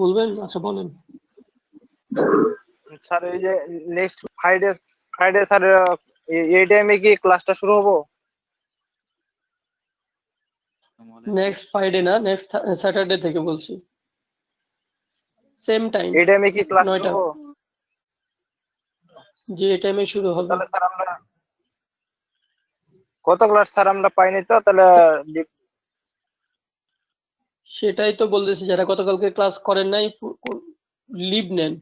বলবেন? আচ্ছা বলেন। স্যার এই যে নেক্সট ফ্রাইডে স্যার এই টাইমে কি ক্লাসটা শুরু হবো? নেক্সট ফ্রাইডে না, নেক্সট স্যাটারডে থেকে বলছি, সেম টাইম এই টাইমে কি ক্লাস শুরু 9টা। হবো? যে এই টাইমে শুরু হবে। তাহলে স্যার আমরা কত ক্লাস স্যার আমরা পাইনি তো, তাহলে সেটাই তো বলতেছি, যারা গতকালকে ক্লাস করেন নাই লিভ নেন।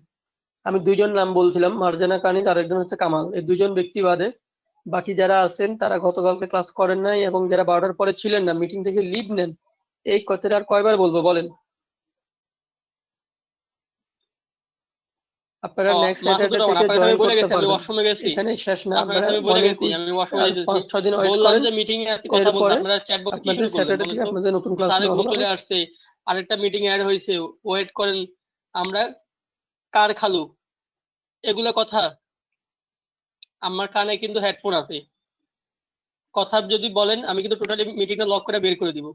আমি দুইজন নাম বলছিলাম, মার্জানা কানিজ আর একজন হচ্ছে কামাল, এই দুজন ব্যক্তি বাদে বাকি যারা আছেন তারা গতকালকে ক্লাস করেন নাই এবং যারা 12টার পরে ছিলেন না মিটিং থেকে লিভ নেন। এই কথাটা আর কয়বার বলবো বলেন? আপনারা নেক্সট স্যাটারডে থেকে জয়েন করতে পারবেন। এখানে শেষ না, আপনারা অনেক 5-6 দিন ওয়েট করেন, এরপরে আপনাদের স্যাটারডে থেকে আপনাদের নতুন ক্লাস চলে আসছে। আরেকটা মিটিং অ্যাড হয়েছে, ওয়েট করেন। আমরা কার খালু এগুলো কথা? আমার কানে কিন্তু হেডফোন আছে, কথা যদি বলেন আমি কিন্তু টোটালি মিটিংটা লক করে বের করে দিব।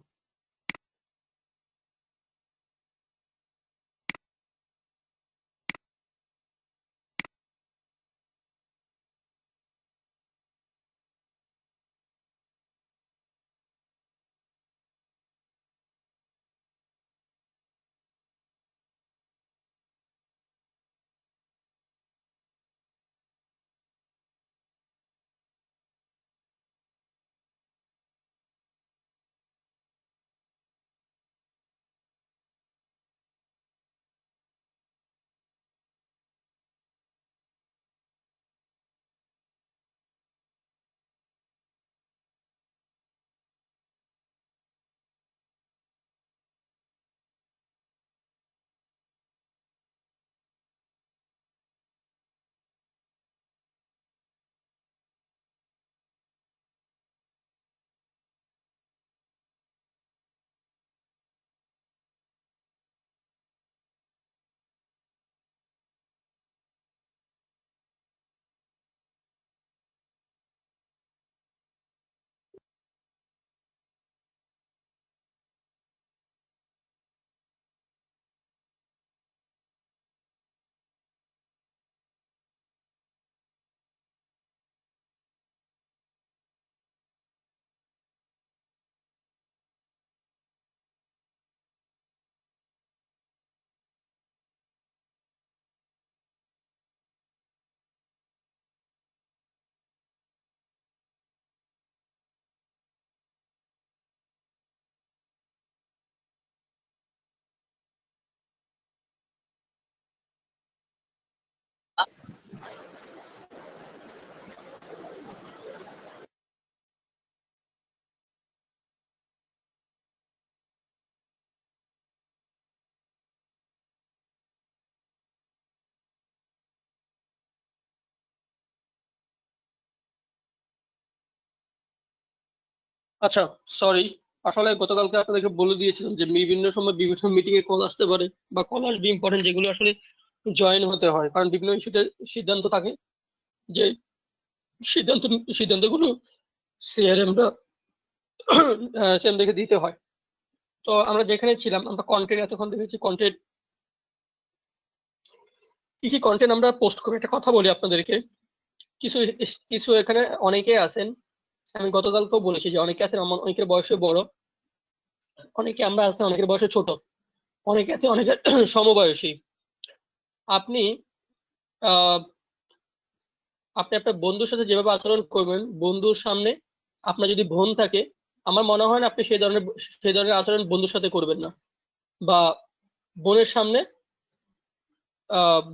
আচ্ছা সরি, আসলে গতকালকে আপনাদেরকে বলে দিয়েছিলাম যে বিভিন্ন সময় বিভিন্ন মিটিং এ কল আসতে পারে বা কল আসবে ইম্পর্টেন্ট, যেগুলো আসলে জয়েন হতে হয়, কারণ বিভিন্ন ইস্যুতে সিদ্ধান্ত থাকে, যে সিদ্ধান্ত সিদ্ধান্তগুলো সিআরএমরা সেম দেখে দিতে হয়। তো আমরা যেখানে ছিলাম আমরা কন্টেন্ট এতক্ষণ দেখেছি, কন্টেন্ট কি কি কন্টেন্ট আমরা পোস্ট করি একটা কথা বলি আপনাদেরকে। কিছু কিছু এখানে অনেকে আছেন, আমি গতকালকেও বলেছি যে অনেকে আছেন অনেকের বয়সে বড়, অনেকে আমরা আছেন অনেকের বয়সে ছোট, অনেকে আছে অনেকের সমবয়সী। আপনি আহ আপনি আপনার বন্ধুর সাথে যেভাবে আচরণ করবেন, বন্ধুর সামনে আপনার যদি বোন থাকে, আমার মনে হয় না আপনি সেই ধরনের আচরণ বন্ধুর সাথে করবেন না। বা বোনের সামনে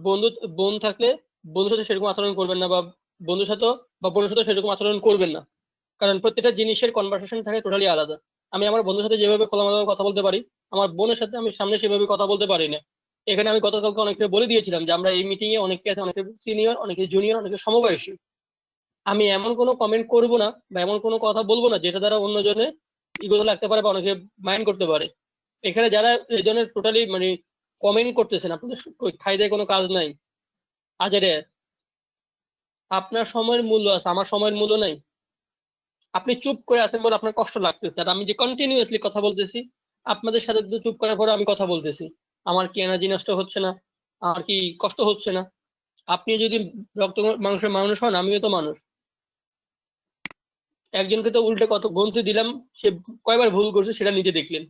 বন্ধু বোন থাকলে বন্ধুর সাথে সেরকম আচরণ করবেন না, বা বন্ধুর সাথে বা বোনের সাথে সেরকম আচরণ করবেন না, কারণ প্রত্যেকটা জিনিসের কনভারসেশন থাকে টোটালি আলাদা। আমি আমার বন্ধুর সাথে যেভাবে খোলামেলাভাবে কথা বলতে পারি, আমার বোনের সাথে আমি সামনে সেভাবে কথা বলতে পারি না। এখানে আমি গতকালকে অনেককে বলে দিয়েছিলাম যে আমরা এই মিটিং এ অনেকে আছে, অনেকে সিনিয়র, অনেকে জুনিয়র, অনেকে সমবয়সী। আমি এমন কোনো কমেন্ট করব না বা এমন কোনো কথা বলবো না যেটা দ্বারা অন্যজনে ইগোতে লাগতে পারে বা অনেকে মাইন্ড করতে পারে। এখানে যারা এই ধরনের টোটালি মানে কমেন্ট করতেছেন, আপনাদের খাই দেয় কোনো কাজ নাই। আজেরে আপনার সময়ের মূল্য আছে, আমার সময়ের মূল্য নাই। আপনি চুপ করে আছেন বলে আপনার কষ্ট লাগতেছে, আর আমি যে কন্টিনিউয়াসলি কথা বলতেছি আপনাদের সাথে, তো চুপ করার পরে আমি কথা বলতেছি, আমার কি এনার্জি নষ্ট হচ্ছে না, আমার কি কষ্ট হচ্ছে না? আপনি যদি রক্ত মাংসের মানুষ হন, আমিও তো মানুষ। একজনকে তো উল্টে কত গন্তি দিলাম, সে কয়বার ভুল করছে সেটা নিজে দেখলেন।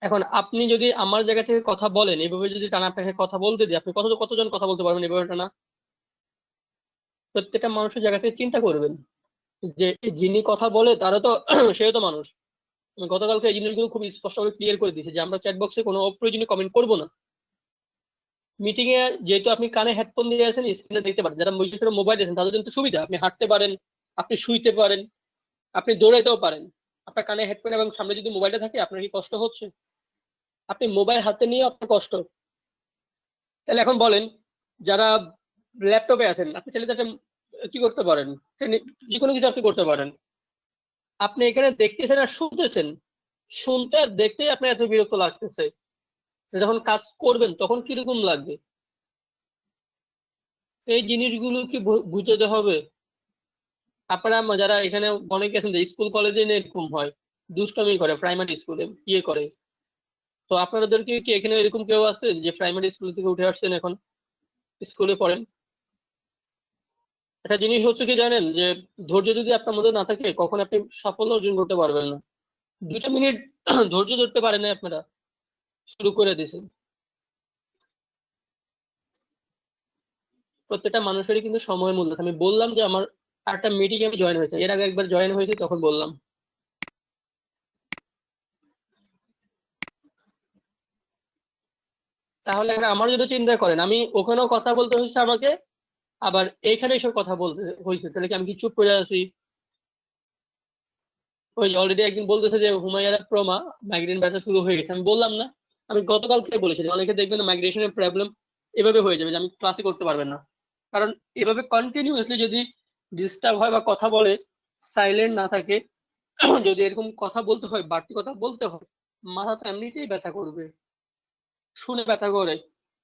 এখন আপনি যদি আমার জায়গা থেকে কথা বলেন, এভাবে যদি টানা আপনাকে কথা বলতে দিই, আপনি কতজন কথা বলতে পারবেন এভাবে টানা? প্রত্যেকটা মানুষের জায়গা থেকে চিন্তা করবেন যে যিনি কথা বলে তারা তো সেও তো মানুষ। আমি গতকালকে এই জিনিসগুলো খুব স্পষ্টভাবে ক্লিয়ার করে দিয়েছি যে আমরা চ্যাট বক্সে কোনো অপ্রয়োজনীয় কমেন্ট করবো না। মিটিং এ যেহেতু আপনি কানে হেডফোন দিয়ে আছেন, স্ক্রিনে দেখতে পারেন, যারা মোবাইল আছেন তাদের জন্য সুবিধা, আপনি হাঁটতে পারেন, আপনি শুইতে পারেন, আপনি দৌড়াইতেও পারেন। আপনার কানে হেডফোন এবং সামনে যদি মোবাইলটা থাকে, আপনার কি কষ্ট হচ্ছে? আপনি মোবাইল হাতে নিয়ে আপনার কষ্ট। তাহলে এখন বলেন, যারা ল্যাপটপে আছেন, আপনি চাইলে তাতে কি করতে পারেন? যে কোনো কিছু আপনি করতে পারেন। আপনি এখানে দেখতেছেন আর শুনতেছেন, শুনতে আর দেখতে আপনার এত বিরক্ত লাগতেছে, যখন কাজ করবেন তখন কিরকম লাগবে? এই জিনিসগুলো কি বুঝতে হবে? আপনারা যারা এখানে অনেকে আছেন যে স্কুল কলেজে এরকম হয়, দুষ্টমি করে, প্রাইমারি স্কুলে ইয়ে করে। তো আপনাদেরকে কি এখানে এরকম কেউ আছে যে প্রাইমারি স্কুল থেকে উঠে আসছেন, এখন স্কুলে পড়েন? একটা জিনিস হচ্ছে কি জানেন, যে ধৈর্য যদি আপনার মধ্যে না থাকে, কখন আপনি সাফল্য অর্জন করতে পারবেন না। 2টা মিনিট ধৈর্য ধরতে পারেন না আপনারা, শুরু করে দিয়েছেন। প্রত্যেকটা মানুষেরই কিন্তু সময় মূল্য আছে। আমি বললাম যে আমার একটা মিটিং আমি জয়েন হয়েছে, এর আগে একবার জয়েন হয়েছে, তখন বললাম। তাহলে এখন আমার যদি চিন্তা করেন, আমি ওখানেও কথা বলতে হয়েছে আমাকে, আবার এইখানে এসব কথা বলতে হয়েছে, তাহলে কি আমি কি চুপ করে আছি? ওই অলরেডি একদিন বলতেছে যে হুমায়রা প্রমা মাইগ্রেন ব্যথা শুরু হয়ে গেছে, আমি বললাম না? আমি গতকাল থেকে বলেছি যে অনেকে দেখবেন মাইগ্রেশনের প্রবলেম এভাবে হয়ে যাবে যে আমি ক্লাসে করতে পারবেন না। কারণ এভাবে কন্টিনিউয়াসলি যদি ডিস্টার্ব হয় বা কথা বলে সাইলেন্ট না থাকে, যদি এরকম কথা বলতে হয়, বাড়তি কথা বলতে হয়, মাথা তো এমনিতেই ব্যথা করবে, শুনে ব্যথা করে।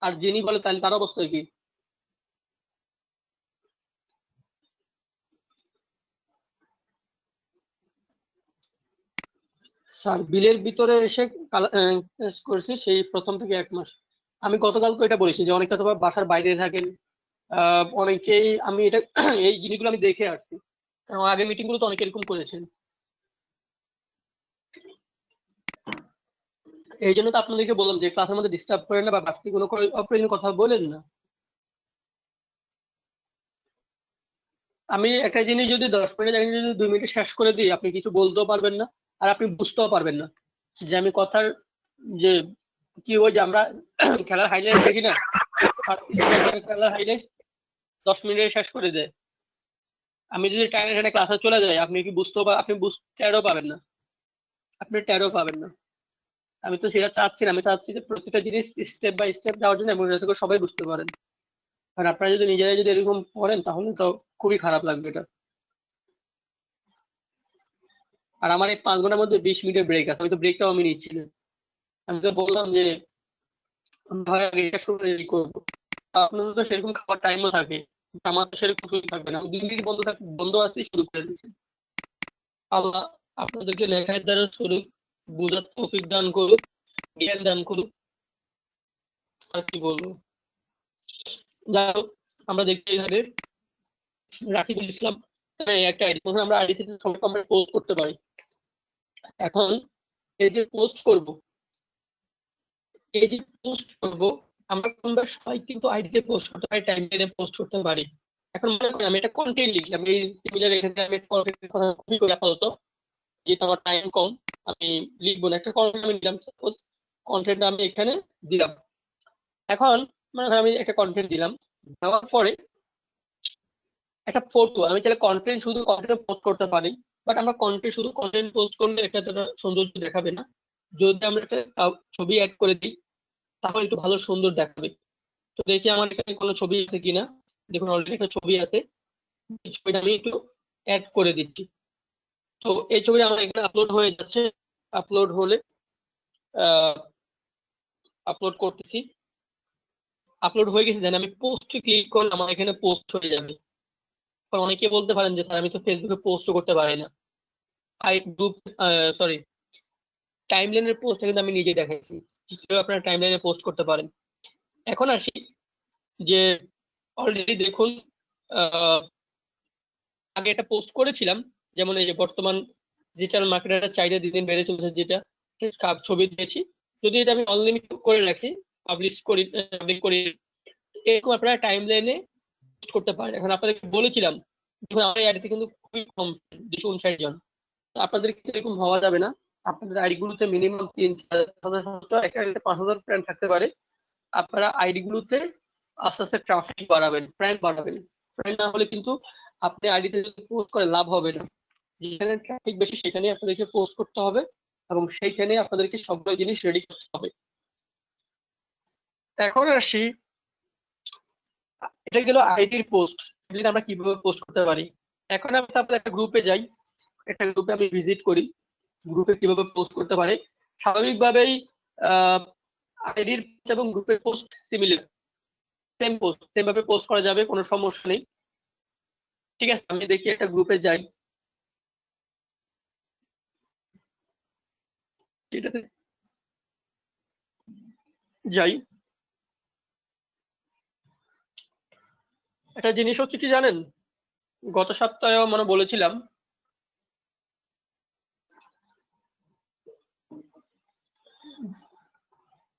আর যিনি বলে তাহলে তার অবস্থা কি? স্যার বিলের ভিতরে এসে করেছি সেই প্রথম থেকে 1 মাস। আমি গতকাল তো এটা বলেছি যে অনেকে তো বাসার বাইরে থাকেন, অনেকেই, আমি এটা এই জিনিসগুলো আমি দেখে আসছি, কারণ আগের মিটিং গুলো তো অনেকে এরকম করেছেন। এই জন্য তো আপনাদেরকে বললাম যে ক্লাসের মধ্যে ডিস্টার্ব করেন না বা বাড়তি কোনো অপ্রয়োজনীয় কথা বলেন না। আমি একটা জিনিস যদি 10 মিনিট জায়গায় যদি 2 মিনিটে শেষ করে দিই, আপনি কিছু বলতেও পারবেন না, আর আপনি বুঝতেও পারবেন না যে আমি কথার যে কি, ওই যে আমরা খেলার হাইলাইট দেখি না, খেলার হাইলাইট 10 মিনিটে শেষ করে দেয়। আমি যদি টাইমে টাইমে ক্লাসে চলে যাই, আপনি কি আপনি টেরও পাবেন না, আপনি টেরও পাবেন না। আমি তো সেটা চাচ্ছি না, আমি চাচ্ছি যে প্রত্যেকটা জিনিস স্টেপ বাই স্টেপ যাওয়ার জন্য, এবং যাতে করে সবাই বুঝতে পারেন। আর আপনারা যদি নিজেরাই যদি এরকম করেন, তাহলে তো খুবই খারাপ লাগবে এটা। আর আমার এই 5 ঘন্টার মধ্যে 20 মিনিটের ব্রেক আছে, আমি তো ব্রেকটাও আমি নিচ্ছি না। আমি তো বললাম যে ভাই আগে এটা শুরু করবো, আপনাদের তো সেরকম খাওয়ার টাইমও থাকে, আমার তো সেরকম শুরু থাকবে না, আমি 2 মিনিট বন্ধ আছে শুরু করে দিচ্ছি। আল্লাহ আপনাদেরকে লেখায় দ্বারা করুক, বুঝার তৌফিক দান করুক, জ্ঞান দান করুক। আর কি বলবো, যাই হোক, আমরা দেখতে এখানে রাকিবুল ইসলাম একটা আইডি, প্রথমে আমরা আইডি থেকে সবাইকে আমরা পোস্ট করতে পারি। এখন এই যে পোস্ট করব, এই যে পোস্ট করব, আমরা আমরা সবাই কিন্তু আইডিতে পোস্ট করতে পারি, টাইমলাইনে পোস্ট করতে পারি। এখন মনে করি আমি একটা কন্টেন্ট লিখলাম, এই সিমিলার এখানে আমি কন্টেন্টের কথা খুবই করি আপাতত, যেহেতু আমার টাইম কম, আমি লিখবো না, একটা কন্টেন্ট আমি দিলাম, সাপোজ কন্টেন্ট আমি এখানে দিলাম। এখন মনে করেন আমি একটা কন্টেন্ট দিলাম, দেওয়ার পরে একটা ফটো, আমি চাইলে কন্টেন্ট শুধু কন্টেন্ট পোস্ট করতে পারি, বাট আমরা কন্টেন্ট শুধু কন্টেন্ট পোস্ট করলে একটা তারা সৌন্দর্য দেখাবে না। যদি আমরা একটা ছবি অ্যাড করে দিই, তাহলে একটু ভালো সুন্দর দেখাবে। তো দেখি আমার এখানে কোনো ছবি আছে কিনা। দেখুন অলরেডি একটা ছবি আছে, এই ছবিটা আমি একটু অ্যাড করে দিচ্ছি। তো এই ছবিটা আমার এখানে আপলোড হয়ে যাচ্ছে, আপলোড হলে আপলোড করতেছি, আপলোড হয়ে গেছে, দেন আমি পোস্টে ক্লিক করলে আমার এখানে পোস্ট হয়ে যাবে। কারণ অনেকে বলতে পারেন যে স্যার আমি তো ফেসবুকে পোস্ট করতে পারি না, গ্রুপ, সরি, টাইমলাইনের পোস্টটা কিন্তু আমি নিজে দেখাইছি কিভাবে আপনারা টাইমলাইনে পোস্ট করতে পারেন। এখন আসি যে অলরেডি দেখুন আগে এটা পোস্ট করেছিলাম, যেমন এই যে বর্তমান ডিজিটাল মার্কেটারের চাহিদা দিন দিন বেড়ে চলেছে, যেটা ছবি দিয়েছি। যদি এটা আমি অনলিমিটেড করে রাখি, পাবলিশ করি, এরকম আপনারা টাইম লাইনে পোস্ট করতে পারেন। এখন আপনাদেরকে বলেছিলাম দেখুন আমার আইডিতে কিন্তু খুবই কম, 259 জন। আপনাদের এরকম হওয়া যাবে না, আপনাদের আইডি গুলোতে মিনিমাম 5,000 ফ্রেন্ড থাকতে পারে। আপনারা আইডি গুলোতে আস্তে আস্তে ট্রাফিক বাড়াবেন, ফ্রেন্ড বাড়াবেন। ফ্রেন্ড না হলে কিন্তু আপনি আইডিতে পোস্ট করে লাভ হবে না। যেখানে ট্রাফিক বেশি সেখানে আপনাদেরকে পোস্ট করতে হবে এবং সেইখানে আপনাদেরকে সবগুলো জিনিস রেডি করতে হবে। এখন আসি, এটা গেল আইডির পোস্ট, আমরা কিভাবে পোস্ট করতে পারি। এখন আমি আপনাদের একটা গ্রুপে যাই, একটা গ্রুপে আমি ভিজিট করি, গ্রুপে কিভাবে পোস্ট করতে পারে। স্বাভাবিকভাবেই আইডির এবং গ্রুপের post similar, same post same ভাবে পোস্ট করা যাবে, কোনো সমস্যা নেই। ঠিক আছে, আমি দেখি একটা গ্রুপে যাই, এটাতে যাই। একটা জিনিস হচ্ছে কি জানেন, গত সপ্তাহে মানে বলেছিলাম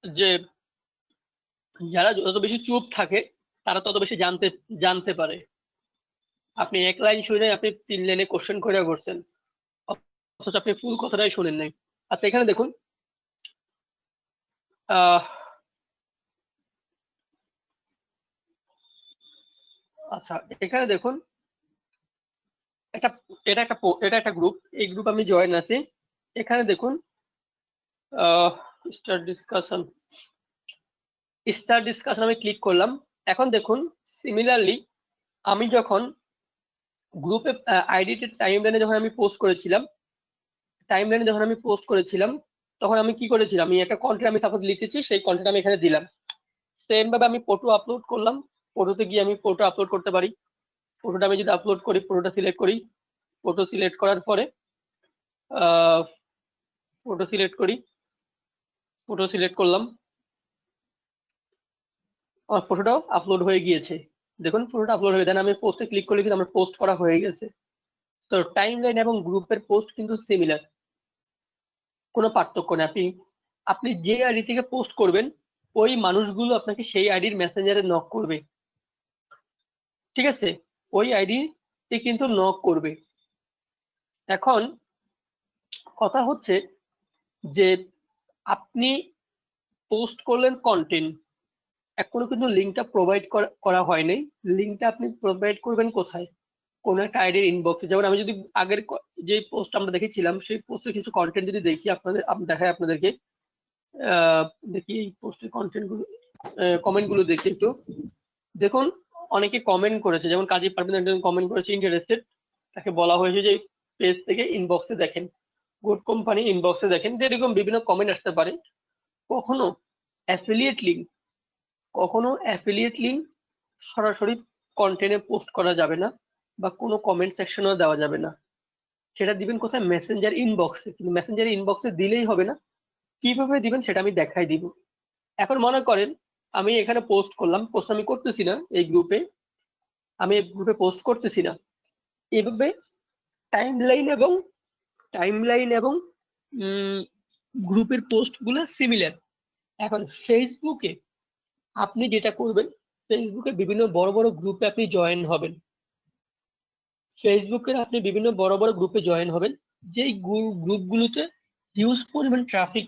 যে যারা যত বেশি চুপ থাকে তারা তত বেশি জানতে পারে। আপনি এক লাইন শুনে আপনি 3 লাইনে কোশ্চেন করে করছেন, অথচ আপনি ফুল কথাটাই শুনেন নাই। আচ্ছা এখানে দেখুন, আচ্ছা এখানে দেখুন, এটা একটা গ্রুপ, এই গ্রুপ আমি জয়েন আছি। এখানে দেখুন স্টার্ট ডিসকাশন আমি ক্লিক করলাম। এখন দেখুন সিমিলারলি আমি যখন গ্রুপে আইডিতে টাইমলাইনে যখন আমি পোস্ট করেছিলাম, তখন আমি কি করেছিলাম, আমি একটা কন্টেন্ট আমি সাপোজ লিখেছি, সেই কন্টেন্ট আমি এখানে দিলাম। সেম ভাবে আমি ফটো আপলোড করলাম, ফটোতে গিয়ে আমি ফটো আপলোড করতে পারি। ফটোটা আমি যদি আপলোড করি, ফটোটা সিলেক্ট করি, ফটো সিলেক্ট করার পরে ফটো সিলেক্ট করলাম, আমার ফটোটাও আপলোড হয়ে গিয়েছে। দেখুন ফটোটা আপলোড হয়ে, দেন আমি পোস্টে ক্লিক করলে কিন্তু আমার পোস্ট করা হয়ে গেছে। তো টাইমলাইন এবং গ্রুপের পোস্ট কিন্তু সিমিলার, কোনো পার্থক্য নেই। আপনি যে আইডি থেকে পোস্ট করবেন ওই মানুষগুলো আপনাকে সেই আইডির মেসেঞ্জারে নক করবে। ঠিক আছে, ওই আইডিতে কিন্তু নক করবে। এখন কথা হচ্ছে যে আপনি পোস্ট করলেন কন্টেন্ট, এখনো কিন্তু লিঙ্কটা প্রোভাইড করা হয়নি। লিঙ্কটা আপনি প্রোভাইড করবেন কোথায়, কোন একটা আইডির ইনবক্সে। যেমন আমি যদি আগের যে পোস্ট আমরা দেখেছিলাম সেই পোস্টের কিছু কন্টেন্ট যদি দেখি দেখাই আপনাদেরকে, দেখি এই পোস্টের কন্টেন্ট গুলো, কমেন্ট গুলো দেখি একটু। দেখুন অনেকে কমেন্ট করেছে, যেমন কাজী পারভিন একজন কমেন্ট করেছে ইন্টারেস্টেড, তাকে বলা হয়েছে যে পেজ থেকে ইনবক্সে দেখেন, গুড কোম্পানি ইনবক্সে দেখেন। যেরকম বিভিন্ন কমেন্ট আসতে পারে। কখনো অ্যাফিলিয়েট লিঙ্ক সরাসরি কন্টেন্টে পোস্ট করা যাবে না, বা কোনো কমেন্ট সেকশনেও দেওয়া যাবে না। সেটা দিবেন কোথায়, মেসেঞ্জার ইনবক্সে। কিন্তু মেসেঞ্জার ইনবক্সে দিলেই হবে না, কিভাবে দিবেন সেটা আমি দেখাই দিব। এখন মনে করেন আমি এখানে পোস্ট করলাম, পোস্ট আমি করতেছি না এই গ্রুপে, পোস্ট করতেছি না। এভাবে টাইমলাইন এবং গ্রুপের পোস্ট গুলো সিমিলার। এখন ফেসবুকে আপনি যেটা করবেন, ফেসবুকে বিভিন্ন বড় বড় গ্রুপে আপনি জয়েন হবেন। যেই গ্রুপগুলোতে হিউজ পরিমাণ ট্রাফিক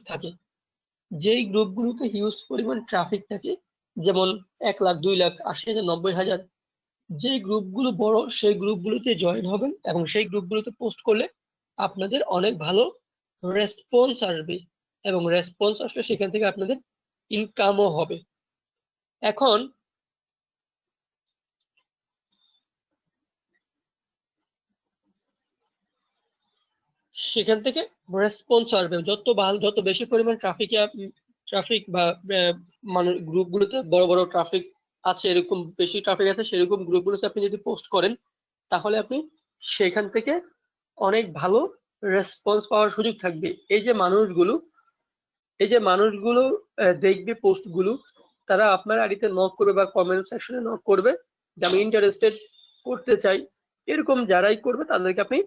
থাকে, যেমন 1 লাখ, 2 লাখ, 80,000, 90,000, যে গ্রুপগুলো বড় সেই গ্রুপগুলোতে জয়েন হবেন এবং সেই গ্রুপগুলোতে পোস্ট করলে আপনাদের অনেক ভালো রেসপন্স আসবে, এবং রেসপন্স আসলে সেখান থেকে আপনাদের ইনকামও হবে। এখন সেখান থেকে রেসপন্স আসবে, যত বেশি পরিমাণ ট্রাফিক বা মানে গ্রুপগুলোতে বড় বড় ট্রাফিক আছে, এরকম বেশি ট্রাফিক আছে সেরকম গ্রুপগুলোতে আপনি যদি পোস্ট করেন, তাহলে আপনি সেখান থেকে অনেক ভালো রেসপন্স পাওয়ার সুযোগ থাকবে। এই যে মানুষগুলো এই যে মানুষগুলো দেখবে পোস্টগুলো, তারা আপনার আইডিতে নক করবে বা কমেন্ট সেকশনে নক করবে যে আমি ইন্টারেস্টেড করতে চাই। এরকম যারাই করবে তাদেরকে আপনি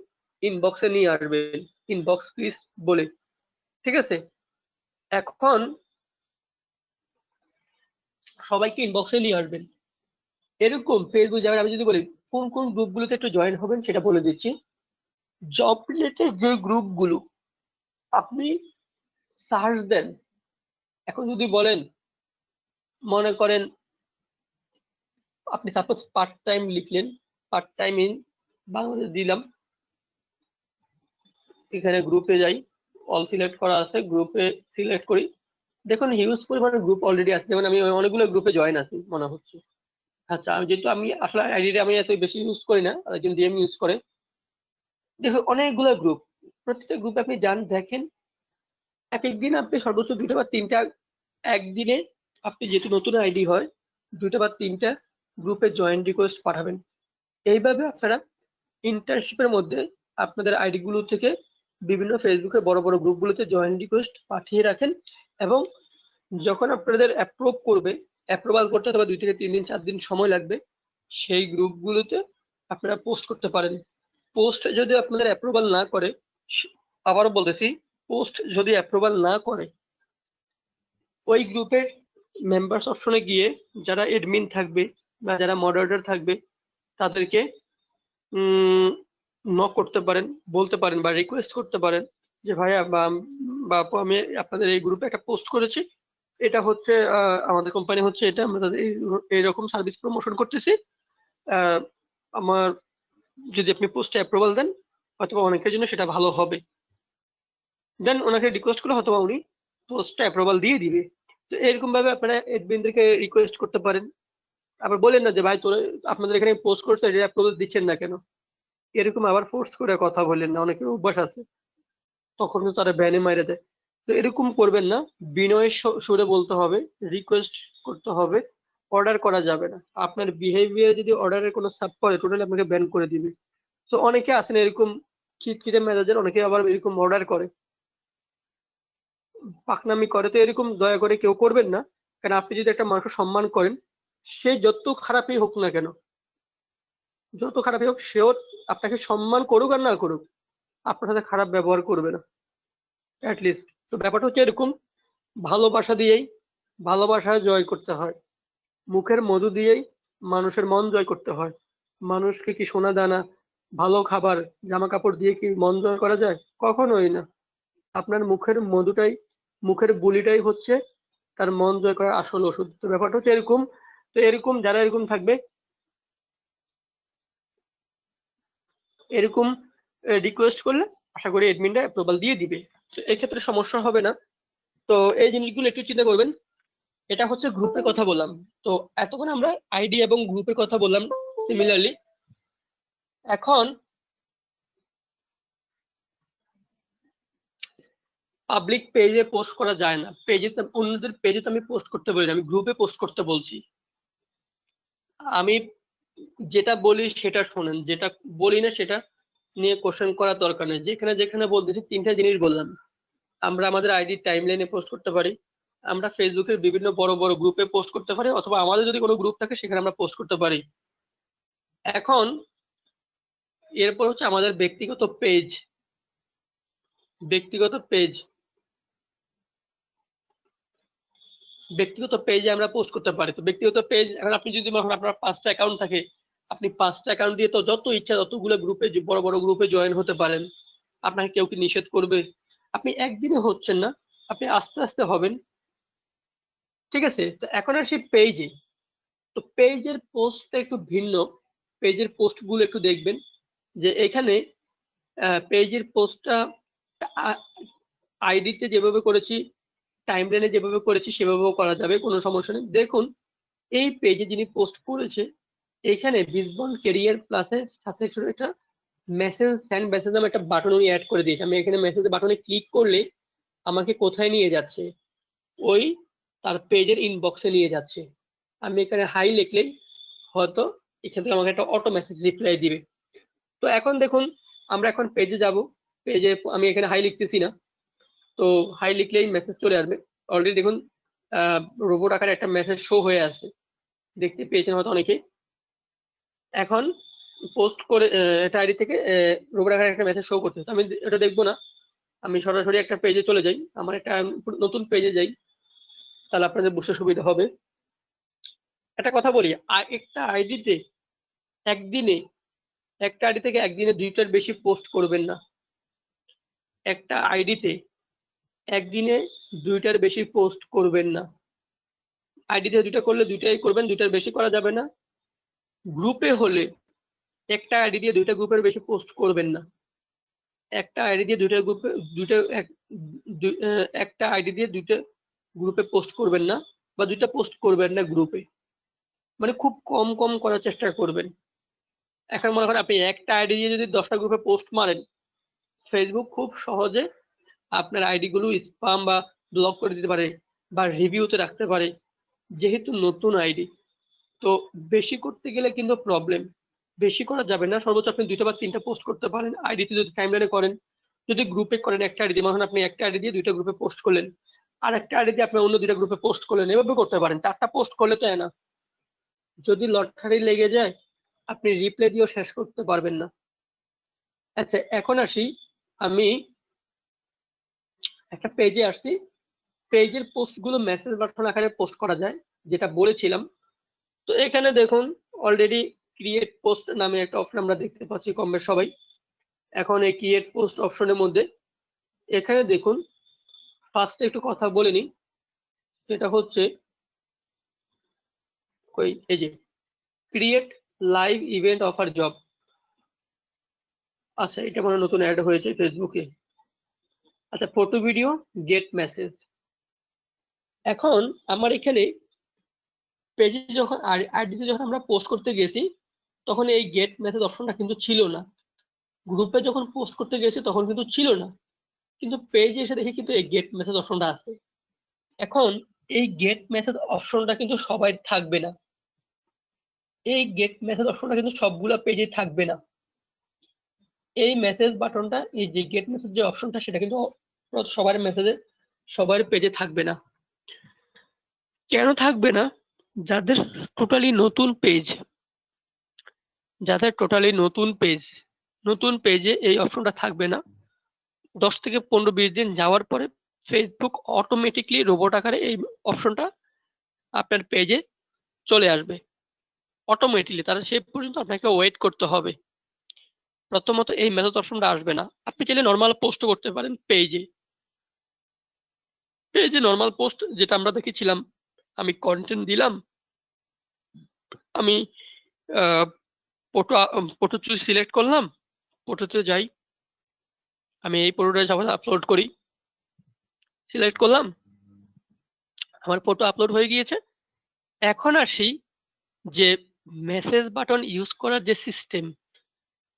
ইনবক্সে নিয়ে আসবেন, ইনবক্স প্লিজ বলে। ঠিক আছে, এখন সবাইকে ইনবক্সে নিয়ে আসবেন। এরকম ফেসবুক যাবেন, আমি যদি বলি কোন কোন গ্রুপগুলোতে একটু জয়েন হবেন সেটা বলে দিচ্ছি। জব রিলেটেড যে গ্রুপগুলো আপনি সার্চ দেন, এখন যদি বলেন মনে করেন আপনি সাপোজ পার্ট টাইম লিখলেন, পার্ট টাইম ইন বাংলাদেশ দিলাম, এখানে গ্রুপে যাই, অল সিলেক্ট করা আছে, গ্রুপে সিলেক্ট করি, দেখুন হিউজ পরিমাণে গ্রুপ অলরেডি আছে, যেমন আমি অনেকগুলো গ্রুপে জয়েন আছি মনে হচ্ছে। আচ্ছা, আমি যেহেতু আমি আসলে আইডিটা আমি এত বেশি ইউজ করি না, একজন ডিএম ইউজ করে, দেখুন অনেকগুলো গ্রুপ, প্রত্যেকটা গ্রুপে আপনি যান দেখেন, এক একদিন আপনি সর্বোচ্চ 2টা বা 3টা, একদিনে আপনি যেহেতু নতুন আইডি হয় 2টা বা 3টা গ্রুপে জয়েন রিকোয়েস্ট পাঠাবেন। এইভাবে আপনারা ইন্টার্নশিপের মধ্যে আপনাদের আইডি গুলো থেকে বিভিন্ন ফেসবুকে বড় বড় গ্রুপগুলোতে জয়েন রিকোয়েস্ট পাঠিয়ে রাখেন, এবং যখন আপনাদের অ্যাপ্রুভ করবে, অ্যাপ্রুভাল করতে হয়তো 2 থেকে 3 দিন 4 দিন সময় লাগবে, সেই গ্রুপগুলোতে আপনারা পোস্ট করতে পারেন। পোস্ট যদি আপনাদের অ্যাপ্রুভাল না করে, আবারও বলতেছি, পোস্ট যদি অ্যাপ্রুভাল না করে, ওই গ্রুপের মেম্বার্স অপশনে গিয়ে যারা এডমিন থাকবে বা যারা মডারেটর থাকবে তাদেরকে নক করতে পারেন, বলতে পারেন বা রিকোয়েস্ট করতে পারেন যে ভাইয়া বা আপু, আমি আপনাদের এই গ্রুপে একটা পোস্ট করেছি, এটা হচ্ছে আমাদের কোম্পানি হচ্ছে এটা, আমরা তাদের এইরকম সার্ভিস প্রমোশন করতেছি, আহ, আমার যদি আপনি পোস্টে অ্যাপ্রুভাল দেন অথবা অনেকের জন্য সেটা ভালো হবে, দেন ওনাকে রিকোয়েস্ট করলে হয়তো উনি পোস্টটা অ্যাপ্রুভাল দিয়ে দিবে। তো এরকম ভাবে আপনারা এডমিনদেরকে রিকোয়েস্ট করতে পারেন। আবার বলেন না যে ভাই তোরা আপনাদের এখানে পোস্ট করছে, এটা অ্যাপ্রুভাল দিচ্ছেন না কেন, এরকম আবার ফোর্স করে কথা বললেন না, অনেকের অভ্যাস আছে, তখন তো তারা ব্যানে মাইরে দেয়। তো এরকম করবেন না, বিনয়ের সুরে বলতে হবে, রিকোয়েস্ট করতে হবে, অর্ডার করা যাবে না। আপনার বিহেভিয়ার যদি অর্ডারের কোনো সাব করে টোটালি আপনাকে ব্যান করে দিবে। তো অনেকে আছেন এরকম খিটখিটে মেজাজের, অনেকে আবার এরকম অর্ডার করে, পাকনামি করে, তো এরকম দয়া করে কেউ করবেন না। কারণ আপনি যদি একটা মানুষকে সম্মান করেন, সে যত খারাপই হোক না কেন, যত খারাপই হোক, সেও আপনাকে সম্মান করুক আর না করুক, আপনার সাথে খারাপ ব্যবহার করবে না লিস্ট। তো ব্যাপারটা হচ্ছে এরকম, ভালোবাসা দিয়েই ভালোবাসা জয় করতে হয়, মুখের মধু দিয়েই মানুষের মন জয় করতে হয়। মানুষকে কি সোনা দানা, ভালো খাবার, জামা কাপড় দিয়ে কি মন জয় করা যায়? কখনোই না। আপনার মুখের মধুটাই, মুখের বুলিটাই হচ্ছে তার মন জয় করার আসল ওষুধ। তো ব্যাপারটা হচ্ছে এরকম। তো এরকম যারা এরকম থাকবে, এরকম রিকোয়েস্ট করলে আশা করি এডমিনটা অ্যাপ্রুভাল দিয়ে দিবে, তো এক্ষেত্রে সমস্যা হবে না। তো এই জিনিসগুলো একটু চিন্তা করবেন। এটা হচ্ছে গ্রুপের কথা বললাম। তো এতক্ষণ আমরা আইডি এবং গ্রুপের কথা বললাম সিমিলারলি। এখন পাবলিক পেজে পোস্ট করা যায় না, পেজে, অন্যদের পেজে তো আমি পোস্ট করতে বলি না, আমি গ্রুপে পোস্ট করতে বলছি। আমি যেটা বলি সেটা শোনেন, যেটা বলি না সেটা নিয়ে কোশ্চেন করার দরকার নেই। যেখানে যেখানে বলতেছি 3টা জিনিস বললাম। আমরা আমাদের আইডি টাইমলাইনে পোস্ট করতে পারি, আমরা ফেসবুকের বিভিন্ন বড় বড় গ্রুপে পোস্ট করতে পারি, অথবা আমাদের যদি কোনো গ্রুপ থাকে সেখানে আমরা পোস্ট করতে পারি। এখন এরপর হচ্ছে আমাদের ব্যক্তিগত পেজ। ব্যক্তিগত পেজ, ব্যক্তিগত পেজে আমরা পোস্ট করতে পারি। তো ব্যক্তিগত পেজ, এখন আপনি যদি মনে করেন আপনার 5টা অ্যাকাউন্ট থাকে, আপনি 5টা অ্যাকাউন্ট দিয়ে তো যত ইচ্ছা ততগুলো গ্রুপে, বড় বড় গ্রুপে জয়েন হতে পারেন। আপনাকে কেউ কি নিষেধ করবে? আপনি একদিনে হচ্ছেন না, আপনি আস্তে আস্তে হবেন। ঠিক আছে, তো এখন আর সেই পেজে, তো পেজের পোস্টটা একটু ভিন্ন। পেজের পোস্ট গুলো একটু দেখবেন যে এখানে পেজের পোস্টটা আইডিতে যেভাবে করেছি, টাইমলাইনে যেভাবে করেছি সেভাবেও করা যাবে, কোনো সমস্যা নেই। দেখুন এই পেজে যিনি পোস্ট করেছে, এখানে বিসবল কেরিয়ার প্লাসের সাথে একটা মেসেজ, সেন্ড মেসেজ নামে একটা বাটন উনি অ্যাড করে দিয়েছে। আমি এখানে মেসেজ বাটনে ক্লিক করলে আমাকে কোথায় নিয়ে যাচ্ছে? ওই তার পেজের ইনবক্সে নিয়ে যাচ্ছে। আমি এখানে হাই লিখলেই হয়তো এখান থেকে আমাকে একটা অটো মেসেজ রিপ্লাই দিবে। তো এখন দেখুন আমরা এখন পেজে যাব, পেজে আমি এখানে হাই লিখতেছি না, তো হাই লিখলেই মেসেজ চলে আসবে। অলরেডি দেখুন রোবট আকারে একটা মেসেজ শো হয়ে আছে, দেখতে পেয়েছেন হয়তো অনেকে। এখন পোস্ট করে এটা আইডি থেকে রোবট আকারে একটা মেসেজ শো করছে, তো আমি এটা দেখবো না, আমি সরাসরি একটা পেজে চলে যাই, আমার একটা নতুন পেজে যাই, তাহলে আপনাদের বুঝতে সুবিধা হবে। একটা কথা বলি, একটা আইডিতে একদিনে, একটা আইডি থেকে একদিনে 2টার বেশি পোস্ট করবেন না। একটা আইডিতে একদিনে 2টার বেশি পোস্ট করবেন না। আইডিতে 2টা করলে 2টাই করবেন, 2টার বেশি করা যাবে না। গ্রুপে হলে একটা আইডি দিয়ে 2টা গ্রুপের বেশি পোস্ট করবেন না। একটা আইডি দিয়ে 2টা গ্রুপে একটা আইডি দিয়ে 2টা গ্রুপে পোস্ট করবেন না, বা 2টা পোস্ট করবেন না গ্রুপে, মানে খুব কম কম করার চেষ্টা করবেন। এখন মনে করেন আপনি একটা আইডি দিয়ে যদি 10টা গ্রুপে পোস্ট মারেন, ফেসবুক খুব সহজে আপনার আইডি গুলো স্পাম বা ব্লক করে দিতে পারে, বা রিভিউতে রাখতে পারে, যেহেতু নতুন আইডি। তো বেশি করতে গেলে কিন্তু প্রবলেম, বেশি করা যাবে না। সর্বোচ্চ আপনি 2টা বা 3টা পোস্ট করতে পারেন আইডিতে, যদি টাইমলাইনে করেন। যদি গ্রুপে করেন একটা আইডি দিয়ে, মানে আপনি একটা আইডি দিয়ে 2টা গ্রুপে পোস্ট করলেন, আর একটা আইডি দিয়ে আপনি অন্য 2টা গ্রুপে পোস্ট করলেন, এভাবে করতে পারেন। 4টা পোস্ট করলে তো না, যদি লটারি লেগে যায় আপনি রিপ্লাই দিয়েও শেষ করতে পারবেন না। আচ্ছা, এখন আসি, আমি একটা পেজে আসছি, পেজের পোস্ট গুলো মেসেজ বাটন আকারে পোস্ট করা যায়, যেটা বলেছিলাম। তো এখানে দেখুন অলরেডি ক্রিয়েট পোস্ট নামে একটা অপশন আমরা দেখতে পাচ্ছি কম বেশ সবাই। এখন এই ক্রিয়েট পোস্ট অপশনের মধ্যে এখানে দেখুন, ফার্স্টে একটু কথা বলে নিই, সেটা হচ্ছে এই যে create live event offer job. আচ্ছা, এটা মনে হয় নতুন অ্যাড হয়েছে ফেসবুকে। আচ্ছা, ফটো ভিডিও গেট মেসেজ। এখন আমার এখানে পেজে যখন আইডিতে যখন আমরা পোস্ট করতে গেছি, তখন এই গেট মেসেজ অপশনটা কিন্তু ছিল না। গ্রুপে যখন পোস্ট করতে গেছি তখন কিন্তু ছিল না, কিন্তু পেজে এসে দেখি কিন্তু এই গেট মেসেজ অপশনটা আছে। এখন এই গেট মেসেজ অপশনটা কিন্তু সবাই থাকবে না, এই গেট মেসেজ অপশনটা কিন্তু সবগুলা পেজে থাকবে না। এই মেসেজ বাটনটা, এই যে গেট মেসেজ যে অপশনটা, সেটা কিন্তু সবার মেসেজে সবার পেজে থাকবে না। কেন থাকবে না? যাদের টোটালি নতুন পেজ, নতুন পেজে এই অপশনটা থাকবে না। 10 থেকে 15-20 দিন যাওয়ার পরে ফেসবুক অটোমেটিকলি রোবট আকারে এই অপশনটা আপনার পেজে চলে আসবে অটোমেটিকলি। তাহলে সেই পর্যন্ত আপনাকে ওয়েট করতে হবে। প্রথমত এই মেসেজ অপশনটা আসবে না। আপনি চাইলে নর্মাল পোস্ট করতে পারেন পেজে নর্মাল পোস্ট, যেটা আমরা দেখেছিলাম। আমি কন্টেন্ট দিলাম, আমি ফটো সিলেক্ট করলাম, ফটোতে যাই, আমি এই ফটোটা যখন আপলোড করি, সিলেক্ট করলাম, আমার ফটো আপলোড হয়ে গিয়েছে। এখন আসি যে মেসেজ বাটন ইউজ করার যে সিস্টেম।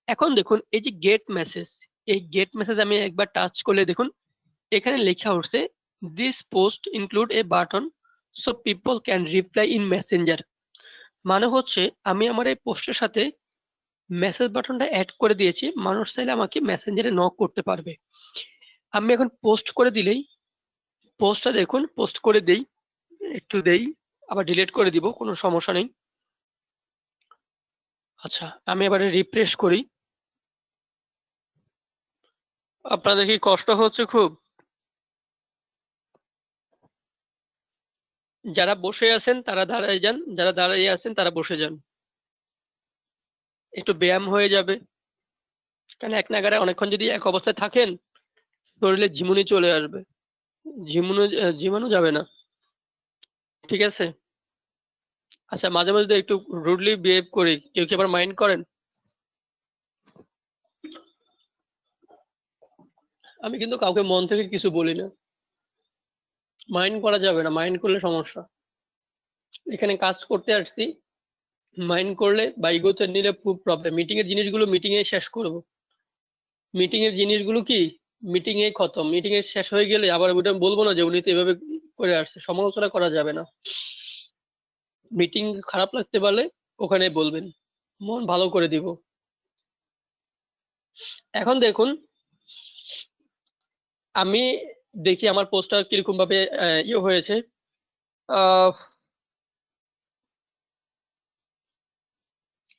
এখন দেখুন এই যে গেট মেসেজ, এই গেট মেসেজ আমি একবার টাচ করলে দেখুন এখানে লেখা উঠছে this post include A button so people can reply in Messenger. মানে হচ্ছে আমি আমার এই পোস্টের সাথে মেসেজ বাটনটা অ্যাড করে দিয়েছি, মানুষ চাইলে আমাকে মেসেঞ্জারে নক করতে পারবে। আমি এখন পোস্ট করে দিলেই, পোস্টটা দেখুন পোস্ট করে দেই, একটু দেই, আবার ডিলিট করে দিব, কোনো সমস্যা নেই। আচ্ছা, আমি এবারে রিফ্রেশ করি। আপনাদের কি কষ্ট হচ্ছে খুব? যারা বসে আছেন তারা দাঁড়ায় যান, যারা দাঁড়িয়ে আছেন তারা বসে যান, একটু ব্যায়াম হয়ে যাবে। কারণ এক নাগারে অনেকক্ষণ যদি এক অবস্থায় থাকেন, শরীরে ঝিমুনি চলে আসবে, ঝিমানো যাবে না, ঠিক আছে? আচ্ছা, মাঝে মাঝে একটু রুডলি বিহেভ করি, কেউ কি আবার মাইন্ড করেন? আমি কিন্তু কাউকে মন থেকে কিছু বলি না, মাইন্ড করা যাবে না, মাইন্ড করলে সমস্যা। এখানে কাজ করতে আসছি, মাইন্ড করলে বা ইগোতে নিলে খুব প্রবলেম। মিটিং এর জিনিসগুলো মিটিং এ শেষ করব, মিটিং এর জিনিসগুলো কি মিটিং এ খতম, মিটিং এর শেষ হয়ে গেলে আবার ওটা বলবো না যে উনি তো এভাবে করে আসছে, সমালোচনা করা যাবে না। মিটিং খারাপ লাগতে পারলে ওখানে বলবেন, মন ভালো করে দিব। এখন দেখুন, আমি দেখি আমার পোস্টটা কিরকম ভাবে ইয়ে হয়েছে। আহ,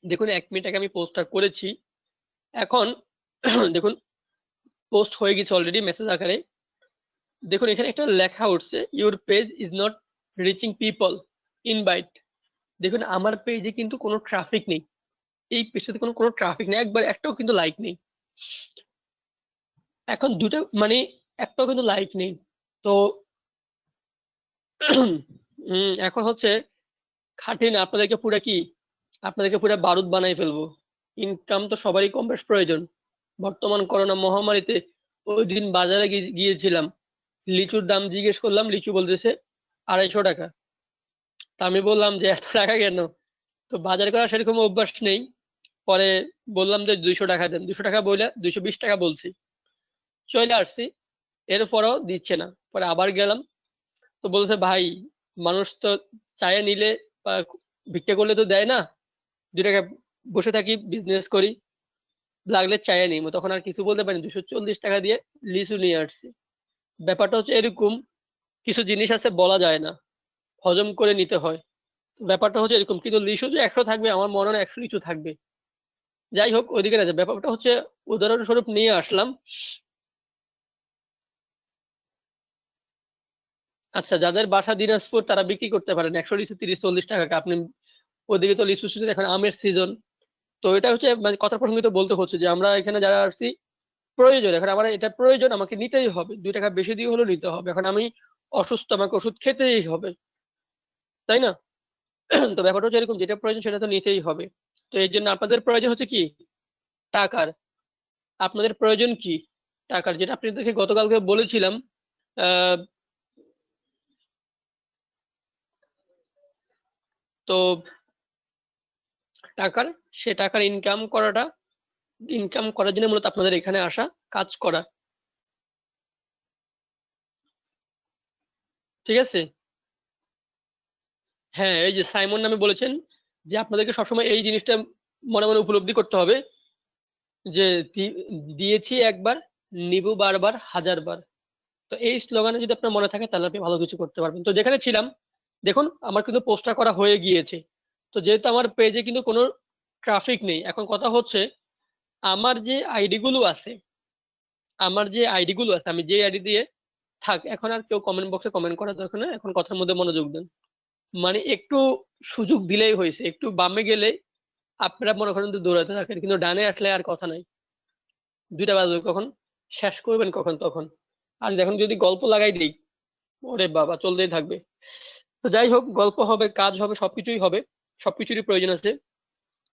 দেখুন 1 মিনিট আগে আমি পোস্টটা করেছি। এখন দেখুন পোস্ট হয়ে গেছে অলরেডি মেসেজ আকারে। দেখুন এখানে একটা লেখা উঠছে, your page is not reaching people, invite. দেখুন আমার পেজে কিন্তু কোনো ট্রাফিক নেই, এই পেজটাতে কোনো কোনো ট্রাফিক নেই, একবার একটাও কিন্তু লাইক নেই। এখন দুটো মানে একটাও কিন্তু লাইক নেই। তো এখন হচ্ছে খাটিয়ে না আপনাদেরকে পুরো কি, আপনাদেরকে পুরো বারুদ বানাই ফেলবো। ইনকাম তো সবারই কম বেশ প্রয়োজন। বর্তমান করোনা মহামারীতে ওই দিন বাজারে গিয়েছিলাম, লিচুর দাম জিজ্ঞেস করলাম, লিচু বলতেছে 250 টাকা। তা আমি বললাম যে এত টাকা কেন? তো বাজার করা সেরকম অভ্যাস নেই। পরে বললাম যে 200 টাকা দেন, 200 টাকা বলে 220 টাকা বলছি, চলে আসছি। এরপরও দিচ্ছে না। পরে আবার গেলাম, তো বলছে ভাই মানুষ তো চায়ে নিলে বা ভিক্ষা করলে তো দেয় না, 2 টাকা বসে থাকি বিজনেস করি, লাগলে চায়ে নিই। তখন আর কিছু বলতে পারিনি, 240 টাকা দিয়ে লিচু নিয়ে আসছি। ব্যাপারটা হচ্ছে এরকম, কিছু জিনিস আছে বলা যায় না, হজম করে নিতে হয়। ব্যাপারটা হচ্ছে এরকম, কিন্তু লিচু যে 100 থাকবে আমার মনে হয় 100 লিচু থাকবে। যাই হোক ওইদিকে না, ব্যাপারটা হচ্ছে উদাহরণস্বরূপ নিয়ে আসলাম। আচ্ছা, যাদের বাসা দিনাজপুর তারা বিক্রি করতে পারেন 100 লিচু 30-40 টাকা। আপনি ওদিকে তো লিচু সিজন, এখন আমের সিজন। তো এটা হচ্ছে মানে কথা প্রসঙ্গিত বলতে হচ্ছে যে আমরা এখানে যারা আসছি প্রয়োজন, এখন আমার এটা প্রয়োজন, আমাকে নিতেই হবে, 2 টাকা বেশি দিয়ে হলেও নিতে হবে। এখন আমি অসুস্থ, আমাকে ওষুধ খেতেই হবে, তাই না? তো ব্যাপারটা হচ্ছে এরকম, যেটা প্রয়োজন সেটা তো নিতেই হবে। তো এর জন্য আপনাদের প্রয়োজন হচ্ছে কি, টাকার। আপনাদের প্রয়োজন কি, টাকার, যেটা আপনাদেরকে গতকালকে বলেছিলাম। আহ তো টাকার, সে টাকার ইনকাম করার জন্য মূলত আপনাদের এখানে আসা, কাজ করা। ঠিক আছে? হ্যাঁ, এই যে সাইমন নামে বলেছেন যে আপনাদেরকে সবসময় এই জিনিসটা মনে মনে উপলব্ধি করতে হবে যে দিয়েছি একবার, নিব বারবার, হাজারবার। তো এই স্লোগানে যদি আপনার মনে থাকে তাহলে আপনি ভালো কিছু করতে পারবেন। তো যেখানে ছিলাম, দেখুন আমার কিন্তু পোস্টটা করা হয়ে গিয়েছে। তো যেহেতু আমার পেজে কিন্তু কোনো ট্রাফিক নেই, এখন কথা হচ্ছে আমার যে আইডি গুলো আছে, আমি যে আইডি দিয়ে থাক, এখন আর কেউ কমেন্ট বক্সে কমেন্ট করার দরকার নেই, এখন কথার মধ্যে মনোযোগ দেন। মানে একটু সুযোগ দিলেই হয়েছে, একটু বামে গেলে আপনারা মনে করেন তো দৌড়াতে থাকেন, কিন্তু ডানে আসলে আর কথা নাই। 2টা বাজবে কখন, শেষ করবেন কখন তখন। আর এখন যদি গল্প লাগাই দিই, ওরে বাবা চলতেই থাকবে। তো যাই হোক, গল্প হবে, কাজ হবে, সবকিছুই হবে, সবকিছুরই প্রয়োজন আছে।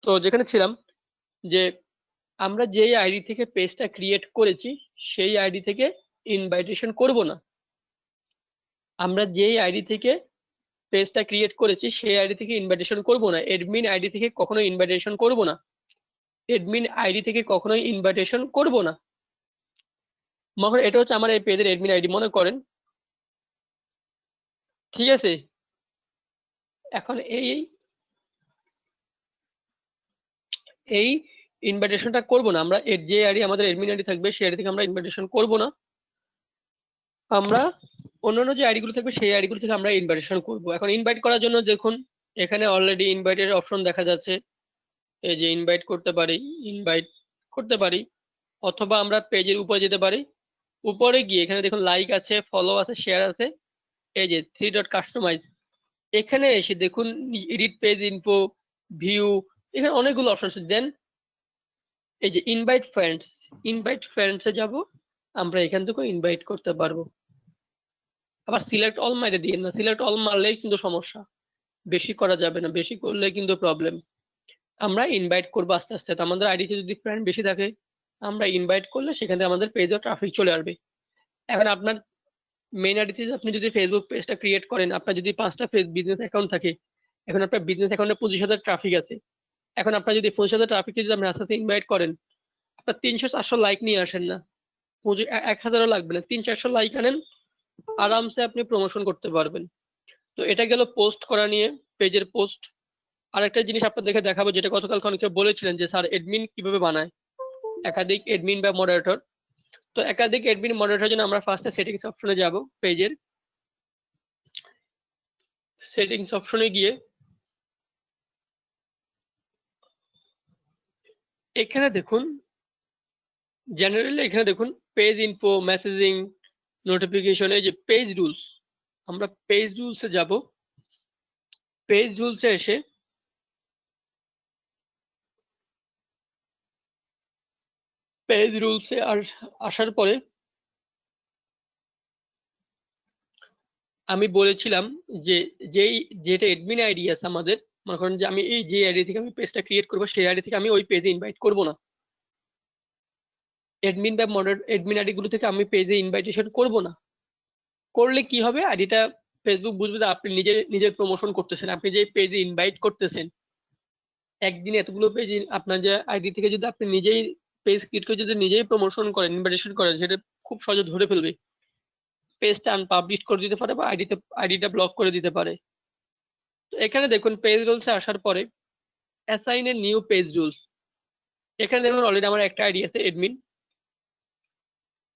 তো যেখানে ছিলাম, যে আমরা যেই আইডি থেকে পেজটা ক্রিয়েট করেছি সেই আইডি থেকে ইনভাইটেশন করব না। আমরা যেই আইডি থেকে পেজটা ক্রিয়েট করেছি সেই আইডি থেকে ইনভাইটেশন করব না, এডমিন আইডি থেকে কখনো ইনভাইটেশন করব না, এডমিন আইডি থেকে কখনোই ইনভাইটেশন করব না। মনে এটা হচ্ছে আমার এই পেজের এডমিন আইডি মনে করেন, ঠিক আছে? এখন এই এই ইনভাইটেশনটা করব না আমরা, এর যে আইডি আমাদের এডমিন আইডি থাকবে সেই আইডি থেকে আমরা ইনভাইটেশন করব না। আমরা অন্যান্য যে আইডি গুলো থাকবে সেই আইডি গুলো থেকে আমরা ইনভাইটেশন করব। এখন ইনভাইট করার জন্য দেখুন এখানে অলরেডি ইনভাইটের অপশন দেখা যাচ্ছে। এই যে ইনভাইট করতে পারি, অথবা আমরা পেজের উপরে যেতে পারি। উপরে গিয়ে এখানে দেখুন লাইক আছে, ফলো আছে, শেয়ার আছে, এই যে 3 ডট কাস্টমাইজ, এখানে এসে দেখুন এডিট পেজ ইনফো, ভিউ, এখানে অনেকগুলো অপশন আছে। দেন এই যে ইনভাইট ফ্রেন্ডসে যাব, আমরা এখান থেকে ইনভাইট করতে পারবো। আবার সিলেক্ট অল মাইরে দিয়ে না, সিলেক্ট অল মারলেই কিন্তু সমস্যা, বেশি করা যাবে না, বেশি করলে কিন্তু প্রবলেম। আমরা ইনভাইট করবো আস্তে আস্তে। তো আমাদের আইডিতে যদি ফ্রেন্ড বেশি থাকে আমরা ইনভাইট করলে সেখানে আমাদের পেজে ট্রাফিক চলে আসবে। এখন আপনার মেইন আইডিতে আপনি যদি ফেসবুক পেজটা ক্রিয়েট করেন, আপনার যদি 5টা বিজনেস অ্যাকাউন্ট থাকে, এখন আপনার বিজনেস অ্যাকাউন্টে 25,000 ট্রাফিক আছে। এখন আপনার যদি 25,000 ট্রাফিককে যদি আপনি আস্তে আস্তে ইনভাইট করেন, আপনার 300-400 লাইক নিয়ে আসেন না, 1,000ও লাগবে না, 300-400 লাইক আনেন, আরামসে আপনি প্রমোশন করতে পারবেন। তো এটা গেল পোস্ট করা নিয়ে, পেজের পোস্ট। আরেকটা জিনিস আপনাদেরকে দেখাবো, যেটা গতকাল অনেকে বলেছিলেন যে স্যার এডমিন কিভাবে বানায়, একাধিক এডমিন বা মডারেটর। তো একাধিক অ্যাডমিন মডারেটরের জন্য আমরা ফার্স্টে সেটিংস অপশনে যাব। পেজের সেটিংস অপশনে গিয়ে এখানে দেখুন জেনারেলি, এখানে দেখুন পেজ ইনফো, মেসেজিং, নোটিফিকেশন, এই যে পেজ রুলস, আমরা পেজ রুলসে যাব। পেজ রুলসে এসে পেজ রুলসে আসার পরে আমি বলেছিলাম যে যেটা অ্যাডমিন আইডি আছে আমাদের, মনে করেন যে আমি এই যে আইডি থেকে আমি পেজটা ক্রিয়েট করবো, সেই আইডি থেকে আমি ওই পেজে ইনভাইট করব না। অ্যাডমিন বা অ্যাডমিন আইডি গুলো থেকে আমি পেজে ইনভাইটেশন করব না। করলে কি হবে, আইডিটা ফেসবুক বুঝবে যে আপনি নিজের প্রমোশন করতেছেন। আপনি যে পেজে ইনভাইট করতেছেন, একদিনে এতগুলো পেজ আপনার যে আইডি থেকে যদি আপনি নিজেই পেজ ক্রিয়েট করে যদি নিজেই প্রমোশন করেন, ইনভাইটেশন করেন, সেটা খুব সহজে ধরে ফেলবে। পেজটা আনপাবলিশ করে দিতে পারে বা আইডিটা ব্লক করে দিতে পারে। তো এখানে দেখুন পেজ রুলসে আসার পরে assign a new page rules, এখানে দেখুন অলরেডি আমার একটা আইডি আছে অ্যাডমিন।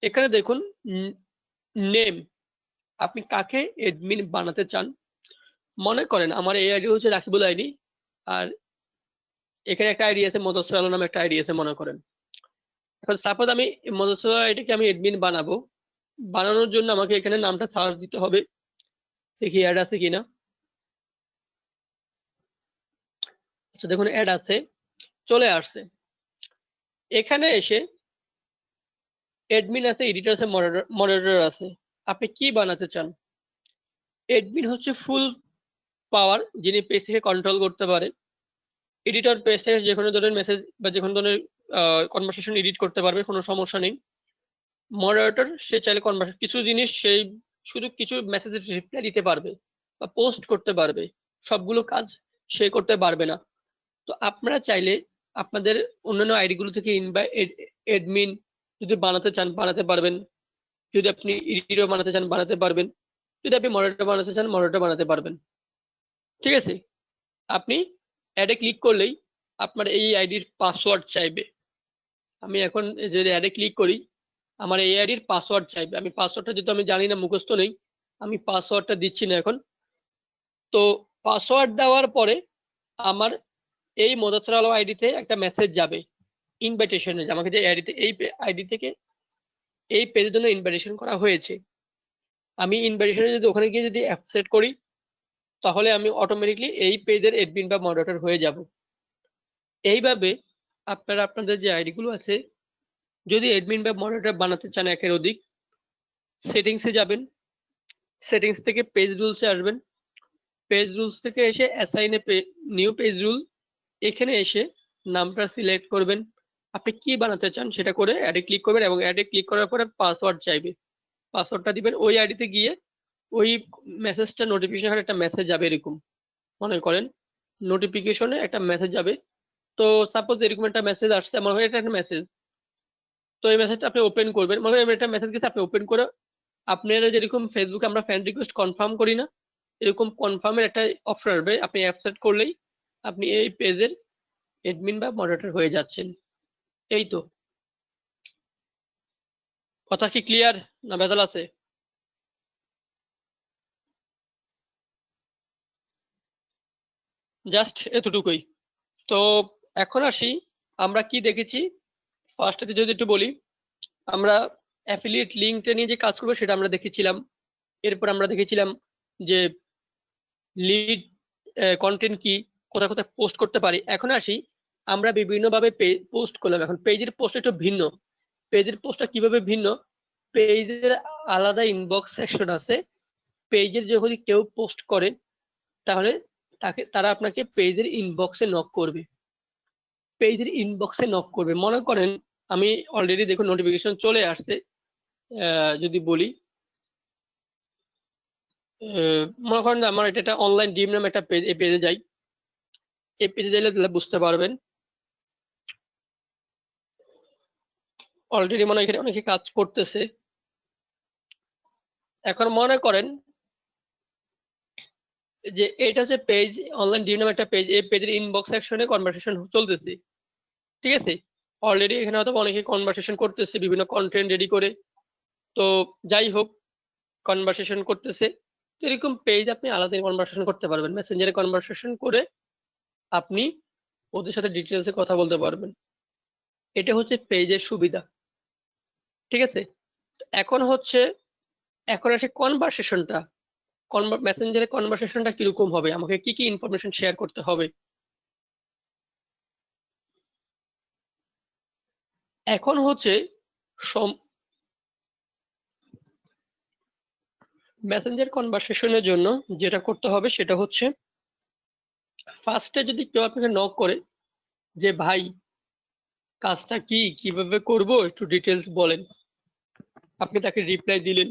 এখানে দেখুন নেম, আপনি কাকে অ্যাডমিন বানাতে চান। মনে করেন আমার এই আইডি হচ্ছে রাকিবুল আইডি, আর এখানে একটা আইডি আছে মদস্য আলো নামে একটা আইডি আছে মনে করেন। এখন সাপোজ আমি মদস্য আইডিকে আমি অ্যাডমিন বানাবো, বানানোর জন্য আমাকে এখানে নামটা সার্চ দিতে হবে, দেখি অ্যাড আছে কিনা। আচ্ছা দেখুন অ্যাড আছে, চলে আসছে। এখানে এসে অ্যাডমিন আছে, এডিটর আছে, মডারেটর আছে। আপনি কি বানাতে চান? অ্যাডমিন হচ্ছে ফুল পাওয়ার, যিনি পেজ থেকে কন্ট্রোল করতে পারে। এডিটর পেজ থেকে যে কোনো ধরনের মেসেজ বা যে কোনো ধরনের কনভারসেশন এডিট করতে পারবে, কোনো সমস্যা নেই। মডারেটর সে চাইলে কনভারসেশন কিছু জিনিস সেই শুধু কিছু মেসেজের রিপ্লাই দিতে পারবে বা পোস্ট করতে পারবে, সবগুলো কাজ সে করতে পারবে না। তো আপনারা চাইলে আপনাদের অন্যান্য আইডি গুলো থেকে অ্যাডমিন যদি বানাতে চান বানাতে পারবেন, যদি আপনি এডিটর বানাতে চান বানাতে পারবেন, যদি আপনি মডারেটর বানাতে চান মডারেটর বানাতে পারবেন। ঠিক আছে, আপনি অ্যাডে ক্লিক করলেই আপনার এই আইডির পাসওয়ার্ড চাইবে। আমি এখন যদি অ্যাডে ক্লিক করি, আমার এই আইডির পাসওয়ার্ড চাইবে। আমি পাসওয়ার্ডটা যেহেতু আমি জানি না, মুখস্থ নেই, আমি পাসওয়ার্ডটা দিচ্ছি না এখন। তো পাসওয়ার্ড দেওয়ার পরে আমার এই মদাসর আলম আইডিতে একটা মেসেজ যাবে ইনভাইটেশনে, আমাকে যে আইডিতে এই আইডি থেকে এই পেজের জন্য ইনভাইটেশন করা হয়েছে। আমি ইনভাইটেশনে যদি ওখানে গিয়ে যদি অ্যাকসেপ্ট করি, তাহলে আমি অটোমেটিকলি এই পেজের অ্যাডমিন বা মডারেটর হয়ে যাব। এইভাবে আপনারা আপনাদের যে আইডি গুলো আছে, যদি অ্যাডমিন বা মডারেটর বানাতে চান একের অধিক, সেটিংসে যাবেন, সেটিংস থেকে পেজ রুলসে আসবেন, পেজ রুলস থেকে এসে assign a new page rule, এখানে এসে নামটা সিলেক্ট করবেন, আপনি কি বানাতে চান সেটা করে অ্যাডে ক্লিক করবেন, এবং অ্যাডে ক্লিক করার পরে পাসওয়ার্ড চাইবে, পাসওয়ার্ডটা দিবেন। ওই আইডিতে গিয়ে ওই মেসেজটা নোটিফিকেশন একটা মেসেজ যাবে, এরকম মনে করেন নোটিফিকেশনে একটা মেসেজ যাবে। তো সাপোজ এরকম একটা মেসেজ আসছে, মনে হয় এটা একটা মেসেজ, তো এই মেসেজটা আপনি ওপেন করবেন। মনে করেন একটা মেসেজ গেছে, আপনি ওপেন করে আপনারা যেরকম ফেসবুকে আমরা ফ্রেন্ড রিকোয়েস্ট কনফার্ম করি না, এরকম কনফার্মের একটা অপশন আসবে, আপনি অ্যাকসেপ্ট করলেই আপনি এই পেজের অ্যাডমিন বা মডারেটর হয়ে যাচ্ছেন। এই তো, কথা কি ক্লিয়ার না ভেজাল আছে? জাস্ট এতটুকুই। তো এখন আসি আমরা কি দেখেছি। ফার্স্টে যদি একটু বলি, আমরা অ্যাফিলিয়েট লিঙ্কটা নিয়ে যে কাজ করবো সেটা আমরা দেখেছিলাম। এরপর আমরা দেখেছিলাম যে লিড কন্টেন্ট কি, কোথায় কোথায় পোস্ট করতে পারি। এখন আসি আমরা বিভিন্নভাবে পোস্ট করলাম, এখন পেজের পোস্ট একটু ভিন্ন। পেজের পোস্টটা কিভাবে ভিন্ন, পেজের আলাদা ইনবক্স সেকশন আছে। পেজের যখন কেউ পোস্ট করে, তাহলে তারা আপনাকে পেজের ইনবক্সে নক করবে, পেজের ইনবক্সে নক করবে। মনে করেন আমি অলরেডি দেখুন নোটিফিকেশন চলে আসছে। যদি বলি, মনে করেন আমার এটা একটা অনলাইন ডিম নামে একটা পেজ, এই পেজে যাই, এই পেজে যাইলে তাহলে বুঝতে পারবেন অলরেডি মনে হয় এখানে অনেকে কাজ করতেছে। এখন মনে করেন যে এটা হচ্ছে পেজ, অনলাইন ডিম নামে একটা পেজ, এই পেজের ইনবক্স সেকশনে কনভারসেশন চলতেছে। ঠিক আছে, অলরেডি এখানে হয়তো অনেকে কনভারসেশন করতেছে বিভিন্ন কন্টেন্ট রেডি করে। তো যাই হোক, কনভারসেশন করতেছে। তো এরকম পেজ আপনি আলাদা কনভারসেশন করতে পারবেন, মেসেঞ্জারে কনভারসেশন করে আপনি ওদের সাথে ডিটেলসে কথা বলতে পারবেন। এটা হচ্ছে পেজের সুবিধা, ঠিক আছে। এখন আসে কনভারসেশনটা। মেসেঞ্জারে কনভারসেশনটা কিরকম হবে, আমাকে কি কি ইনফরমেশন শেয়ার করতে হবে। এখন হচ্ছে মেসেঞ্জার কনভারসেশনের জন্য যেটা করতে হবে সেটা হচ্ছে, ফার্স্টে যদি কেউ আপনাকে নক করে যে ভাই কাজটা কি, কিভাবে করব, একটু ডিটেলস বলেন, আপনি তাকে রিপ্লাই দিলেন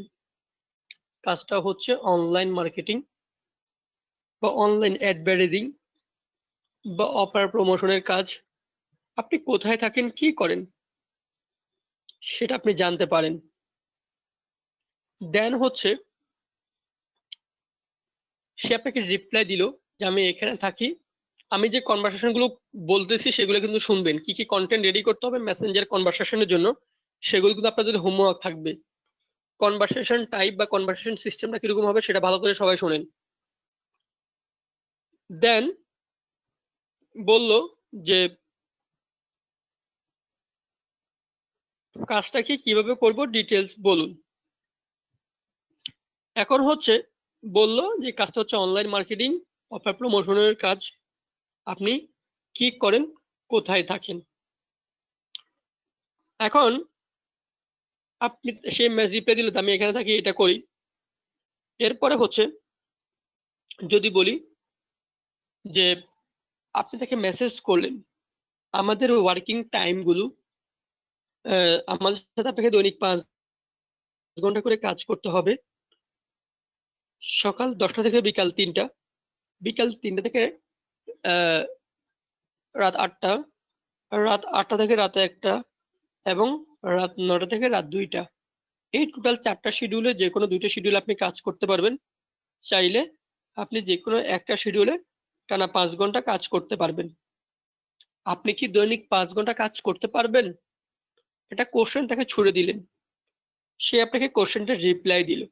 কাজটা হচ্ছে অনলাইন মার্কেটিং বা অনলাইন অ্যাডভার্টাইজিং বা অফার প্রমোশনের কাজ। আপনি কোথায় থাকেন, কি করেন সেটা আপনি জানতে পারেন। দেন হচ্ছে সে আপনাকে রিপ্লাই দিল যে আমি এখানে থাকি। আমি যে কনভারসেশন গুলো বলতেছি সেগুলো কিন্তু শুনবেন, কি কি কন্টেন্ট রেডি করতে হবে মেসেঞ্জার কনভারসেশনের জন্য, সেগুলো কিন্তু আপনাদের হোমওয়ার্ক থাকবে। কনভারসেশন টাইপ বা কনভারসেশন সিস্টেমটা কিরকম হবে সেটা ভালো করে সবাই শোনেন। দেন বলল যে কাজটা কি, কিভাবে করব, ডিটেলস বলুন। এখন হচ্ছে বলল যে কাজটা হচ্ছে অনলাইন মার্কেটিং, অফার প্রমোশনের কাজ। আপনি কি করেন, কোথায় থাকেন। এখন আপনি সেই রিপ্লাই দিলে আমি এখানে থাকি, এটা করি। এরপরে হচ্ছে যদি বলি যে আপনি তাকে মেসেজ করলেন, আমাদের ওয়ার্কিং টাইম গুলো, আমাদের সাথে আপনাকে দৈনিক 5 ঘন্টা করে কাজ করতে হবে। সকাল 10টা থেকে বিকাল 3টা, বিকাল 3টা থেকে আহ, রাত 8টা, রাত 8টা থেকে রাত 1টা, এবং রাত 9টা থেকে রাত 2টা। এই টোটাল 4টা শিডিউলে যে কোনো 2টা শিডিউল আপনি কাজ করতে পারবেন। চাইলে আপনি যে কোনো একটা শিডিউলে টানা 5 ঘন্টা কাজ করতে পারবেন। আপনি কি দৈনিক 5 ঘন্টা কাজ করতে পারবেন, এটা কোশ্চেন তাকে ছুড়ে দিলেন। সে আপনাকে কোশ্চেনটা রিপ্লাই দিল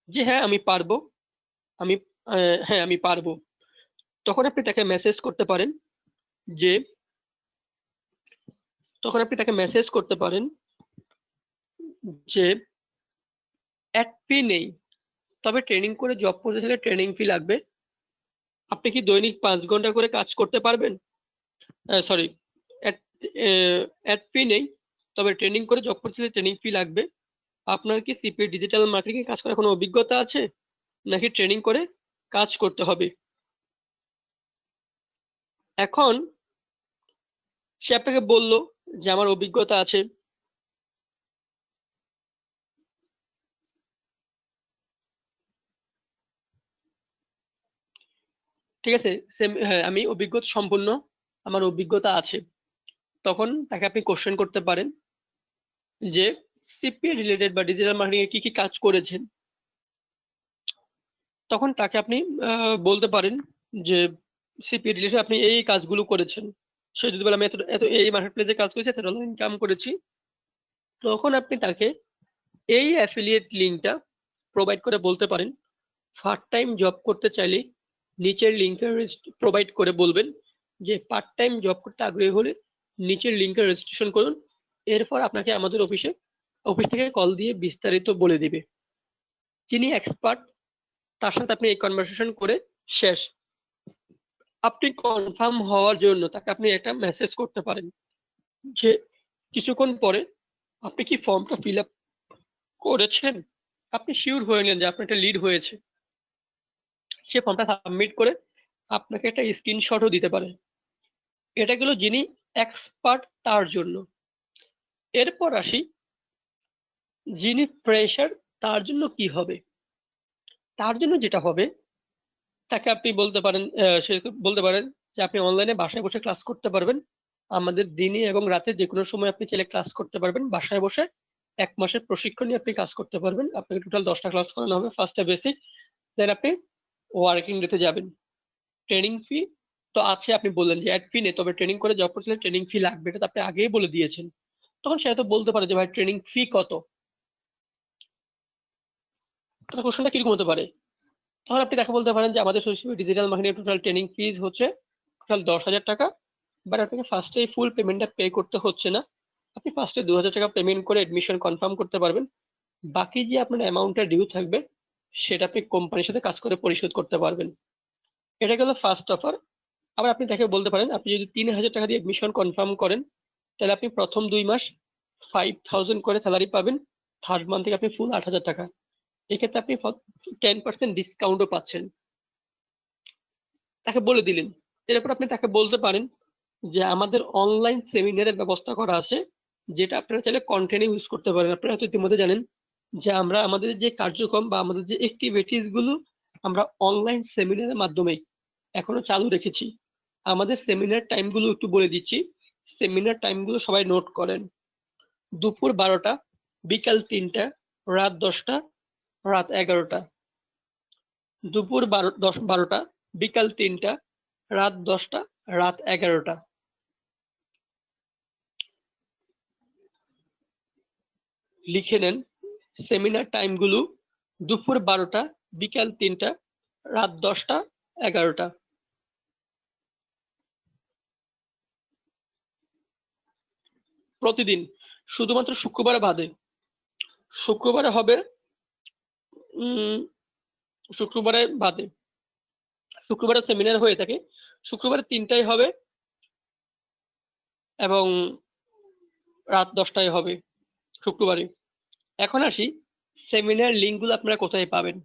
যে হ্যাঁ আমি পারবো, আমি হ্যাঁ আমি পারবো। তখন আপনি তাকে মেসেজ করতে পারেন যে যে অ্যাড ফি নেই, তবে ট্রেনিং করে জব করতে গেলে ট্রেনিং ফি লাগবে। আপনি কি দৈনিক 5 ঘন্টা করে কাজ করতে পারবেন, সরি, অ্যাড ফি নেই, তবে ট্রেনিং করে জব করতে গেলে ট্রেনিং ফি লাগবে। আপনার কি সিপি ডিজিটাল মার্কেটিং কাজ করার কোনো অভিজ্ঞতা আছে, নাকি ট্রেনিং করে কাজ করতে হবে। এখন সে আপনাকে বলল যে আমার অভিজ্ঞতা আছে। ঠিক আছে, হ্যাঁ আমি অভিজ্ঞতা সম্পন্ন, আমার অভিজ্ঞতা আছে। তখন তাকে আপনি কোশ্চেন করতে পারেন যে সিপি রিলেটেড বা ডিজিটাল মার্কেটিং এ কি কি কাজ করেছেন। তখন তাকে আপনি বলতে পারেন যে সিপি রিলেটেড আপনি এই কাজগুলো করেছেন। সে যদি বলে আমি এত এত এই মার্কেট প্লেসে কাজ করেছি, এত ডলার ইনকাম করেছি, তখন আপনি তাকে এই অ্যাফিলিয়েট লিঙ্কটা প্রোভাইড করে বলতে পারেন। পার্ট টাইম জব করতে চাইলে নিচের লিঙ্কে প্রোভাইড করে বলবেন যে পার্ট টাইম জব করতে আগ্রহী হলে নিচের লিঙ্কে রেজিস্ট্রেশন করুন। এরপর আপনাকে আমাদের অফিস থেকে কল দিয়ে বিস্তারিত বলে দিবে। যিনি এক্সপার্ট তার সাথে আপনি এই কনভারসেশন করে শেষ। আপনি কনফার্ম হওয়ার জন্য তাকে আপনি একটা মেসেজ করতে পারেন যে কিছুক্ষণ পরে আপনি কি ফর্মটা ফিল আপ করেছেন, আপনি শিওর হয়ে নেন যে আপনার একটা লিড হয়েছে। সে ফর্মটা সাবমিট করে আপনাকে একটা স্ক্রিনশটও দিতে পারে। এটা গেল যিনি এক্সপার্ট তার জন্য। এরপর আসি যিনি ফ্রেশার, তার জন্য কি হবে। তার জন্য যেটা হবে, তাকে আপনি বলতে পারেন, সে বলতে পারেন যে আপনি অনলাইনে বাসায় বসে ক্লাস করতে পারবেন। আমাদের দিনে এবং রাতে যে কোনো সময় আপনি চাইলে ক্লাস করতে পারবেন। বাসায় বসে 1 মাসের প্রশিক্ষণ নিয়ে আপনি কাজ করতে পারবেন। আপনাকে টোটাল 10টা ক্লাস করানো হবে, ফার্স্টে বেসিক, দেন আপনি ওয়ার্কিং ডেতে যাবেন। ট্রেনিং ফি তো আছে, আপনি বললেন যে অ্যাড ফি নেই, তবে ট্রেনিং করে জব করলে ট্রেনিং ফি লাগবে, এটা তো আপনি আগেই বলে দিয়েছেন। তখন সে তো বলতে পারে যে ভাই ট্রেনিং ফি কত, তাহলে কোশ্চেনটা কিরকম হতে পারে? তখন আপনি তাকে বলতে পারেন যে আমাদের ডিজিটাল মার্কেটিং টোটাল ট্রেনিং ফিজ হচ্ছে টোটাল 10,000 টাকা, বাট আপনাকে ফার্স্টে ফুল পেমেন্টটা পে করতে হচ্ছে না, আপনি ফার্স্টে 2,000 টাকা পেমেন্ট করে এডমিশন কনফার্ম করতে পারবেন, বাকি যে আপনার অ্যামাউন্টটা ডিউ থাকবে সেটা আপনি কোম্পানির সাথে কাজ করে পরিশোধ করতে পারবেন। এটা গেল ফার্স্ট অফার। আবার আপনি তাকে বলতে পারেন আপনি যদি 3,000 টাকা দিয়ে এডমিশন কনফার্ম করেন তাহলে আপনি প্রথম 2 মাস 5,000 করে স্যালারি পাবেন, থার্ড মান্থ থেকে আপনি ফুল 8,000 টাকা। এক্ষেত্রে আপনি 10% ডিসকাউন্টও পাচ্ছেন। তাকে বলে দিলেন। এরপর আপনি তাকে বলতে পারেন যে আমাদের অনলাইন সেমিনারের ব্যবস্থা করা আছে, যেটা আপনারা চাইলে কন্টেন্ট ইউজ করতে পারেন। আপনারা হয়তো ইতিমধ্যে জানেন যে আমরা আমাদের যে কার্যক্রম বা আমাদের যে অ্যাক্টিভিটিস গুলো আমরা অনলাইন সেমিনারের মাধ্যমে এখনো চালু রেখেছি। আমাদের সেমিনার টাইম গুলো একটু বলে দিচ্ছি। সেমিনার টাইম গুলো সবাই নোট করেন। দুপুর 12টা, বিকাল 3টা, রাত 10টা, রাত 11টা। দুপুর 12টা, বিকাল 3টা, রাত 10টা, রাত 11টা। লিখে নেন সেমিনার টাইমগুলো: দুপুর 12টা, বিকাল 3টা, রাত 10টা, 11টা। প্রতিদিন, শুধুমাত্র শুক্রবার বাদে। শুক্রবারে হবে শুক্রবারে বাদে, শুক্রবারে সেমিনার হয়ে থাকে, শুক্রবারে 3টায় হবে এবং রাত 10টায় হবে শুক্রবারে। এখন আসি সেমিনার লিঙ্কগুলো আপনারা কোথায় পাবেন।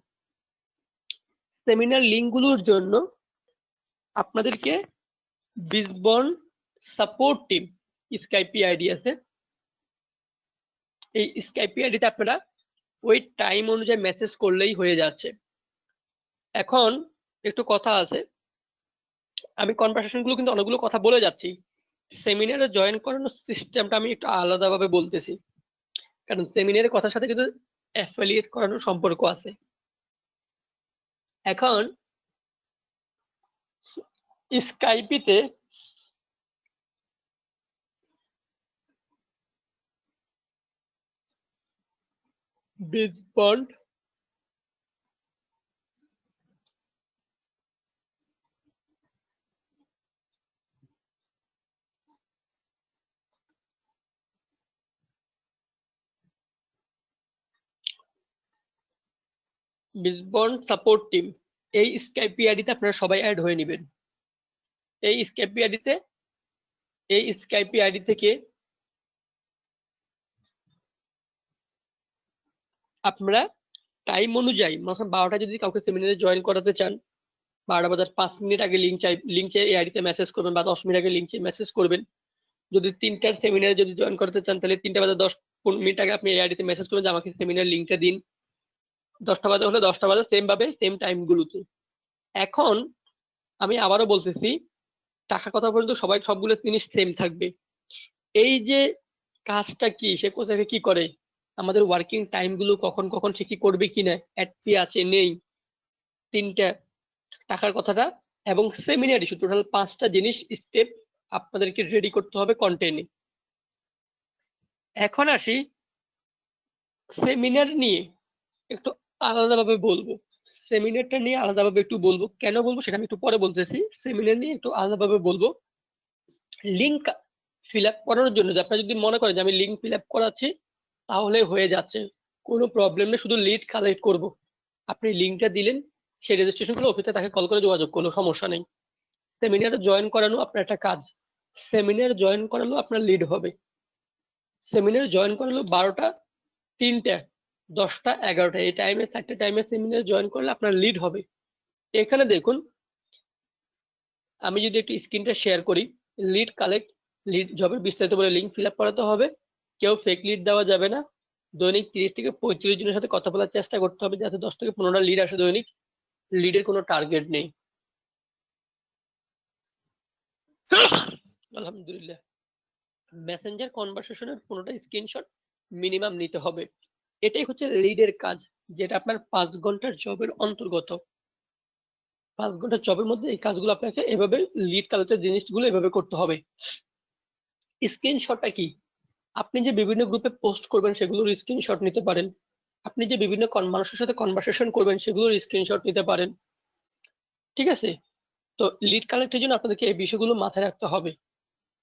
সেমিনার লিঙ্কগুলোর জন্য আপনাদেরকে বিজবর্ন সাপোর্ট টিম স্কাইপি আইডি আছে, এই স্কাইপি আইডিতে আপনারা ওই টাইম অনুযায়ী মেসেজ করলেই হয়ে যাচ্ছে। এখন একটু কথা আছে, আমি কনভারসেশন গুলো কিন্তু অনেকগুলো কথা বলে যাচ্ছি, সেমিনারে জয়েন করানোর সিস্টেমটা আমি একটু আলাদাভাবে বলতেছি, কারণ সেমিনারের কথার সাথে কিন্তু অ্যাফিলিয়েট করানোর সম্পর্ক আছে। এখন স্কাইপিতে বিজবর্ন সাপোর্ট টিম, এই স্কাইপি আইডিতে আপনারা সবাই অ্যাড হয়ে নেবেন। এই স্কাইপি আইডি থেকে আপনারা টাইম অনুযায়ী, মনে 12টা যদি কাউকে সেমিনারে জয়েন করাতে চান, 12টা বাজার 5 মিনিট আগে লিঙ্ক চাই এই আইডিতে মেসেজ করবেন, বা 10 মিনিট আগে লিঙ্ক চাই মেসেজ করবেন। যদি 3টার সেমিনারে যদি জয়েন করতে চান তাহলে 3টা বাজার 10 মিনিট আগে আপনি এই আইডিতে মেসেজ করবেন যে আমাকে সেমিনার লিঙ্কটা দিন। 10টা বাজে হলে 10টা বাজে সেম ভাবে সেম টাইম গুলোতে। এখন আমি আবারও বলতেছি, টাকা কথা পর্যন্ত সবাই সবগুলো জিনিস সেম থাকবে। এই যে কাজটা কি, সে কোথায় কি করে, আমাদের ওয়ার্কিং টাইম গুলো কখন কখন সে কি করবে কিনা, অ্যাড ফি আছে নেই, 3টা টাকার কথাটা, এবং সেমিনার ইস্যু, টোটাল 5টা জিনিস স্টেপ আপনাদেরকে রেডি করতে হবে কন্টেন্টে। এখন আসি সেমিনার নিয়ে একটু আলাদাভাবে বলবো। সেমিনারটা নিয়ে আলাদাভাবে একটু বলবো, কেন বলবো সেটা আমি একটু পরে বলতেছি। সেমিনার নিয়ে একটু আলাদাভাবে বলবো। লিঙ্ক ফিল আপ করানোর জন্য, যে আপনারা যদি মনে করেন যে আমি লিঙ্ক ফিল আপ করাচ্ছি তাহলে হয়ে যাচ্ছে, কোনো প্রবলেম নেই, শুধু লিড কালেক্ট করব। আপনি লিঙ্কটা দিলেন, সেই রেজিস্ট্রেশন করে অফিসে তাকে কল করে যোগাযোগ, কোনো সমস্যা নেই। সেমিনারে জয়েন করানো আপনার একটা কাজ, সেমিনার জয়েন করালো আপনার লিড হবে। সেমিনার জয়েন করালো 12টা, 3টা, 10টা, 11টা, এই টাইমে 4টে টাইমে সেমিনার জয়েন করলে আপনার লিড হবে। এখানে দেখুন, আমি যদি একটু স্ক্রিনটা শেয়ার করি, লিড কালেক্ট, লিড জবের বিস্তারিত বলে লিঙ্ক ফিল আপ করাতে হবে, কেউ ফেক লিড দেওয়া যাবে না, দৈনিক 30 থেকে 35 জনের সাথে কথা বলার চেষ্টা করতে হবে যাতে 10 থেকে 15টা লিড আসে দৈনিক, লিডের কোনো টার্গেট নেই। আলহামদুলিল্লাহ। মেসেঞ্জার কনভারসেশনের 15টা স্ক্রিনশট মিনিমাম নিতে হবে। এটাই হচ্ছে লিডের কাজ, যেটা আপনার 5 ঘন্টার জবের অন্তর্গত। 5 ঘন্টা জবের মধ্যে এই কাজগুলো আপনাকে এভাবে লিড কালেক্টের জিনিসগুলো এভাবে করতে হবে। স্ক্রিনশটটা কি? আপনি যে বিভিন্ন গ্রুপে পোস্ট করবেন সেগুলোর স্ক্রিনশট নিতে পারেন। আপনি যে বিভিন্ন মানুষের সাথে কনভারসেশন করবেন সেগুলোর স্ক্রিনশট নিতে পারেন। ঠিক আছে? তো লিড কালেক্টের জন্য আপনাদেরকে এই বিষয়গুলো মাথায় রাখতে হবে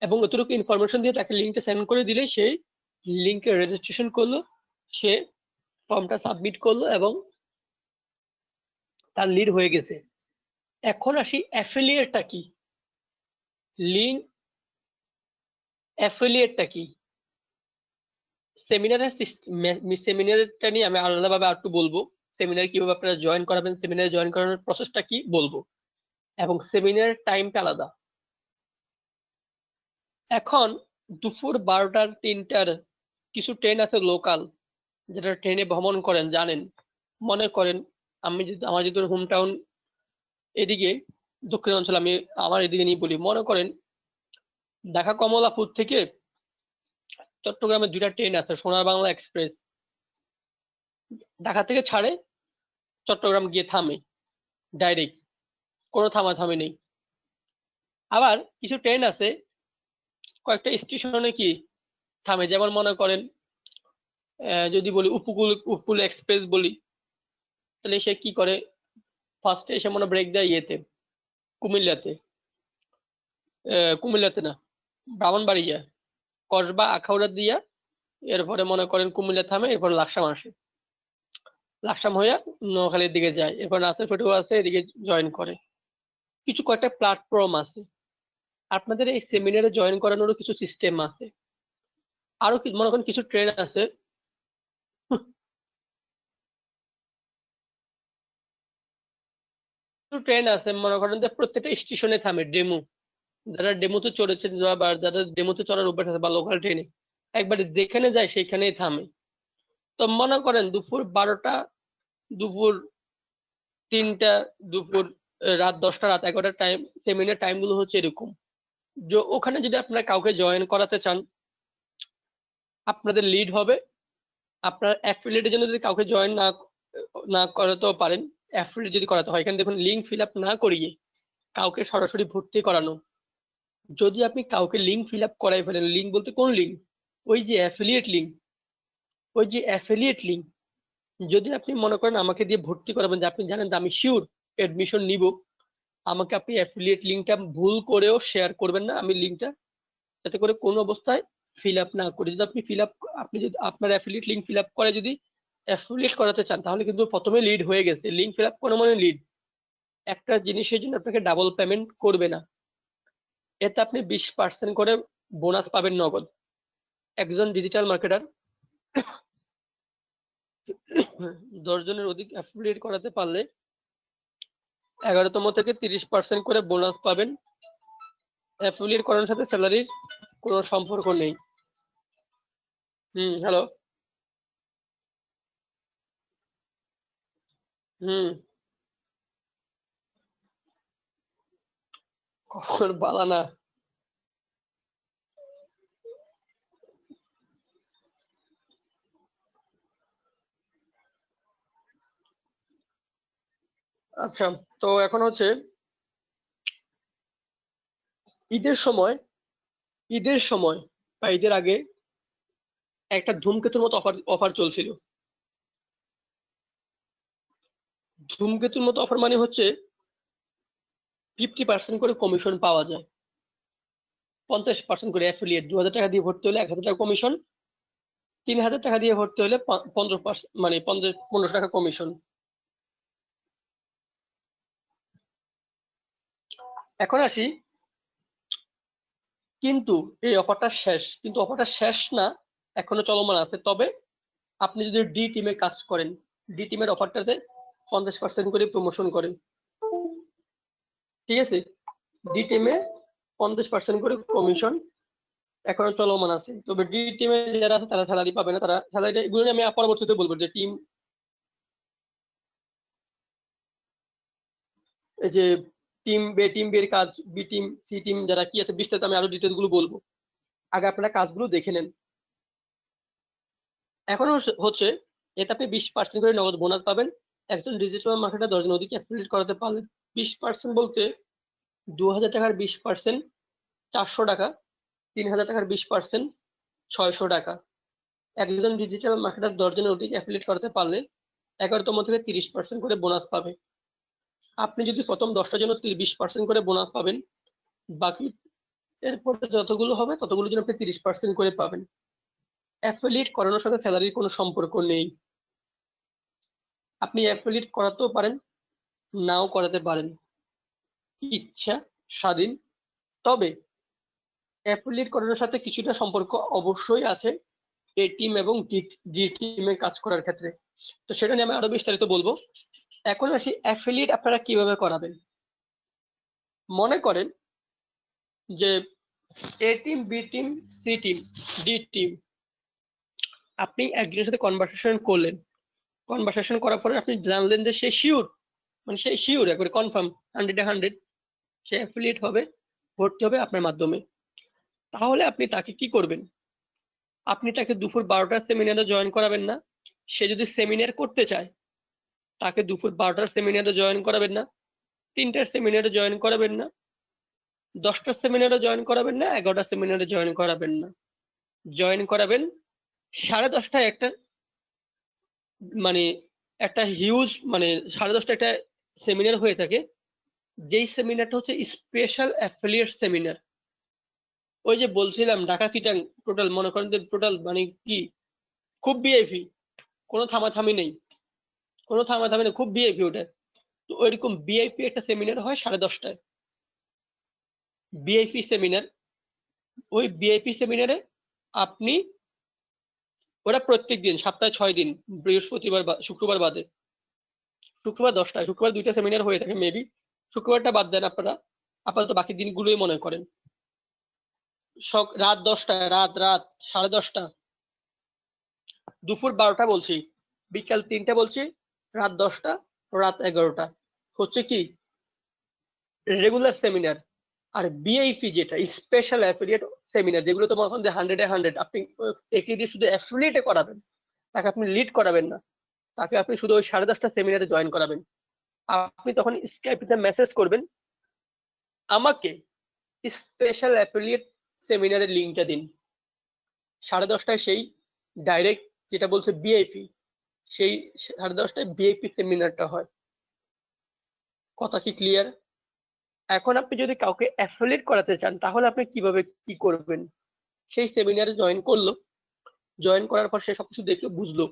এবং অতটুকু ইনফরমেশন দিয়ে তাকে লিঙ্কটা সেন্ড করে দিলেই সে লিঙ্কে রেজিস্ট্রেশন করলো, সে ফর্মটা সাবমিট করলো এবং তার লিড হয়ে গেছে। এখন আসি অ্যাফিলিয়েটটা কি? লিঙ্ক অ্যাফিলিয়েটটা কি? সেমিনারটা নিয়ে আমি আলাদাভাবে আর একটু বলবো। সেমিনার কিভাবে আপনারা জয়েন করাবেন, সেমিনারে জয়েন করানোর প্রসেসটা কি বলবো, এবং সেমিনারের টাইমটা আলাদা। এখন দুপুর 12টার 3টার কিছু ট্রেন আছে লোকাল, যেটা ট্রেনে ভ্রমণ করেন জানেন। মনে করেন আমার যদি হোম টাউন এদিকে দক্ষিণ অঞ্চল, আমি আমার এদিকে নিয়ে বলি। মনে করেন ঢাকা কমলাপুর থেকে চট্টগ্রামে 2টা ট্রেন আছে, সোনার বাংলা এক্সপ্রেস। ঢাকা থেকে ছাড়ে, চট্টগ্রাম গিয়ে থামে ডাইরেক্ট, কোনো থামাথামি নেই। আবার কিছু ট্রেন আছে কয়েকটা স্টেশনে কি থামে, যেমন মনে করেন যদি বলি উপকূল এক্সপ্রেস বলি, তাহলে সে কি করে, ফার্স্টে এসে মনে ব্রেক দেয় ইয়েতে, কুমিল্লাতে না, ব্রাহ্মণবাড়িয়া, কসবা, আখাউড়া দিয়া, এরপরে মনে করেন কুমিল্লা থামে, এরপর লাকসাম আসে, লাকসাম হইয়া নোয়াখালীর দিকে যায়, এরপর নাসিরফেটেও আছে এদিকে জয়েন করে। কিছু কয়েকটা প্ল্যাটফর্ম আছে। আপনাদের এই সেমিনারে জয়েন করানোরও কিছু সিস্টেম আছে। আরো মনে করেন কিছু ট্রেন আছে, মনে করেন যে প্রত্যেকটা স্টেশনে থামে ডেমো। যারা ডেমোতে চড়েছেন বা যারা ডেমোতে চড়ার অভ্যাস আছে বা লোকাল ট্রেনে একবারে যেখানে যায় সেখানেই থামে। তো মনে করেন দুপুর 12টা, দুপুর 3টা, দুপুর রাত 10টা, রাত 11টার টাইম, সেমিনার টাইম গুলো হচ্ছে এরকম। যে ওখানে যদি আপনারা কাউকে জয়েন করাতে চান, আপনাদের লিড হবে। আপনার অ্যাফিলিয়েটের জন্য যদি কাউকে জয়েন না করাতেও পারেন, অ্যাফিলিয়েট যদি করাতে হয়, এখানে দেখুন লিঙ্ক ফিল আপ না করিয়ে কাউকে সরাসরি ভর্তি করানো। যদি আপনি কাউকে লিঙ্ক ফিল আপ করাই ফেলেন, লিঙ্ক বলতে কোন লিঙ্ক? ওই যে অ্যাফিলিয়েট লিঙ্ক। যদি আপনি মনে করেন আমাকে দিয়ে ভর্তি করাবেন, যে আপনি জানেন যে আমি শিওর এডমিশন নিব, আমাকে আপনি অ্যাফিলিয়েট লিঙ্কটা ভুল করেও শেয়ার করবেন না। আমি লিঙ্কটা যাতে করে কোনো অবস্থায় ফিল আপ না করি। যদি আপনি যদি আপনার অ্যাফিলিয়েট লিঙ্ক ফিল আপ করে যদি অ্যাফিলিয়েট করাতে চান, তাহলে কিন্তু প্রথমে লিড হয়ে গেছে। লিঙ্ক ফিল আপ কোনো মানে লিড, একটা জিনিসের জন্য আপনাকে ডাবল পেমেন্ট করবে না। এতে আপনি 20% করে বোনাস পাবেন নগদ। একজন ডিজিটাল মার্কেটার 10 জনের অধিক অ্যাফিলিয়েট করাতে পারলে 11তম থেকে 30% করে বোনাস পাবেন। অ্যাফিলিয়েট করানোর সাথে স্যালারির কোনো সম্পর্ক নেই। হ্যালো। খবর বালা না। আচ্ছা, তো এখন হচ্ছে ঈদের সময় বা ঈদের আগে একটা ধূমকেতুর মতো অফার চলছিল। ধূমকেতুর মতো অফার মানে হচ্ছে 50% করে কমিশন পাওয়া যায়, 50% করে অ্যাফিলিয়েট। 2000 টাকা দিয়ে ভর্তি হলে 1000 টাকা কমিশন, 3000 টাকা দিয়ে ভর্তি হলে 15%, মানে 1500 টাকা কমিশন। এখন আসি, কিন্তু এই অফারটা শেষ না, এখনো চলমান আছে। তবে আপনি যদি ডি টিমে কাজ করেন, ডি টিমের অফারটাতে 50% করে প্রমোশন করেন। ঠিক আছে, ডি টিমে 50% করে কমিশন এখনো চলমান আছে। তবে ডি টিমে যারা আছে তারা স্যালারি পাবে না, তারা স্যালারিটা, এগুলো আমি পরবর্তীতে বলবো যে যে টিম বি এর কাজ, বি টিম, সি টিম যারা কি আছে, বিস্তারিত আমি আরো ডিটেলস গুলো বলবো। আগে আপনারা কাজগুলো দেখে নেন। এখন হচ্ছে এতে আপনি 20% করে নগদ বোনাস পাবেন। একজন ডিজিটাল মার্কেটার 10 জন অধিক অ্যাফিলিয়েট করাতে পারলে 20% বলতে 2000 টাকার 20% 400 টাকা, 3000 টাকার 20% 600 টাকা। একজন ডিজিটাল মার্কেটার 10 জনের অধিক অ্যাফিলিয়েট করাতে পারলে 11তম থেকে 30% করে বোনাস পাবে। আপনি যদি প্রথম 10টার জন্য 20% করে বোনাস পাবেন, বাকি এরপরে যতগুলো হবে ততগুলোর জন্য আপনি 30% করে পাবেন। অ্যাফিলিয়েট করানোর সাথে স্যালারির কোনো সম্পর্ক নেই। আপনি অ্যাফিলিয়েট করাতেও পারেন, নাও করাতে পারেন, ইচ্ছা স্বাধীন। তবে অ্যাফিলিয়েট করানোর সাথে কিছুটা সম্পর্ক অবশ্যই আছে এ টিম এবং ডি টিমে কাজ করার ক্ষেত্রে। তো সেটা নিয়ে আমি আরো বিস্তারিত বলবো। এখন আসি অ্যাফিলিয়েট আপনারা কিভাবে করাবেন। মনে করেন যে A team, B team, C team, D team, আপনি একজনের সাথে কনভারসেশন করলেন। কনভারসেশন করার পরে আপনি জানলেন যে সে শিওর, মানে সে শিওর একবারে কনফার্ম 100 সে অ্যাফিলিয়েট হবে, ভর্তি হবে আপনার মাধ্যমে। তাহলে আপনি তাকে কি করবেন? আপনি তাকে দুপুর 12টার সেমিনারে জয়েন করাবেন না। সে যদি সেমিনার করতে চায় তাকে দুপুর 12টার সেমিনারে জয়েন করাবেন না, 3টার সেমিনারে জয়েন করাবেন না, 10টার সেমিনারে জয়েন করাবেন না, 11টার সেমিনারে জয়েন করাবেন না। জয়েন করাবেন 10:30টায় একটা, মানে একটা হিউজ, মানে 10:30টায় একটা সেমিনার হয়ে থাকে, যেই সেমিনারটা হচ্ছে স্পেশাল অ্যাফিলিয়েট সেমিনার। ওই যে বলছিলাম ঢাকা চিটাং টোটাল, মনে করেন যে টোটাল মানে কি খুব ভিআইপি, কোনো থামাথামি নেই, কোনো থামাথামি নেই, খুব ভিআইপি ওটা। তো ওইরকম ভিআইপি একটা সেমিনার হয় 10:30টায়, ভিআইপি সেমিনার। ওই ভিআইপি সেমিনারে আপনি, ওরা প্রত্যেক দিন সপ্তাহে 6 দিন, বৃহস্পতিবার শুক্রবার বাদে, শুক্রবার 10টায়, শুক্রবার 2টা সেমিনার হয়ে থাকে মেবি, শুক্রবারটা বাদ দেন আপনারা, আপাতত বাকি দিনগুলোই মনে করেন। রাত 10টায়, রাত 10:30, দুপুর 12টা বলছি, বিকাল 3টা বলছি, রাত 10টা, রাত 11টা হচ্ছে কি রেগুলার সেমিনার। আর বিআইপি যেটা স্পেশাল অ্যাফিলিয়েট সেমিনার, যেগুলো তোমার এখন যে 100 আপনি একে দিয়ে শুধু অ্যাফিলিয়েটে করাবেন, তাকে আপনি লিড করাবেন না, তাকে আপনি শুধু ওই 10:30টা সেমিনারে জয়েন করাবেন। আপনি তখন স্কাইপে মেসেজ করবেন, আমাকে স্পেশাল অ্যাফিলিয়েট সেমিনারের লিঙ্কটা দিন। 10:30টায় সেই ডাইরেক্ট যেটা বলছে বিআইপি, সেই 10:30টায় বিআইপি সেমিনারটা হয়। কথা কি ক্লিয়ার? এখন আপনি যদি কাউকে অ্যাফিলিয়েট করাতে চান তাহলে আপনি কিভাবে কি করবেন? সেই সেমিনারে জয়েন করলো, জয়েন করার পর সে সবকিছু দেখলো, বুঝলো।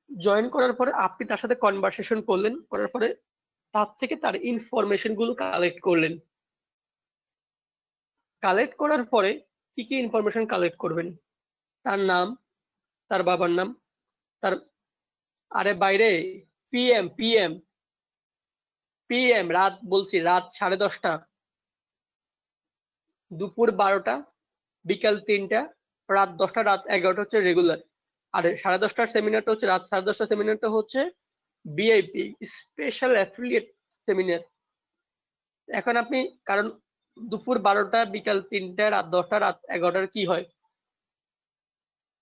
জয়েন করার পরে আপনি তার সাথে কনভারসেশন করলেন, করার পরে তার থেকে তার ইনফরমেশন গুলো কালেক্ট করলেন। কালেক্ট করার পরে কি কি ইনফরমেশন কালেক্ট করবেন? তার নাম, তার বাবার নাম, তার, আরে বাইরে, পিএম পিএম পিএম, রাত বলছি, রাত 10:30, দুপুর 12টা, বিকাল 3টা, রাত 10টা, রাত 11টা হচ্ছে রেগুলার। আর 10:30টার সেমিনারটা হচ্ছে, রাত 10:30টার সেমিনারটা হচ্ছে ভিআইপি স্পেশাল অ্যাফিলিয়েট সেমিনার। এখন আপনি, কারণ দুপুর 12টা, বিকাল 3টা, রাত 10টা, রাত 11টার কি হয়,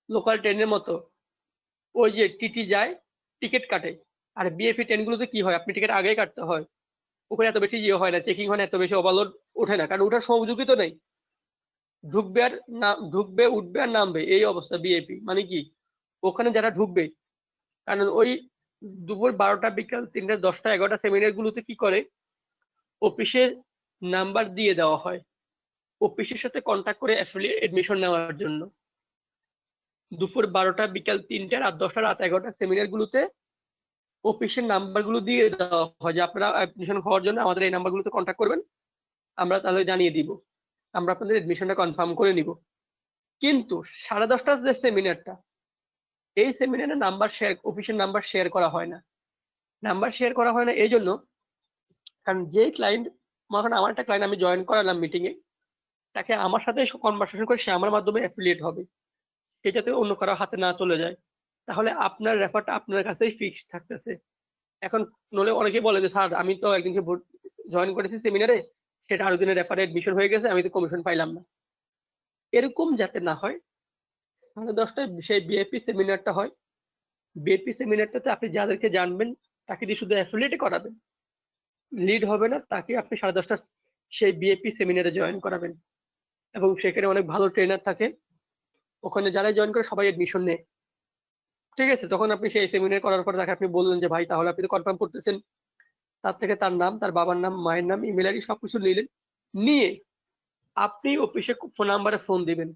লোকাল ট্রেনের মতো ওই যে টিটি যায়, টিকিট কাটে। আর বিএপি ট্রেনগুলোতে কি হয়, আপনি টিকিট আগেই কাটতে হয়, ওখানে এত বেশি ইয়ে হয় না, চেকিং হয় না, এত বেশি ওভারলোড ওঠে না, কারণ ওঠার সুযোগই তো নেই। ঢুকবে আর ঢুকবে, উঠবে আর নামবে, এই অবস্থা বিএপি মানে কি, ওখানে যারা ঢুকবে, কারণ ওই দুপুর 12টা, বিকাল 3টা, 10টা, 11টা সেমিনার গুলোতে কি করে, অফিসের নাম্বার দিয়ে দেওয়া হয়, অফিসের সাথে কন্ট্যাক্ট করে অ্যাফিলিয়েট এডমিশন নেওয়ার জন্য। দুপুর 12টা, বিকাল 3টা, রাত 10টা, রাত 11টা সেমিনার গুলোতে অফিসের নাম্বারগুলো দিয়ে দেওয়া হয় যে আপনারা অ্যাডমিশন হওয়ার জন্য আমাদের এই নাম্বারগুলোতে কন্ট্যাক্ট করবেন, আমরা তাহলে জানিয়ে দিব, আমরা আপনাদের এডমিশনটা কনফার্ম করে নিব। কিন্তু 10:30টার যে সেমিনারটা, এই সেমিনারে নাম্বার শেয়ার, অফিসের নাম্বার শেয়ার করা হয় না। নাম্বার শেয়ার করা হয় না এই জন্য, কারণ যে ক্লায়েন্ট, মনে করেন আমার একটা ক্লায়েন্ট আমি জয়েন করালাম মিটিং এ, তাকে আমার সাথে কনভারসেশন করে সে আমার মাধ্যমে অ্যাফিলিয়েট হবে, সেটাতে অন্য কারো হাতে না চলে যায়, তাহলে আপনার রেফারটা আপনার কাছেই ফিক্সড থাকতেছে। এখন নলে অনেকেই বলে যে স্যার আমি তো একদিনকে জয়েন করেছি সেমিনারে, সেটা আরো দিনের রেফারে এডমিশন হয়ে গেছে, আমি তো কমিশন পাইলাম না। এরকম যাতে না হয়, 10:30টায় সেই বিএপি সেমিনারটা হয়। বিএপি সেমিনারটাতে আপনি যাদেরকে জানবেন তাকে দিয়ে শুধু অ্যাফিলিয়েট করাবেন, লিড হবে না তাকে আপনি 10:30 সেই বিএপি সেমিনারে জয়েন করাবেন, এবং সেখানে অনেক ভালো ট্রেনার থাকে, ওখানে যারাই জয়েন করে সবাই এডমিশন নেয়। ঠিক আছে, তখন আপনি সেই সেমিনার করার পর তাকে আপনি বললেন যে ভাই তাহলে আপনি তো কনফার্ম করতেছেন, তার থেকে তার নাম, তার বাবার নাম, মায়ের নাম, ইমেল আইডি সবকিছু নিলেন, নিয়ে আপনি অফিসে ফোন নাম্বারে ফোন দিবেন।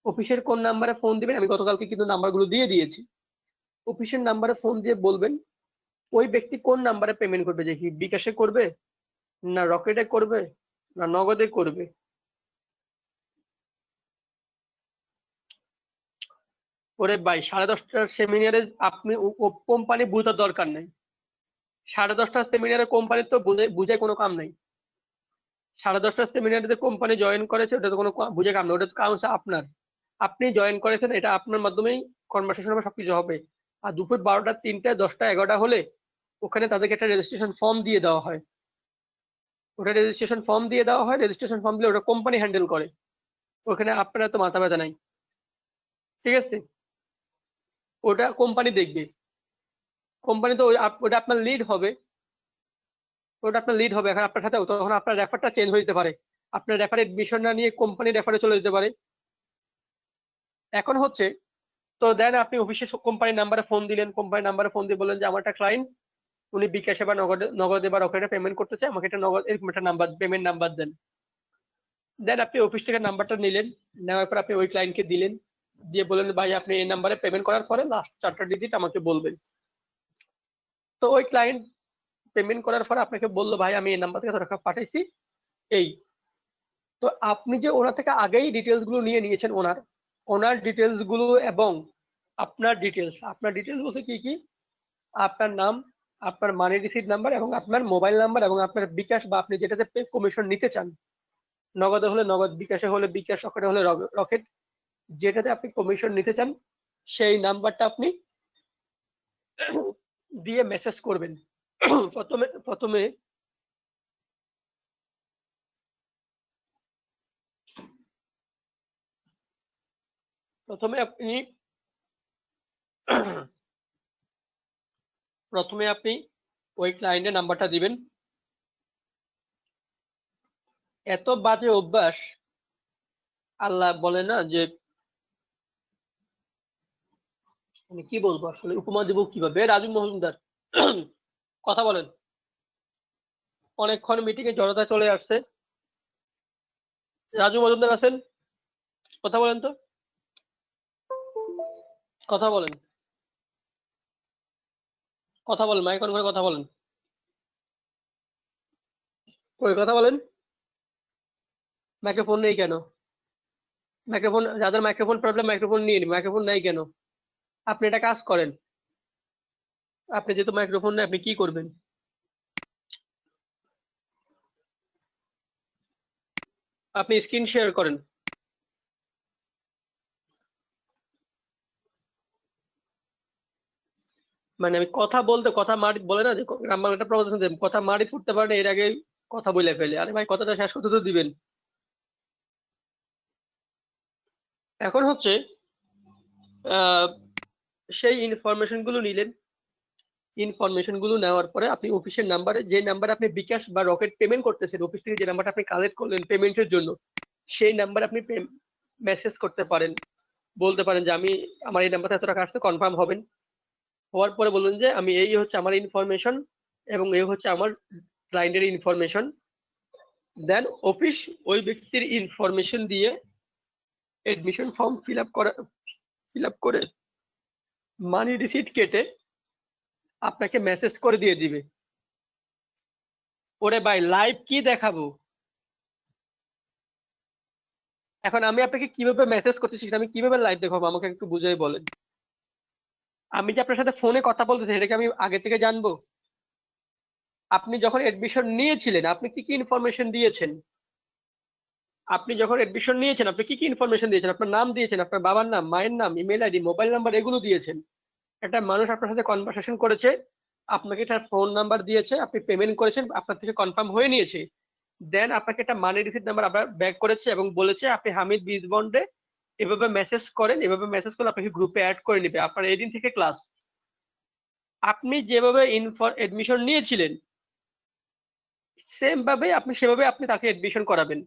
অফিসের কোন নাম্বারে ফোন দিবেন আমি গতকালকে কিন্তু নাম্বারগুলো দিয়ে দিয়েছি। অফিসের নাম্বারে ফোন দিয়ে বলবেন ওই ব্যক্তি কোন নাম্বারে পেমেন্ট করবে, যে কি বিকাশে করবে, না রকেটে করবে, না নগদে করবে। ওরে ভাই 10:30টার সেমিনারে আপনি কোম্পানি বুঝার দরকার নেই। 10:30টার সেমিনারে কোম্পানির তো বুঝে কোনো কাম নাই। 10:30টার সেমিনারে কোম্পানি জয়েন করেছে ওটা তো কোনো বুঝে কাম নেই, ওটা তো কাম হচ্ছে আপনার। আপনি জয়েন করেছেন, এটা আপনার মাধ্যমেই কনভারসেশন হবে, সবকিছু হবে। আর দুপুর 12টা, 3টা, 10টা, 11টা হলে ওখানে তাদেরকে একটা রেজিস্ট্রেশন ফর্ম দিয়ে দেওয়া হয়। ওটা রেজিস্ট্রেশন ফর্ম দিয়ে দেওয়া হয়, রেজিস্ট্রেশন ফর্ম দিলে ওটা কোম্পানি হ্যান্ডেল করে, ওখানে আপনার তো মাথা ব্যথা নাই। ঠিক আছে, ওটা কোম্পানি দেখবে। কোম্পানি তো ওটা আপনার লিড হবে, ওটা আপনার লিড হবে। এখন আপনার সাথে তখন আপনার রেফারটা চেঞ্জ হয়ে যেতে পারে, আপনার রেফার এডমিশন না নিয়ে কোম্পানি রেফারে চলে যেতে পারে। এখন হচ্ছে, তো দেন আপনি অফিসে কোম্পানির নাম্বারে ফোন দিলেন, কোম্পানির নাম্বারে ফোন দিয়ে বললেন যে আমার একটা ক্লায়েন্ট, উনি বিকাশে বা নগদে বা রকেটে পেমেন্ট করতে চায়, আমাকে একটা নগদ এরকম একটা নাম্বার, পেমেন্ট নাম্বার দেন। দেন আপনি অফিস থেকে নাম্বারটা নিলেন, নেওয়ার পর আপনি ওই ক্লায়েন্টকে দিলেন, দিয়ে বললেন ভাই আপনি এই নাম্বারে পেমেন্ট করার পরে লাস্ট 4টা ডিজিট আমাকে বলবেন। তো ওই ক্লায়েন্ট পেমেন্ট করার পরে আপনাকে বললো ভাই আমি এই নাম্বার থেকে টাকা পাঠাইছি এই। তো আপনি যে ওনার থেকে আগেই ডিটেলস গুলো নিয়ে নিয়েছেন, ওনার ডিটেলস গুলো এবং আপনার ডিটেলস বলতে কি কি, আপনার নাম, আপনার মানি রিসিট নাম্বার এবং আপনার মোবাইল নাম্বার এবং আপনার বিকাশ বা আপনি যেটাতে কমিশন নিতে চান, নগদে হলে নগদ, বিকাশে হলে বিকাশ, রকেটে হলে রকেট, যেটাতে আপনি কমিশন নিতে চান সেই নাম্বারটা আপনি দিয়ে মেসেজ করবেন। প্রথমে প্রথমে প্রথমে আপনি প্রথমে আপনি ওই ক্লায়েন্টের নাম্বারটা দিবেন। এত বাজে অভ্যাস, আল্লাহ বলে না যে, মানে কি বলবো আসলে, উপমা দিব কিভাবে। রাজু মজুমদার কথা বলেন, অনেকক্ষণ মিটিং এ জড়তা চলে আসছে। রাজু মজুমদার আছেন? কথা বলেন তো, কথা বলেন, কথা বলেন, মাইক অন করে কথা বলেন, ওই কথা বলেন। মাইক্রোফোন নেই কেন? মাইক্রোফোন, যাদের মাইক্রোফোন প্রবলেম মাইক্রোফোন নিয়ে নিন, মাইক্রোফোন নাই কেন? আপনি এটা কাজ করেন, আপনি যেহেতু মাইক্রোফোন নেই আপনি কি করবেন? আপনি স্ক্রিন শেয়ার করেন। মানে আমি কথা বলতে কথা মারি বলে না যে গ্রাম বাংলাটা প্রবচন দেন, কথা মারি ফুটতে পারে না, এর আগে কথা বলে ফেলে। আরে ভাই কথাটা শেষ করতে তো দিবেন। এখন হচ্ছে সেই ইনফরমেশন গুলো নিলেন, ইনফরমেশন গুলো নেওয়ার পরে আপনি অফিসের নাম্বারে, যে নাম্বারে আপনি বিকাশ বা রকেট পেমেন্ট করতেছেন, অফিস থেকে যে নাম্বারটা আপনি কালেক্ট করলেন পেমেন্টের জন্য, সেই নাম্বারে আপনি মেসেজ করতে পারেন, বলতে পারেন যে আমি, আমার এই নাম্বারটা এত টাকা আসছে, কনফার্ম হবেন। হওয়ার পরে বলুন যে আমি এই হচ্ছে আমার ইনফরমেশন এবং এই হচ্ছে আমার ক্লায়েন্টের ইনফরমেশন। দেন অফিস ওই ব্যক্তির ইনফরমেশন দিয়ে এডমিশন ফর্ম ফিল আপ করে মানি রিসিট কেটে আপনাকে মেসেজ করে দিয়ে দিবে। ওরে ভাই লাইভ কি দেখাবো? এখন আমি আপনাকে কিভাবে মেসেজ করতেছি সেটা আমি কিভাবে লাইভ দেখাবো, আমাকে একটু বুঝাই বলেন। আমি যে আপনার সাথে ফোনে কথা বলতেছি সেটাকে আমি আগে থেকে জানবো? আপনি যখন এডমিশন নিয়েছিলেন আপনি কি কি ইনফরমেশন দিয়েছেন? আপনি যখন এডমিশন নিয়েছেন আপনি কি কি ইনফরমেশন দিয়েছেন? আপনার নাম দিয়েছেন, আপনার বাবার নাম, মায়ের নাম, ইমেল আইডি, মোবাইল নাম্বার, এগুলো দিয়েছেন। একটা মানুষ আপনার সাথে কনভারসেশন করেছে, আপনাকে একটা ফোন নাম্বার দিয়েছে, আপনি পেমেন্ট করেছেন, আপনার থেকে কনফার্ম হয়ে নিয়েছে। দেন আপনাকে একটা মানি রিসিট নাম্বার আবার ব্যাক করেছে এবং বলেছে আপনি হামিদ বিজ বন্ডে এভাবে মেসেজ করেন, এভাবে মেসেজ করলে আপনাকে গ্রুপে অ্যাড করে নেবে, আপনার এই দিন থেকে ক্লাস। আপনি যেভাবে এডমিশন নিয়েছিলেন সেম ভাবে আপনি সেভাবে আপনি তাকে এডমিশন করাবেন।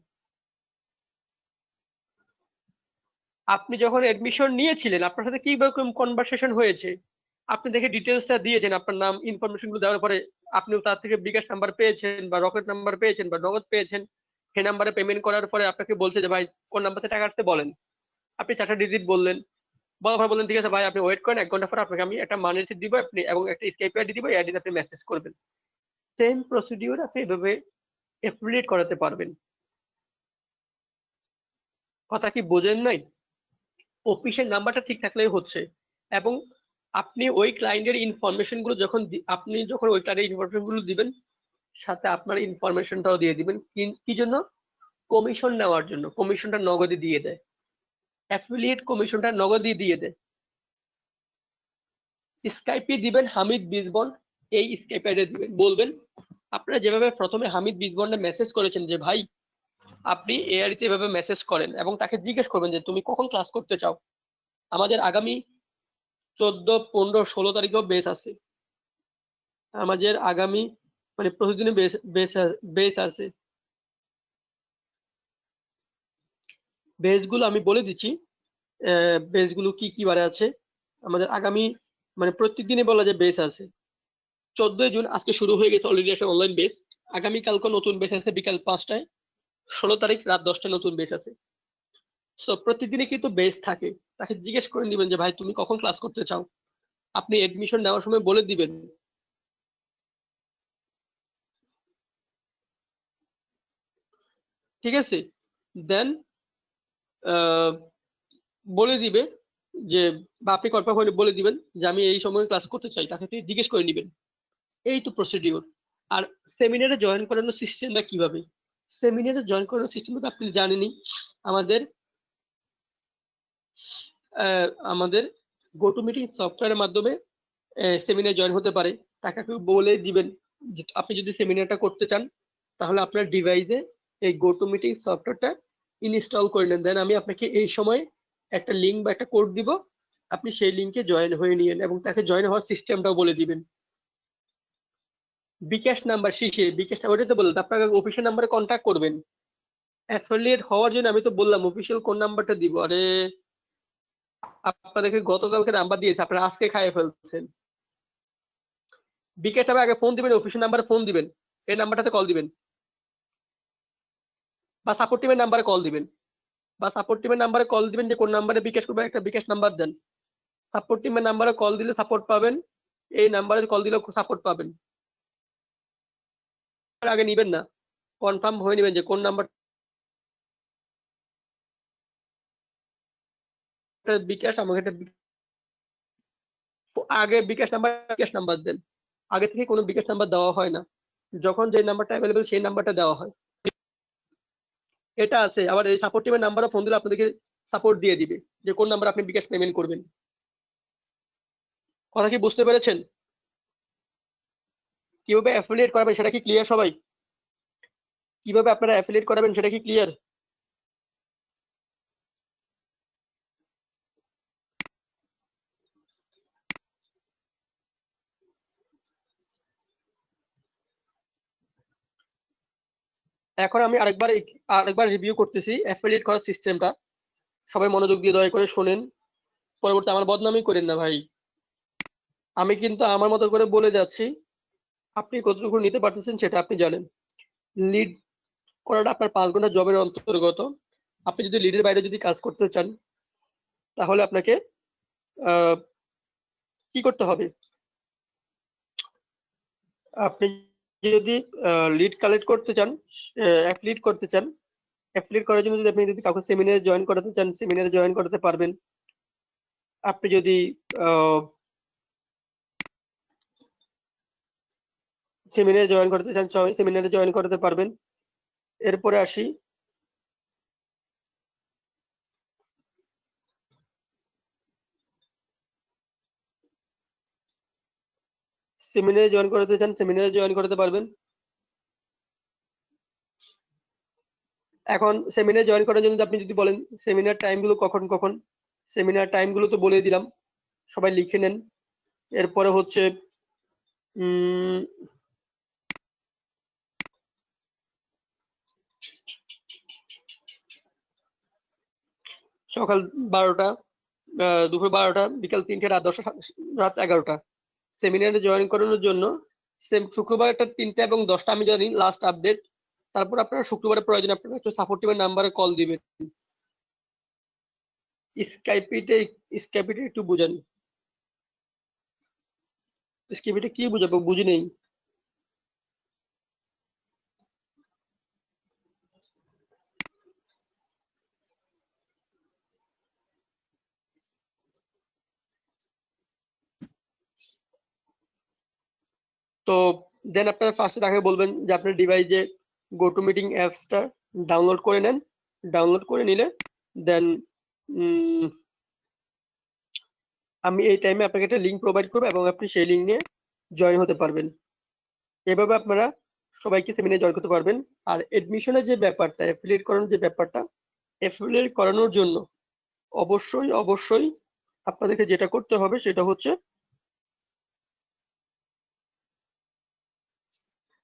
আপনি যখন এডমিশন নিয়েছিলেন আপনার সাথে কিভাবে কনভারসেশন হয়েছে, আপনি দেখে ডিটেলসটা দিয়েছেন, আপনার নাম ইনফরমেশন গুলো দেওয়ার পরে আপনিও তার থেকে বিকাশ নাম্বার পেয়েছেন বা রকেট নাম্বার পেয়েছেন বা নগদ পেয়েছেন, সেই নাম্বারে পেমেন্ট করার পরে আপনাকে বলছে যে ভাই কোন নাম্বার থেকে টাকা আসতে বলেন, আপনি 4টা ডিজিট বললেন, বলার পর বললেন ঠিক আছে ভাই আপনি ওয়েট করেন, 1 ঘন্টা পর আপনাকে আমি একটা মানি রিসিট দিব আপনি এবং একটা স্কাইপ আইডি দিব, এই আইডিতে আপনি মেসেজ করবেন। সেম প্রসিডিউর আপনি এভাবে অ্যাফিলিয়েট করাতে পারবেন। কথা কি বোঝেন নাই? অফিসের নাম্বারটা ঠিক থাকলেই হচ্ছে। এবং আপনি ওই ক্লায়েন্টের ইনফরমেশন গুলো যখন আপনি যখন ওই ক্লায়েন্টের ইনফরমেশন গুলো দিবেন, সাথে আপনার ইনফরমেশনটাও দিয়ে দিবেন। কি জন্য? কমিশন নেওয়ার জন্য। কমিশনটা নগদে দিয়ে দেয়, অ্যাফিলিয়েট কমিশনটা নগদে দিয়ে দেয়। স্কাইপে দিবেন হামিদ বিজবন, এই স্কাইপ আইডি দিবেন, বলবেন আপনারা যেভাবে প্রথমে হামিদ বিজবনে মেসেজ করেছেন যে ভাই আপনি এআইডিতে এভাবে মেসেজ করেন এবং তাকে জিজ্ঞেস করবেন যে তুমি কখন ক্লাস করতে চাও। আমাদের আগামী 14, 15, 16 তারিখেও বেস আছে। আমাদের আগামী মানে প্রতিদিনে বেস আছে। বেসগুলো আমি বলে দিচ্ছি, বেসগুলো কি কি বারে আছে। আমাদের আগামী মানে প্রত্যেকদিনই বলা যায় বেস আছে। 14 জুন আজকে শুরু হয়ে গেছে অলরেডি একটা অনলাইন বেস। আগামীকালকে নতুন বেস আছে বিকাল 5টায়। 16 তারিখ রাত 10টায় নতুন বেস আছে। সো প্রত্যেকদিনই কিন্তু বেস থাকে। তাকে জিজ্ঞেস করে নিবেন যে ভাই তুমি কখন ক্লাস করতে চাও। আপনি এডমিশন নেওয়ার সময় বলে দিবেন। ঠিক আছে? দেন বলে দিবে যে বা আপনি কনফার্ম হলে বলে দিবেন যে আমি এই সময় ক্লাস করতে চাই, তাকে জিজ্ঞেস করে নিবেন। এই তো প্রসিডিওর। আর সেমিনারে জয়েন করানোর সিস্টেমটা কিভাবে? সেমিনারে জয়েন করানোর সিস্টেম তো আপনি জানেনই। আমাদের আমাদের গোটু মিটিং সফটওয়্যারের মাধ্যমে সেমিনার জয়েন হতে পারে। তাকে বলে দিবেন যে আপনি যদি সেমিনারটা করতে চান তাহলে আপনার ডিভাইসে এই গোটু মিটিং সফটওয়্যারটা ইনস্টল করে নেন। দেন আমি আপনাকে এই সময় একটা লিঙ্ক বা একটা কোড দিব, আপনি সেই লিঙ্কে জয়েন হয়ে নিয়েন এবং তাকে জয়েন হওয়ার সিস্টেমটাও বলে দিবেন। বিকাশ নাম্বার শিখে বিকাশ ওটা তো বললাম আপনাকে অফিসিয়াল নাম্বারে কন্ট্যাক্ট করবেন। অ্যাফিলিয়েট হওয়ার জন্য আমি তো বললাম অফিসিয়াল কোন নাম্বারটা দিব। আরে আপনাদেরকে গতকালকে নাম্বার দিয়েছে, আপনারা আজকে খাইয়ে ফেলছেন। বিকাশ নাম্বার আগে ফোন দিবেন, অফিসিয়াল নাম্বারে ফোন দিবেন, এই নাম্বারটাতে কল দিবেন বা সাপোর্ট টিমের নাম্বারে কল দিবেন যে কোন নাম্বারে বিকাশ করবেন, একটা বিকাশ নাম্বার দেন। সাপোর্ট টিমের নাম্বারে কল দিলে সাপোর্ট পাবেন, এই নাম্বারে কল দিলে সাপোর্ট পাবেন। আগে নিবেন না, কনফার্ম হয়ে নেবেন যে কোন নাম্বার বিকাশ। আমাকে একটা আগে বিকাশ নাম্বার দেন। আগে থেকে কোনো বিকাশ নাম্বার দেওয়া হয় না, যখন যে নাম্বারটা অ্যাভেলেবেল সেই নাম্বারটা দেওয়া হয়। এটা আছে। আবার এই সাপোর্ট টিমের নাম্বারে ফোন দিলে আপনাদেরকে সাপোর্ট দিয়ে দিবে যে কোন নাম্বার আপনি বিকাশ পেমেন্ট করবেন। কথা কি বুঝতে পেরেছেন? কিভাবে অ্যাফিলিয়েট করাবেন সেটা কি ক্লিয়ার সবাই? কিভাবে আপনারা অ্যাফিলিয়েট করাবেন সেটা কি ক্লিয়ার? এখন আমি আরেকবার রিভিউ করতেছি অ্যাফিলিয়েট করার সিস্টেমটা। সবাই মনোযোগ দিয়ে দয়া করে শোনেন, পরবর্তী আমার বদনামই করেন না ভাই। আমি কিন্তু আমার মতো করে বলে যাচ্ছি, আপনি কতটুকু নিতে পারতেছেন সেটা আপনি জানেন। লিড করাটা আপনার 5 ঘন্টা জবের অন্তর্গত। আপনি যদি লিডের বাইরে যদি কাজ করতে চান তাহলে আপনাকে কি করতে হবে? আপনি যদি লিড কালেক্ট করতে চান, অ্যাফিলিয়েট করতে চান, অ্যাফিলিয়েট করার জন্য যদি আপনি যদি কাউকে সেমিনারে জয়েন করাতে চান সেমিনারে জয়েন করতে পারবেন। আপনি যদি সেমিনারে জয়েন করতে চান সেমিনারে জয়েন করতে পারবেন। এরপরে আসি সেমিনারে জয়েন করতে চান সেমিনারে জয়েন করতে পারবেন। এখন সেমিনারে জয়েন করার জন্য আপনি যদি বলেন সেমিনার টাইমগুলো কখন কখন, সেমিনার টাইমগুলো তো বলে দিলাম, সবাই লিখে নেন। এরপরে হচ্ছে সকাল 12টা, দুপুর 12টা, বিকাল 3টে, রাত 10টা, রাত 11টা। সেমিনারে জয়েন করানোর জন্য সেম শুক্রবার একটা 3টা এবং 10টা আমি জানি লাস্ট আপডেট। তারপর আপনারা শুক্রবারে প্রয়োজন আপনারা একটু সাপোর্টিভের নাম্বারে কল দিবেন। স্কাইপিতে একটু বুঝেন। স্কাইপিতে কি বুঝাবো বুঝি নেই। তো দেন আপনারা ফার্স্টে তাকে বলবেন যে আপনার ডিভাইসে গো টু মিটিং অ্যাপসটা ডাউনলোড করে নেন। ডাউনলোড করে নিলে দেন আমি এই টাইমে আপনাকে একটা লিঙ্ক প্রোভাইড করবো এবং আপনি সেই লিঙ্ক নিয়ে জয়েন হতে পারবেন। এভাবে আপনারা সবাইকে সেমিনারে জয়েন করতে পারবেন। আর এডমিশনের যে ব্যাপারটা, অ্যাফিলিয়েট করানোর যে ব্যাপারটা, অ্যাফিলিয়েট করানোর জন্য অবশ্যই আপনাদেরকে যেটা করতে হবে সেটা হচ্ছে,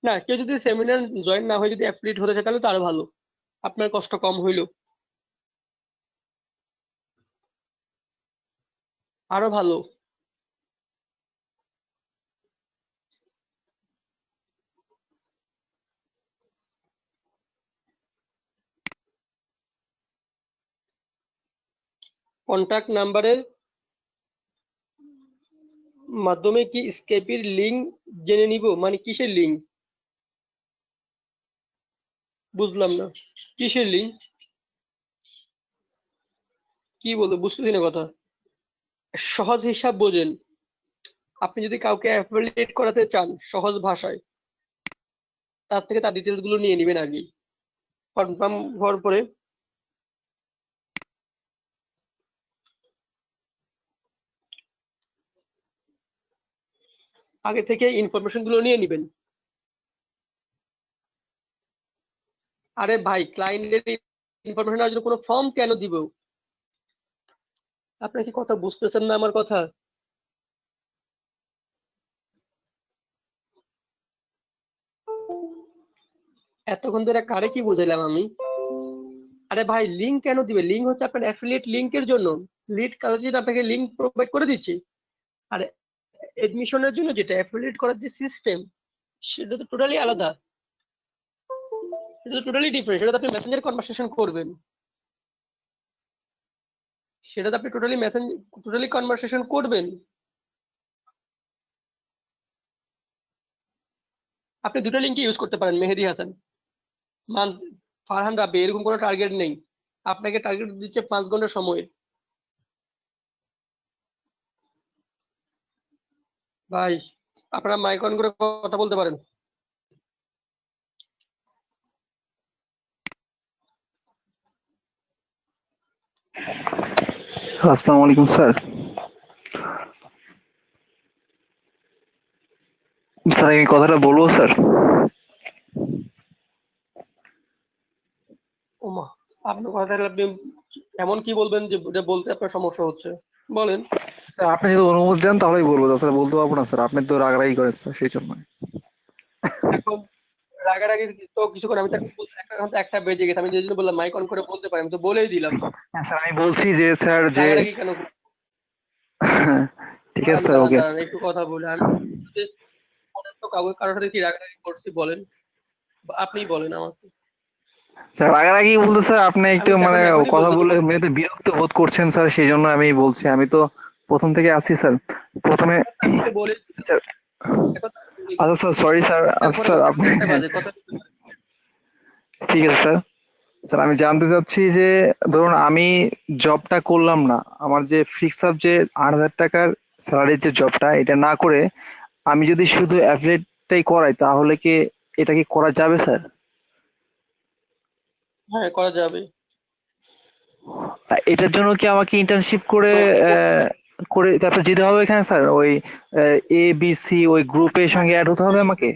না কেউ যদি সেমিনার জয়েন না হয়ে যদি অ্যাফিলিয়েট হতে চায় তাহলে তো আরো ভালো, আপনার কষ্ট কম হইলো, আরো ভালো। কন্টাক্ট নাম্বারের মাধ্যমে কি স্কাইপের লিংক জেনে নিব? মানে কিসের লিংক? বুঝলাম না, কিসের লিংক? কি বলবো বুঝতেছি না কথা। সহজ হিসাব বোঝেন। আপনি যদি কাউকে অ্যাফিলিয়েট করাতে চান সহজ ভাষায়, তার থেকে তার ডিটেলস গুলো নিয়ে নেবেন আগে। কনফার্ম হওয়ার পরে আগে থেকে ইনফরমেশন গুলো নিয়ে নেবেন। আরে ভাই, ক্লায়েন্টের ইনফরমেশন নেওয়ার জন্য কোনো ফর্ম কেন দিব? আপনার কি কথা বুঝতেছেন না আমার কথা? এতক্ষণ ধরে কারে কি বুঝাইলাম আমি? আরে ভাই, লিংক কেন দিবে? লিংক হচ্ছে আপনার অ্যাফিলিয়েট লিংকের জন্য। লিড কালেক্ট আপনাকে লিংক প্রোভাইড করে দিচ্ছি। আর এডমিশনের জন্য যেটা অ্যাফিলিয়েট করার যে সিস্টেম, সেটা তো টোটালি আলাদা, সেটা তো টোটালি ডিফারেন্ট। সেটা তো আপনি মেসেঞ্জার কনভারসেশন করবেন, সেটা তো আপনি টোটালি কনভারসেশন করবেন। আপনি দুটো লিঙ্কই ইউজ করতে পারেন। মেহেদি হাসান, মান, ফারহান রাব্বি, এরকম কোনো টার্গেট নেই। আপনাকে টার্গেট দিচ্ছে 5 ঘন্টা সময়ের। ভাই, আপনারা মাইক অন করে কথা বলতে পারেন। আসসালামু আলাইকুম স্যার। স্যার আমি কথাটা বলবো স্যার? ওমা, আপনার কথা আপনি এমন কি বলবেন যে এটা বলতে আপনার সমস্যা হচ্ছে? বলেন। স্যার আপনি যদি অনুমতি দেন তাহলেই বলবো, তাছাড়া বলতে পারবো না স্যার। আপনি তো রাগারাগি করেন স্যার, সেই জন্য। এখন রাগারাগি তো কিছু করে, আমি তো এখন তো একটা বেজে গেছে, আমি যে জন্য বললাম মাইক অন করে বলতে পারি, আমি তো বলেই দিলাম। হ্যাঁ স্যার, আমি বলছি যে স্যার যে রাগারাগি কেন? ঠিক আছে স্যার, ওকে দাঁড়ান একটু কথা বলে। আমি তো কারোর সাথে কি রাগারাগি করছি বলেন? আপনিই বলেন আমাকে। স্যার। রাগারাগি বলতে স্যার আপনি একটু আমি মানে এখনই কথা বলতে বলে পারছি। মেয়েতে বিরক্ত বোধ করছেন স্যার, সেই জন্য আমি বলছি। আমি তো প্রথম থেকে আছি স্যার, প্রথমে। আমি তো বলে দিলাম। স্যার এখন আচ্ছা স্যার, সরি স্যার। একটার আচ্ছা পরে স্যার আপনি একটা বাজে কথা। ঠিক আছে স্যার। স্যার আমি জানতে চাচ্ছি যে ধরুন আমি জবটা করলাম না, আমার যে ফিক্স আপ যে 8,000 টাকার স্যালারির যে জবটা, এটা না করে আমি যদি শুধু অ্যাফিলিয়েটটাই করাই, তাহলে কি এটা কি করা যাবে স্যার? হ্যাঁ, করা যাবে। এটার জন্য কি আমাকে ইন্টার্নশিপ করে করে তারপর যেতে হবে এখানে স্যার? ওই ABC ওই গ্রুপের সঙ্গে অ্যাড হতে হবে আমাকে?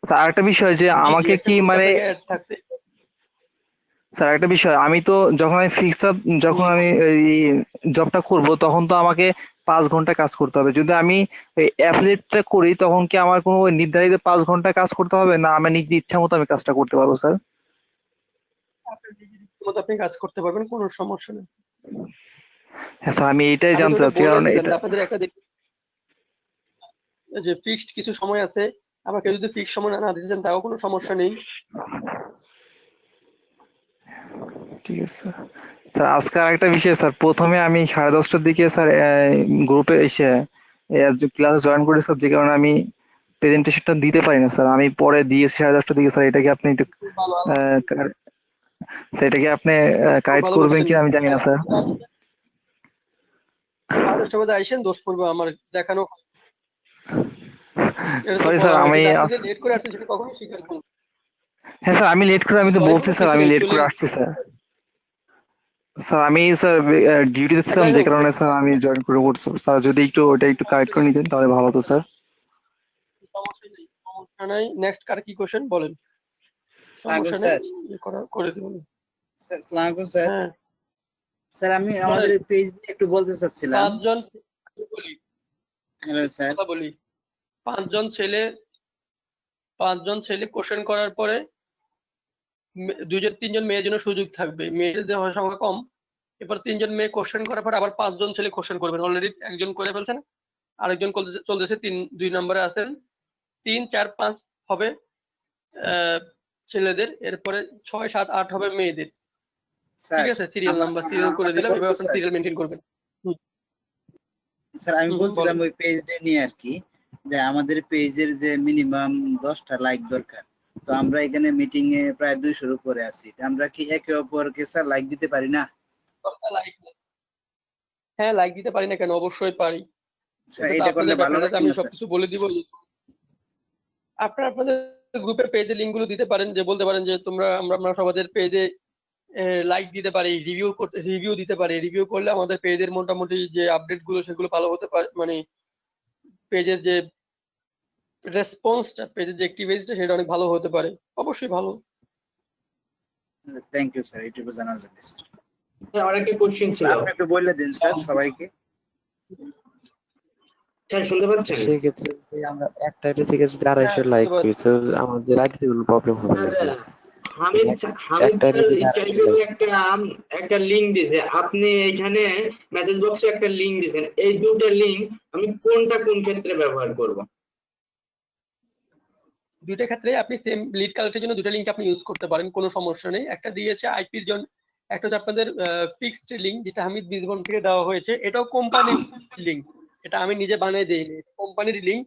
স্যার আরেকটা বিষয় যে জি জি, আমাকে একটা কি গ্রুপে মানে, আপনাকে অ্যাড থাকতে। স্যার একটা বিষয়, আমি তো যখন আমি ফিক্স আপ, যখন হুম, আমি এই জবটা করব, তখন তো আমাকে 5 ঘন্টা কাজ করতে হবে। যদি আমি অ্যাফিলিয়েটটা করি, তখন কি আমার কোনো ওই নির্ধারিত 5 ঘন্টা কাজ করতে হবে, না আমি নিজের ইচ্ছা মতো আমি কাজটা করতে পারবো স্যার? আপনার নিজের মতো আপনি কাজ করতে পারবেন, কোনো সমস্যা নেই। হ্যাঁ স্যার, আমি এইটাই আমি তো জানতে ওটা চাচ্ছি, বলে কারণ দিলাম এটা যে আপনাদের একটা যে ফিক্সড কিছু সময় আছে, আমাকে যদি ফিক্সড সময় না দিতে চান তাও কোনো সমস্যা নেই। ঠিক আছে স্যার। স্যার আজকে আরেকটা বিষয় স্যার, প্রথমে আমি 10:30টার দিকে স্যার গ্রুপে এসে ক্লাসে জয়েন করি স্যার, যে কারণে আমি প্রেজেন্টেশনটা দিতে পারি না স্যার। আমি পরে দিয়েছি 10:30টার দিকে স্যার। এটাকে আপনি একটু খুব ভালো স্যার এটাকে আপনি খুব কারেক্ট ভালো করবেন করছেন। কিনা আমি জানি না স্যার। 10:30টার মধ্যে আইসেন, দোষ পড়বে আমার দেখানো। এটা তো সরি স্যার, বলা হয়, আমি কিন্তু আপনি যে লেট করে আসছেন সেটা কখনোই স্বীকার করুন। হ্যাঁ স্যার, আমি লেট করে, আমি তো সরি বলছি বলার স্যার কিছু আমি নেই, লেট চলে করে আসছি স্যার। স্যার আমি স্যার ডিউটিতে ছিলাম, যাই যে হোক, কারণে স্যার আমি জয়েন করে করছি স্যার। যদি একটু ওটা একটু কারেক্ট করে নিতেন তাহলে ভালো হতো স্যার। সমস্যা নাই। নেক্সট কার কি কোশ্চেন বলেন, সমস্যা নেই, স্যার, করে দেবেন। আসসালামু আলাইকুম স্যার। হ্যাঁ, স্যার আমি আমাদের পেজ নিয়ে একটু বলতে চাচ্ছিলাম। 5 জন বলি, হ্যালো স্যার। কথা বলি। 5 জন ছেলে কোশ্চেন করার পরে 2-3 জন মেয়ের জন্য সুযোগ থাকবে। মেয়েদের দেওয়ার সংখ্যা কম। এবার 3 জন মেয়ে কোশ্চেন করার পর আবার 5 জন ছেলে কোশ্চেন করবেন। অলরেডি একজন করে ফেলছেন, আরেকজন চলতেছে, 2 নম্বরে আছেন। 3, 4, 5 হবে ছেলেদের, এরপরে 6, 7, 8 হবে মেয়েদের। স্যার ঠিক আছে, সিরিয়াল নাম্বার সিরিয়াল করে দিলাম, এভাবে আপনারা সিরিয়াল মেনটেন করবেন। স্যার আমি বলছিলাম ওই পেজটা নিয়ে আর কি, যে আমাদের পেজের যে মিনিমাম 10টা লাইক দরকার। তো আমরা এখানে মিটিং এ প্রায় 200-র উপরে আছি। আমরা কি একে অপরকে স্যার লাইক দিতে পারি না? হ্যাঁ, লাইক দিতে পারি না কেন, অবশ্যই পারি। স্যার এটা তো এটা করলে আপনাদের ভালো ব্যাপার, হয় আমি না স্যার? সবকিছু বলে দিব। আপনারা আপনাদের গ্রুপের পেজে লিঙ্কগুলো দিতে পারেন, যে বলতে পারেন যে আমরা সবাদের পেজে লাইক দিতে পারি, রিভিউ দিতে পারি। রিভিউ করলে আমাদের পেজের মোটামুটি যে আপডেট গুলো সেগুলো ভালো হতে পারে, মানে পেজের যে রেসপন্সটা, পেজের যে অ্যাক্টিভিটিটা সেটা অনেক ভালো হতে পারে, অবশ্যই ভালো। থ্যাংক ইউ স্যার, এইটুকু জানার জন্য স্যার। আমার একটা কোশ্চেন ছিল। আপনি একটু বলে দিন স্যার সবাইকে। স্যার শুনতে পাচ্ছেন? সেই ক্ষেত্রে যদি আমরা একটা আইডি থেকে যদি আড়াইশো লাইক করি, তো আমাদের আইডিতে কোনো প্রবলেম হবে না। হামিদ একটা স্যার আইডি থেকে স্কাইপে একটা লিংক দিয়েছে, আপনি এখানে মেসেজ বক্সে একটা লিংক দিয়েছেন। এই দুটো লিংক আমি কোনটা কোন ক্ষেত্রে ব্যবহার করব? দুইটা ক্ষেত্রে আপনি সেম লিড কালেক্টের জন্য দুটো লিংক আপনি ইউজ করতে পারেন, কোনো সমস্যা নেই। একটা দিয়েছে আইপির জন্য, একটা হচ্ছে আপনাদের ফিক্সড লিংক, যেটা হামিদ বিজবন থেকে দেওয়া হয়েছে। এটাও কোম্পানির লিংক, এটা আমি নিজে বানিয়ে দিইনি, কোম্পানির লিংক।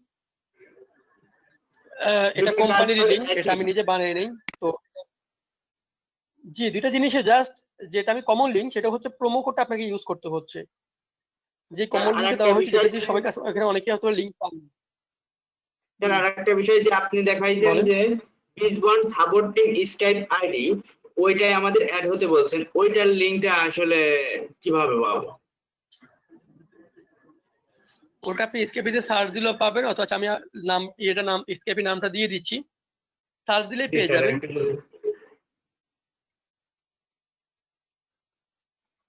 এটা কোম্পানির লিংক, এটা আমি নিজে বানিয়ে নেই। তো জি, দুইটা জিনিসে জাস্ট যেটা আমি কমন লিংক, সেটা হচ্ছে প্রোমো কোডটা আপনাকে ইউজ করতে হচ্ছে। যে কমন লিংকটা দেওয়া হয়েছে, যেটা দিয়ে সবাই কাছে, এখানে অনেকে হয়তো লিংক পান। স্যার আরেকটা বিষয় যে আপনি দেখাইছেন যে বিজবন সাপোর্টিং স্কাইপ আইডি, ওইটাই আমাদের অ্যাড হতে বলছেন। ওইটার লিংকটা আসলে কিভাবে পাবো? ওটা আপনি এসকেপি তে সার্চ দিলেও পাবেন, অথবা আমি নাম এসকেপি নামটা দিয়ে দিচ্ছি, সার্চ দিলেই পেয়ে যাবেন।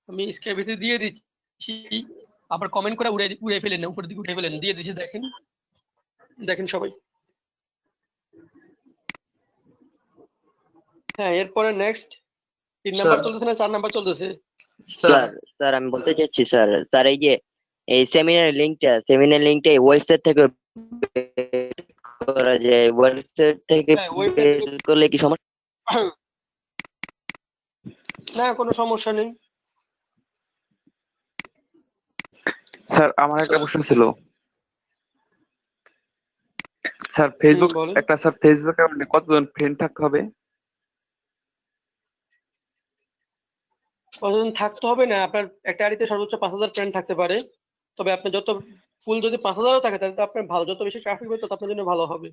আমি এসকেপি তে দিয়ে দিচ্ছি, আবার কমেন্ট করে উড়ে ফেলেন না, উপরের দিকে উঠে ফেলেন, দিয়ে দিচ্ছি, দেখেন সবাই। হ্যাঁ, এরপরে নেক্সট 3 নাম্বার চলতেছে না 4 নাম্বার চলতেছে? স্যার আমি বলতে চাচ্ছি স্যার এই যে এই সেমিনার লিংকটা ওয়েবসাইট থেকে বের করা যায়, ওয়েবসাইট থেকে বের করলে কি সমস্যা? না, কোনো সমস্যা নেই। স্যার আমার একটা প্রশ্ন ছিল স্যার। ফেসবুক অ্যাকাউন্টে কতজন ফ্রেন্ড থাকতে হবে? কতজন থাকতে হবে না, আপনার একটা আইডিতে সর্বোচ্চ 5000 ফ্রেন্ড থাকতে পারে। তবে আপনি যত ফুল যদি 5000ও থাকে তাহলে তো আপনার ভালো, যত বেশি ট্রাফিক হবে তত আপনার জন্য ভালো হবে।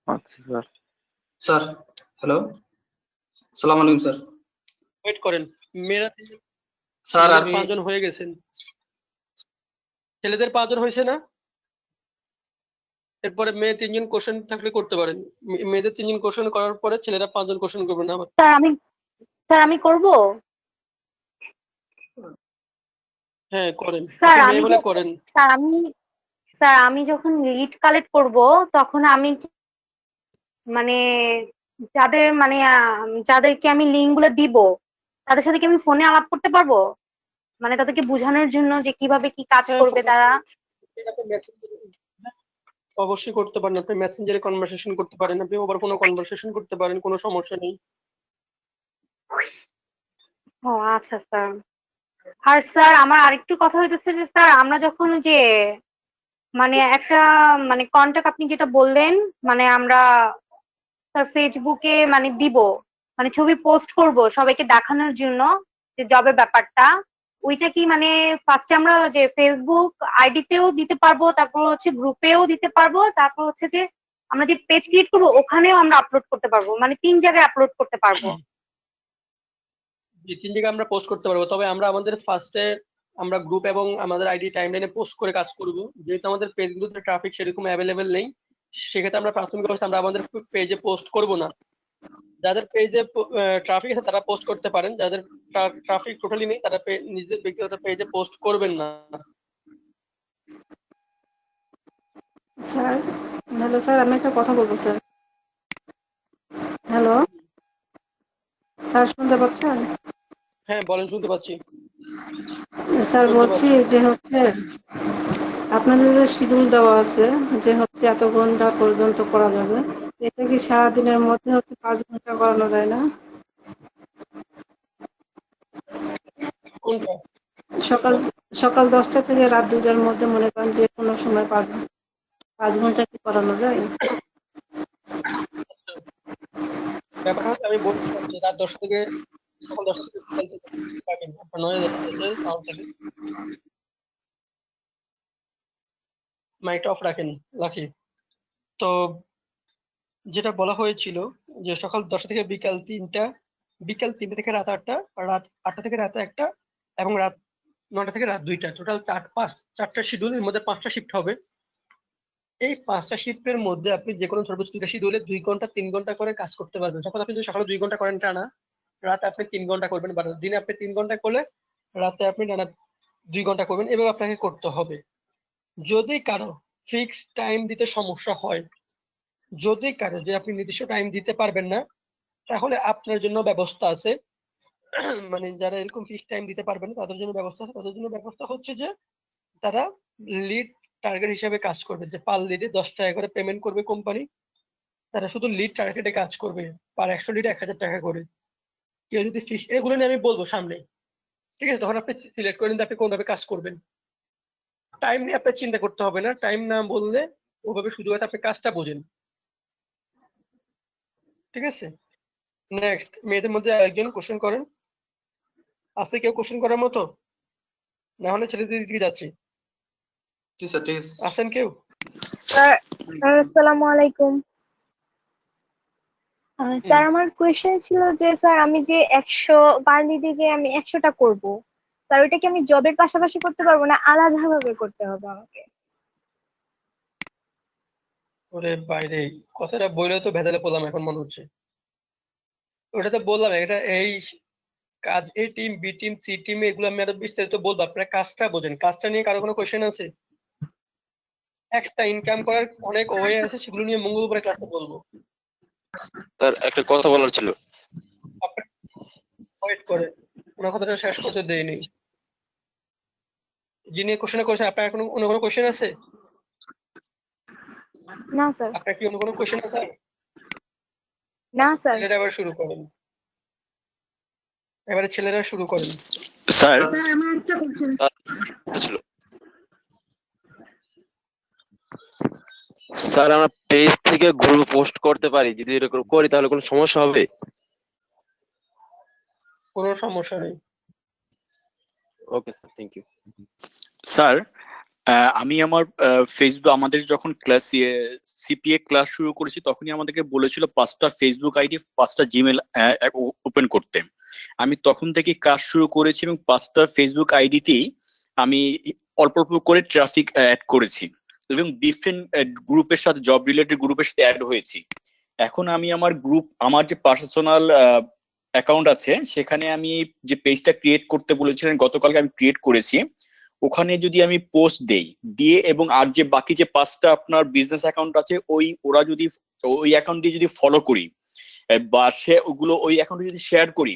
আচ্ছা স্যার। স্যার হ্যালো, আসসালামু আলাইকুম স্যার। ওয়েট করেন, মেয়েরা স্যার আমি 5 জন হয়ে গেছেন, ছেলেদের 5 জন হয়েছে না? এরপরে মেয়ে 3 জন কোশ্চেন থাকলে করতে পারেন। মেয়েদের 3 জন কোশ্চেন করার পরে ছেলেরা 5 জন কোশ্চেন করবেন আবার। স্যার আমি করব? হ্যাঁ করেন, স্যার মেয়ে হলে করেন। স্যার আমি যখন লিড কালেক্ট করব তখন আমি মানে যাদের মানে যাদেরকে আমি লিঙ্ক গুলো দিব তাদের সাথে কি আমি ফোনে আলাপ করতে পারবো, মানে তাদেরকে বোঝানোর জন্য যে কিভাবে কি কাজ করবে তারা? অবশ্যই করতে পারেন, আপনি মেসেঞ্জারে কনভারসেশন করতে পারেন, আপনি ওভার কোনো কনভারসেশন করতে পারেন, কোনো সমস্যা নেই। ও আচ্ছা স্যার। আর স্যার আমার আরেকটু কথা হইতেছে যে স্যার আমরা যখন যে মানে একটা মানে কন্টাক্ট আপনি যেটা বললেন, মানে আমরা স্যার ফেসবুকে মানে দিব, মানে ছবি পোস্ট করব সবাইকে দেখানোর জন্য যে জবের ব্যাপারটা, ওইটা কি মানে ফার্স্টে আমরা যে ফেসবুক আইডিতেও দিতে পারবো, তারপর হচ্ছে গ্রুপেও দিতে পারবো, তারপর হচ্ছে যে আমরা যে পেজ ক্রিয়েট করবো ওখানেও আমরা আপলোড করতে পারবো, মানে 3 জায়গায় আপলোড করতে পারবো? যে 3 জায়গায় আমরা পোস্ট করতে পারবো, তবে আমরা আমাদের ফার্স্টে আমরা গ্রুপ এবং আমাদের আইডি টাইমলাইনে পোস্ট করে কাজ করব। যেহেতু আমাদের পেজগুলোতে ট্রাফিক সেরকম অ্যাভেলেবেল নেই, সেক্ষেত্রে আমরা প্রাথমিক অবস্থায় আমরা আমাদের পেজে পোস্ট করব না। যাদের পেজে ট্রাফিক আছে তারা পোস্ট করতে পারেন, যাদের ট্রাফিক টোটালি নেই তারা নিজের ব্যক্তিগত পেজে পোস্ট করবেন না। স্যার, হ্যালো স্যার, আমি একটা কথা বলবো স্যার। হ্যালো স্যার, শুনতে পাচ্ছেন? হ্যাঁ বলেন, শুনতে পাচ্ছি। স্যার বলছি যে হচ্ছে আপনাদের যে শিডিউল দেওয়া আছে যে হচ্ছে এত ঘন্টা পর্যন্ত করা যাবে, এটা কি সারাদিনের মধ্যে হচ্ছে 5 ঘন্টা করানো যায় না? কোনটা? সকাল সকাল 10টা থেকে রাত 2টার মধ্যে মনে করেন যে কোনো সময় 5 ঘন্টা কি করানো যায়? ব্যাপারটা হচ্ছে আমি বলতে চাচ্ছি রাত 10টা থেকে সকাল 10টা থেকে বিকাল 4টা পাবেন, আপনার নয় সাউন্ড থেকে মাইকটা অফ রাখেন লাকি। তো যেটা বলা হয়েছিল যে সকাল 10টা থেকে বিকাল 3টা, বিকাল 3টা থেকে রাত 8টা, রাত 8টা থেকে রাত 1টা এবং রাত 9টা থেকে রাত 2টা, টোটাল 4টা শিডিউল, এর মধ্যে 5টা শিফট হবে। এই 5টা শিফটের মধ্যে আপনি যে কোনো সর্বোচ্চ 2টা শিডিউলে 2 ঘন্টা 3 ঘন্টা করে কাজ করতে পারবেন। যখন আপনি যদি সকালে 2 ঘন্টা করেন টানা, রাতে আপনি 3 ঘন্টা করবেন, বা দিনে আপনি 3 ঘন্টা করলে রাতে আপনি টানা 2 ঘন্টা করবেন, এভাবে আপনাকে করতে হবে। যদি কারো ফিক্স টাইম দিতে সমস্যা হয়, যদি কারো যে আপনি নির্দিষ্ট টাইম দিতে পারবেন না, তাহলে আপনার জন্য ব্যবস্থা আছে। মানে যারা এরকম ফিক্স টাইম দিতে পারবেন না তাদের জন্য ব্যবস্থা আছে। তাদের জন্য ব্যবস্থা হচ্ছে যে তারা লিড টার্গেট হিসাবে কাজ করবে, যে পার লিডে 10 টাকা করে পেমেন্ট করবে কোম্পানি। তারা শুধু লিড টার্গেটে কাজ করবে, পার 100 লিডে 1000 টাকা করে। কেউ যদি ফিক্স, এগুলো নিয়ে আমি বলবো সামনে, ঠিক আছে? তখন আপনি সিলেক্ট করে নিন আপনি কোনভাবে কাজ করবেন। টাইম নিয়ে আপনার চিন্তা করতে হবে না, টাইম না বললে ওভাবে শুধু হয়তো আপনি কাজটা বোঝেন, ঠিক আছে? নেক্সট, মেয়েদের মধ্যে আরেকজন কোশ্চেন করেন, আছে কেউ কোশ্চেন করার মতো? না হলে ছেলেদের দিকে যাচ্ছি। জি স্যার, ঠিক আছে। আসেন কেউ? স্যার, আসসালামু আলাইকুম। স্যার আমার কোয়েশ্চেন ছিল যে স্যার আমি যে 100 পার লিডে যে আমি 100টা করব, স্যার ওইটা কি আমি জবের পাশাপাশি করতে পারবো না আলাদাভাবে করতে হবে আমাকে? ওরে বাইরে, কথাটা বইলে তো ভেদালে পড়লাম এখন মনে হচ্ছে। ওটা তো বললাম, এটা এই কাজ, এই team, B team, C team, এগুলো আমি আরো বিস্তারিত বলবো। আপনারা কাজটা বোঝেন, কাজটা নিয়ে কারো কোনো কোয়েশ্চেন আছে? এক্সট্রা ইনকাম করার অনেক ওয়ে আছে, সেগুলো নিয়ে মঙ্গলবারে ক্লাসে বলবো। স্যার একটা কথা বলার ছিল। ওয়েট করে, ওনার কথাটা শেষ করতে দেয়নি। যিনি কোশ্চেন করেছেন, আপনার এখন অন্য কোনো কোশ্চেন আছে? না স্যার। আপনার কি অন্য কোনো কোশ্চেন আছে? না স্যার। ছেলেরা এবার শুরু করেন, এবারে ছেলেরা শুরু করেন। স্যার আমার একটা কোশ্চেন ছিল। স্যার আমরা পেজ থেকে গ্রুপ পোস্ট করতে পারি, যদি এরকম করি তাহলে কোনো সমস্যা হবে? কোনো সমস্যা নেই। Okay sir, thank you. Sir আমি আমার ফেসবুক, আমাদের যখন ক্লাস সিপিএ ক্লাস শুরু করেছি তখনই আমাদেরকে বলেছিল 5টা ফেসবুক আইডি 5টা জিমেল ওপেন করতে। আমি তখন থেকে কাজ শুরু করেছি এবং 5টা ফেসবুক আইডিতেই আমি অল্প অল্প করে ট্রাফিক অ্যাড করেছি এবং ডিফারেন্ট গ্রুপের সাথে, জব রিলেটেড গ্রুপের সাথে অ্যাড হয়েছি। এখন আমি আমার গ্রুপ, আমার যে পার্সোনাল অ্যাকাউন্ট আছে সেখানে আমি যে পেজটা ক্রিয়েট করতে বলেছিলেন গতকালকে আমি ক্রিয়েট করেছি, ওখানে যদি আমি পোস্ট দিয়ে এবং আর যে বাকি যে 5টা আপনার বিজনেস অ্যাকাউন্ট আছে ওরা যদি ওই অ্যাকাউন্ট দিয়ে যদি ফলো করি বা সে ওগুলো ওই অ্যাকাউন্টে যদি শেয়ার করি,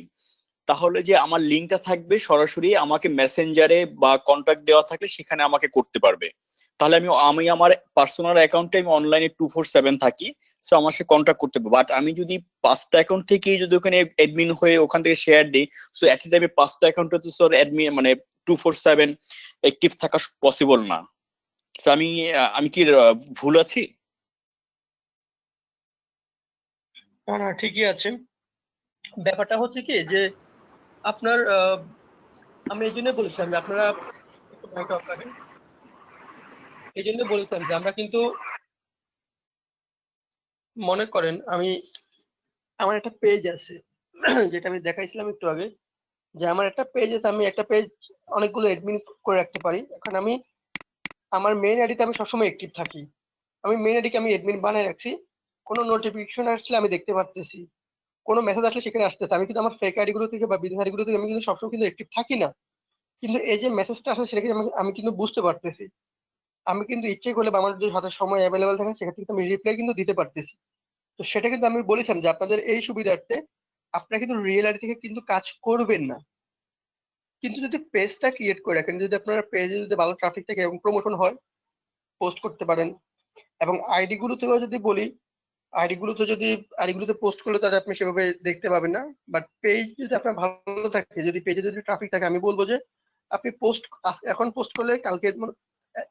তাহলে যে আমার লিঙ্কটা থাকবে সরাসরি আমাকে মেসেঞ্জারে বা কন্টাক্ট দেওয়া থাকলে সেখানে আমাকে করতে পারবে। তাহলে আমি আমার পার্সোনাল অ্যাকাউন্টে আমি অনলাইনে 24/7 থাকি, সো আমার সাথে কন্ট্যাক্ট করতে পারবো। বাট আমি যদি 5টা অ্যাকাউন্ট থেকেই যদি ওখানে অ্যাডমিন হয়ে ওখান থেকে শেয়ার দিই, সো একই টাইমে 5টা অ্যাকাউন্টে তো স্যার অ্যাডমিন মানে 24/7 অ্যাক্টিভ থাকা পসিবল না। সো আমি কি ভুল আছি? না না, ঠিকই আছে। ব্যাপারটা হচ্ছে কি যে আপনার আমি এই জন্য বলেছিলাম যে আপনারা একটু mic off রাখেন। এই জন্য বলেছিলাম যে আমরা কিন্তু মনে করেন আমার একটা পেজ আছে যেটা আমি দেখাইছিলাম একটু আগে, যে আমার একটা পেজ আছে, আমি একটা পেজ অনেকগুলো অ্যাডমিন করে রাখতে পারি। এখন আমি আমার মেইন আইডিতে আমি সবসময় অ্যাক্টিভ থাকি, আমি মেইন আইডিকে আমি অ্যাডমিন বানায় রাখছি, কোনো নোটিফিকেশন আসলে আমি দেখতে পারতেছি, কোনো মেসেজ আসলে সেখানে আসতেছে। আমি কিন্তু আমার ফেক আইডি গুলো থেকে বা বিজনেস আইডি গুলো থেকে আমি কিন্তু সবসময় কিন্তু অ্যাক্টিভ থাকি না, কিন্তু এই যে মেসেজটা আসলে সেটাকে আমি কিন্তু বুঝতে পারতেছি। আমি কিন্তু ইচ্ছে করলে বা আমার যদি হাতে সময় অ্যাভেলেবেল থাকে সেক্ষেত্রে কিন্তু আমি রিপ্লাই কিন্তু দিতে পারতেছি। তো সেটা কিন্তু আমি বলেছিলাম যে আপনাদের এই সুবিধার্থে আপনারা কিন্তু রিয়েল আইডি থেকে কিন্তু কাজ করবেন না, কিন্তু যদি পেজটা ক্রিয়েট করে রাখেন, যদি আপনার পেজে যদি ভালো ট্রাফিক থাকে এবং প্রমোশন হয়, পোস্ট করতে পারেন। এবং আইডি গুলোতেও যদি বলি, আইডিগুলোতে পোস্ট করলে তাহলে আপনি সেভাবে দেখতে পাবেন না। বাট পেজ যদি আপনার ভালো থাকে, যদি পেজে যদি ট্রাফিক থাকে, আমি বলবো যে আপনি পোস্ট এখন পোস্ট করলে কালকে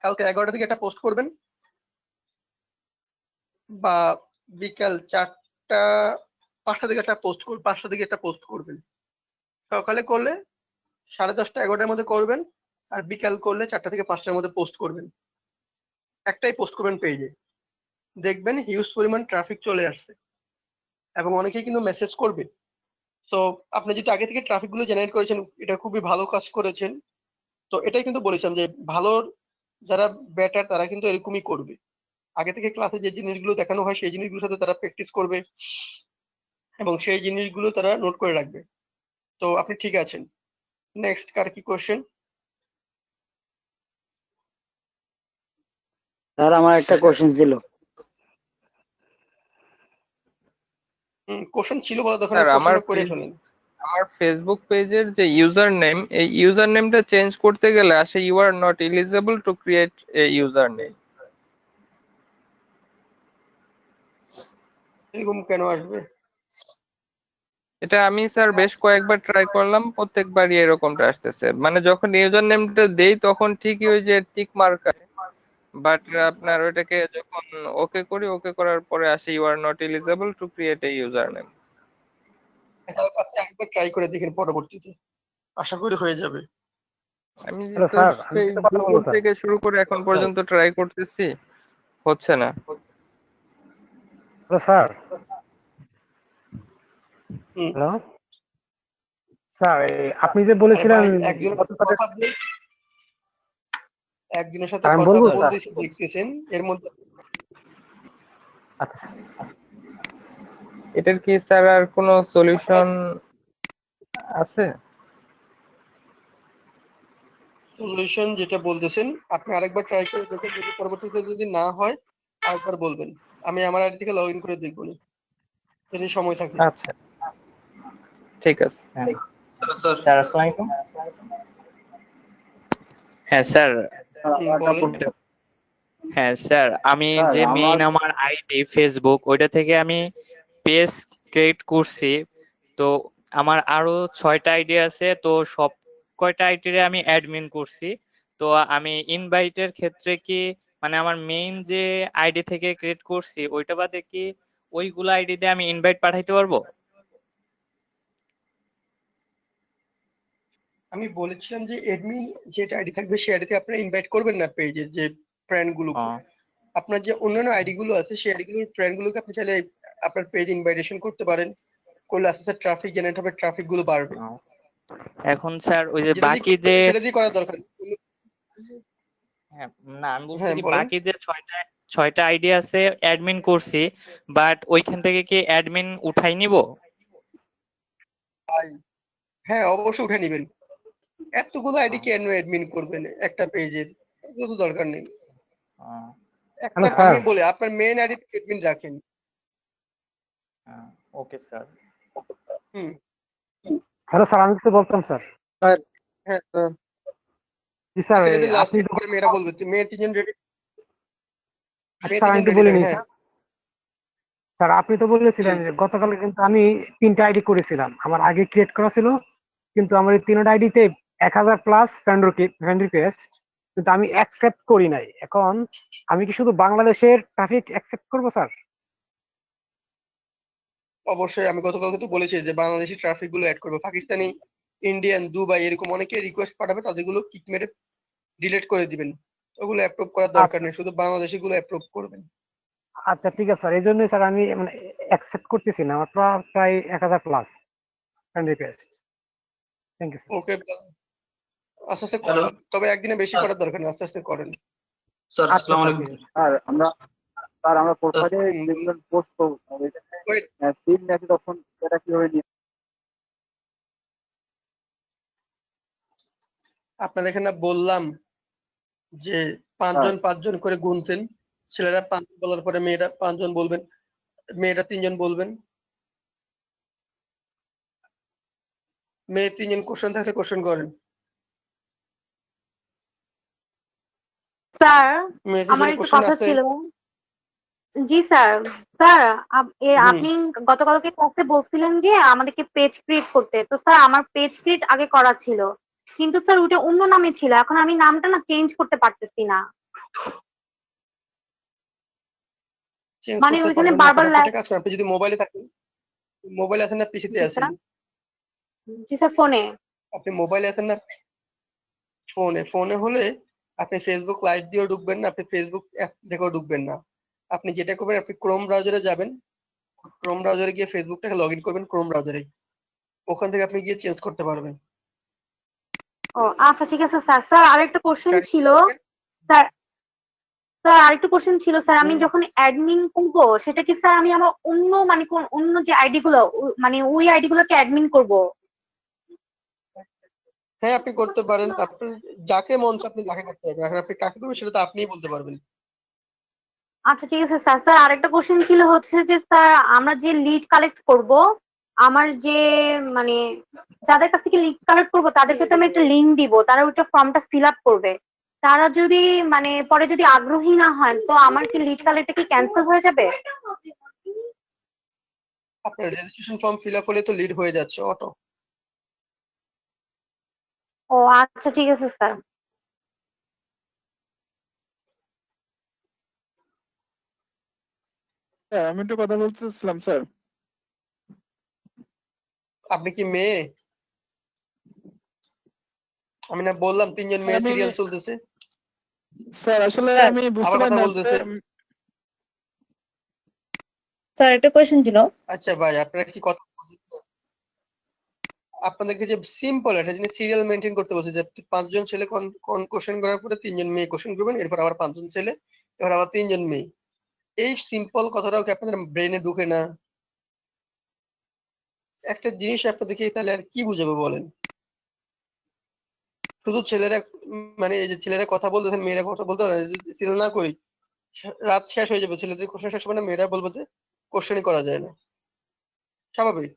11টা থেকে একটা পোস্ট করবেন, বা বিকাল 5টা থেকে একটা পোস্ট করবেন। সকালে করলে 10:30 11টার মধ্যে করবেন, আর বিকাল করলে 4টা থেকে 5টার মধ্যে পোস্ট করবেন। একটাই পোস্ট করবেন পেজে, দেখবেন হিউজ পরিমাণ ট্রাফিক চলে আসছে এবং অনেকেই কিন্তু মেসেজ করবে। তো আপনি যেটা আগে থেকে ট্রাফিক গুলো জেনারেট করেছেন, এটা খুবই ভালো কাজ করেছেন। তো এটাই কিন্তু বলেছিলাম যে ভালো যারা বেটার তারা কিন্তু এরকমই করবে, আগে থেকে ক্লাসে যে জিনিসগুলো দেখানো হয় সেই জিনিসগুলোর সাথে তারা প্র্যাকটিস করবে এবং সেই জিনিসগুলো তারা নোট করে রাখবে। তো আপনি ঠিক আছেন। নেক্সট কার কি কোশ্চেন? স্যার আমার একটা কোশ্চেন ছিল। কোশ্চেন ছিল বলা দরকার, স্যার কোশ্চেনটা করে ফেলেন। আমার ফেসবুক পেজের যে ইউজার নেম, এই ইউজার নেমটা চেঞ্জ করতে গেলে আসে you are not eligible to create a user name. এরকম কেন আসবে? এটা আমি স্যার বেশ কয়েকবার ট্রাই করলাম, প্রত্যেকবারই এরকমটা আসতেছে। মানে যখন ইউজার নেমটা দেই তখন ঠিকই ওই যে টিক মার্ক আসে, বাট আপনার ওইটাকে যখন ওকে করি, ওকে করার পরে আসে you are not eligible to create a user name. আপনি আরেকবার ট্রাই করে দেখেন পরবর্তীতে, আশা করি হয়ে যাবে। আমি গুগল থেকে শুরু করে এখন পর্যন্ত ট্রাই করতেছি, হচ্ছে না। স্যার হ্যালো স্যার, আপনি যে বলেছিলেন একজনের সাথে কথা বলতেছি দেখতেছেন এর মধ্যে। আচ্ছা, এটার কি স্যার আর কোনো সলিউশন আছে? সলিউশন যেটা বলতেছেন আপনি আরেকবার ট্রাই করে দেখেন, যদি পরবর্তীতে যদি না হয় আরেকবার বলবেন, আমি আমার আইডি থেকে লগ ইন করে দেখব না, যদি সময় থাকে। আচ্ছা ঠিক আছে। স্যার আসসালামু আলাইকুম। হ্যাঁ স্যার, হ্যাঁ স্যার, আমি যে মেইন আমার আইডি ফেসবুক, ওইটা থেকে আমি পেজ ক্রিয়েট করছি। তো আমার আরো 6টা আইডি আছে, তো সব কয়টা আইডিরে আমি অ্যাডমিন করছি। তো আমি ইনভাইটের ক্ষেত্রে কি মানে আমার মেইন যে আইডি থেকে ক্রিয়েট করছি ওইটা বাদে কি ওইগুলো আইডি দিয়ে আমি ইনভাইট পাঠাইতে পারবো? আমি বলেছিলাম যে অ্যাডমিন যেটা আইডি থাকবে সেই আইডিতে আপনারা ইনভাইট করবেন না পেজের যে ফ্রেন্ড গুলোকে। আপনার যে অন্যান্য আইডি গুলো আছে সেই আইডি গুলোর ফ্রেন্ড গুলোকে আপনি চাইলে আপনার পেজ ইনভাইটেশন করতে পারেন, করলে আস্তে আস্তে ট্রাফিক জেনারেট হবে, ট্রাফিক গুলো বাড়বে। এখন স্যার ওই যে বাকি যে সেটা দিয়ে করা দরকার। হ্যাঁ না, আমি বলছি কি বাকি যে 6টা আইডি আছে অ্যাডমিন করছি, বাট ওইখান থেকে কি অ্যাডমিন উঠাই নিব? হ্যাঁ অবশ্যই উঠে নেবেন, এতগুলো আইডি কেন অ্যাডমিন করবেন একটা পেজের, এগুলো তো দরকার নেই। একটা আমি বলি আপনার মেইন আইডি অ্যাডমিন রাখেন। Okay sir. Hmm hello sir, আমি কিছু বলতাম স্যার। হ্যাঁ হ্যাঁ জি স্যার, ছেলেদের লাস্ট আপনি তো পরে মেয়েরা বলবে মেয়ে তিনজন রেডি মেয়ে স্যার আমি তিনজন একটু রেডি বলে থাকে নিই হ্যাঁ স্যার। স্যার আপনি তো বলেছিলেন যে গতকাল কিন্তু আমি 3টা আইডি করেছিলাম, আমার আগে ক্রিয়েট করা ছিল, কিন্তু আমার এই 3টা আইডিতে 1000 প্লাস ফ্রেন্ড রিকোয়েস্ট, কিন্তু আমি অ্যাকসেপ্ট করি নাই। এখন আমি কি শুধু বাংলাদেশের ট্রাফিক অ্যাকসেপ্ট করবো স্যার? অবশ্যই আমি গতকালকে তো বলেছি যে বাংলাদেশি ট্রাফিক গুলো অ্যাড করবে, পাকিস্তানি, ইন্ডিয়ান, দুবাই এরকম অনেকে রিকোয়েস্ট পাঠাবে, তাদেরগুলো কিক মেরে ডিলিট করে দিবেন। ওগুলো অ্যাপ্রুভ করার দরকার আচ্ছা নেই, শুধু বাংলাদেশি গুলো অ্যাপ্রুভ করবেন। আচ্ছা ঠিক আছে স্যার, এই জন্যই স্যার আমি মানে অ্যাকসেপ্ট করতেছি না, আমার প্রায় 1000 plus friend request. Thank you sir. Okay আস্তে আস্তে হ্যালো তবে একদিনে বেশি স্যার করার দরকার নেই, আস্তে আস্তে করেন। স্যার আচ্ছা আসসালামু স্যার আলাইকুম। ঠিক আছে। আমরা প্রোফাইলে হুম, যেগুলো পোস্ট করবো Wait, সিন মেসেজ অপশন এটা কিভাবে নিয়ে আপনাদের এখানে বললাম যে হ্যাঁ 5জন করে গুনতেন, ছেলেরা 5 বলার পরে মেয়েরা 5জন বলবেন, মেয়েরা 3জন বলবেন। মেয়ে 3জন কোশ্চেন থাকলে কোশ্চেন করেন। স্যার মেয়ে আমার 3জনের একটু কোশ্চেন কথা আছে? ছিল। জি স্যার। স্যার হুম আপনি গতকালকে ক্লাসে বলছিলেন যে আমাদেরকে পেজ ক্রিয়েট করতে, তো স্যার আমার পেজ ক্রিয়েট আগে করা ছিল, কিন্তু স্যার ওটা অন্য নামে ছিল, এখন আমি নামটা না চেঞ্জ করতে পারতেছি না। চেঞ্জ মানে করতে ওইখানে পারবেন না কেন? বারবার আপনি একটা কাজ করেন, আপনি যদি মোবাইলে থাকেন, মোবাইলে আছেন না পিসিতে জি আছেন? স্যার। জি স্যার ফোনে। আপনি মোবাইলে আছেন না ফোনে? ফোনে হলে আপনি ফেসবুক লাইভ দিয়েও ঢুকবেন না, আপনি ফেসবুক অ্যাপ দেখেও ঢুকবেন না। আপনি যেটা করবেন, আপনি ক্রোম ব্রাউজারে যাবেন, ক্রোম ব্রাউজারে গিয়ে ফেসবুকটাকে লগ ইন করবেন ক্রোম ব্রাউজারে, ওখান থেকে আপনি গিয়ে চেঞ্জ করতে পারবেন। ও আচ্ছা ঠিক আছে স্যার। স্যার আরেকটা কোশ্চেন Study ছিল। করবেন। স্যার স্যার আরেকটা কোশ্চেন ছিল স্যার, আমি হুম, যখন অ্যাডমিন করবো সেটা কি স্যার আমি আমার অন্য মানে কোন অন্য যে আইডি গুলো মানে ওই আইডি গুলোকে অ্যাডমিন করবো? হ্যাঁ আপনি করতে পারেন, আপনি যাকে মন চায় আপনি তাকে করতে পারবেন। এখন আপনি কাকে করবেন সেটা তো আপনিই বলতে পারবেন। আচ্ছা ঠিক আছে স্যার। স্যার আরেকটা কোশ্চেন ছিল হচ্ছে যে স্যার আমরা যে লিড কালেক্ট করব, আমার যে মানে যাদের কাছ থেকে লিড কালেক্ট করব তাদেরকে তো আমি একটা লিংক দিব, তারা ওইটা ফর্মটা ফিল আপ করবে। তারা যদি মানে পরে যদি আগ্রহী না হয়, তো আমার কি লিড কালেক্টটা কি ক্যান্সেল হয়ে যাবে? আপনার রেজিস্ট্রেশন ফর্ম ফিল আপ হলে তো লিড হয়ে যাচ্ছে অটো। ও আচ্ছা ঠিক আছে স্যার। হ্যাঁ আমি একটু কথা বলতেছিলাম স্যার। আপনি কি মেয়ে? আমি না বললাম 3জন স্যার মেয়ে আমি সিরিয়াল চলতেছে। স্যার আসলে স্যার আমি বুঝতে আবার পারি কথা না বলতেছে। স্যার একটা কোশ্চেন ছিল। আচ্ছা ভাই, আপনারা কি কথা বলছেন? আপনাদেরকে যে সিম্পল একটা জিনিস সিরিয়াল মেনটেন করতে বলছে, যে 5জন ছেলে কোন কোশ্চেন করার পরে 3জন মেয়ে কোশ্চেন করবেন, এরপর আবার 5জন ছেলে, এবার আবার 3জন মেয়ে। এই সিম্পল কথাটাও কি আপনাদের ব্রেনে ঢুকে না? একটা জিনিস আপনাদেরকে তাহলে আর কি বুঝাবো বলেন? শুধু ছেলেরা মানে এই যে ছেলেরা কথা বলতেছেন, মেয়েরা কথা বলতে পারে না, যদি সিরিয়াল না করি রাত শেষ হয়ে যাবে, ছেলেদের কোশ্চেন শেষ হবে না, মেয়েরা বলবো যে কোশ্চেনই করা যায় না। স্বাভাবিক।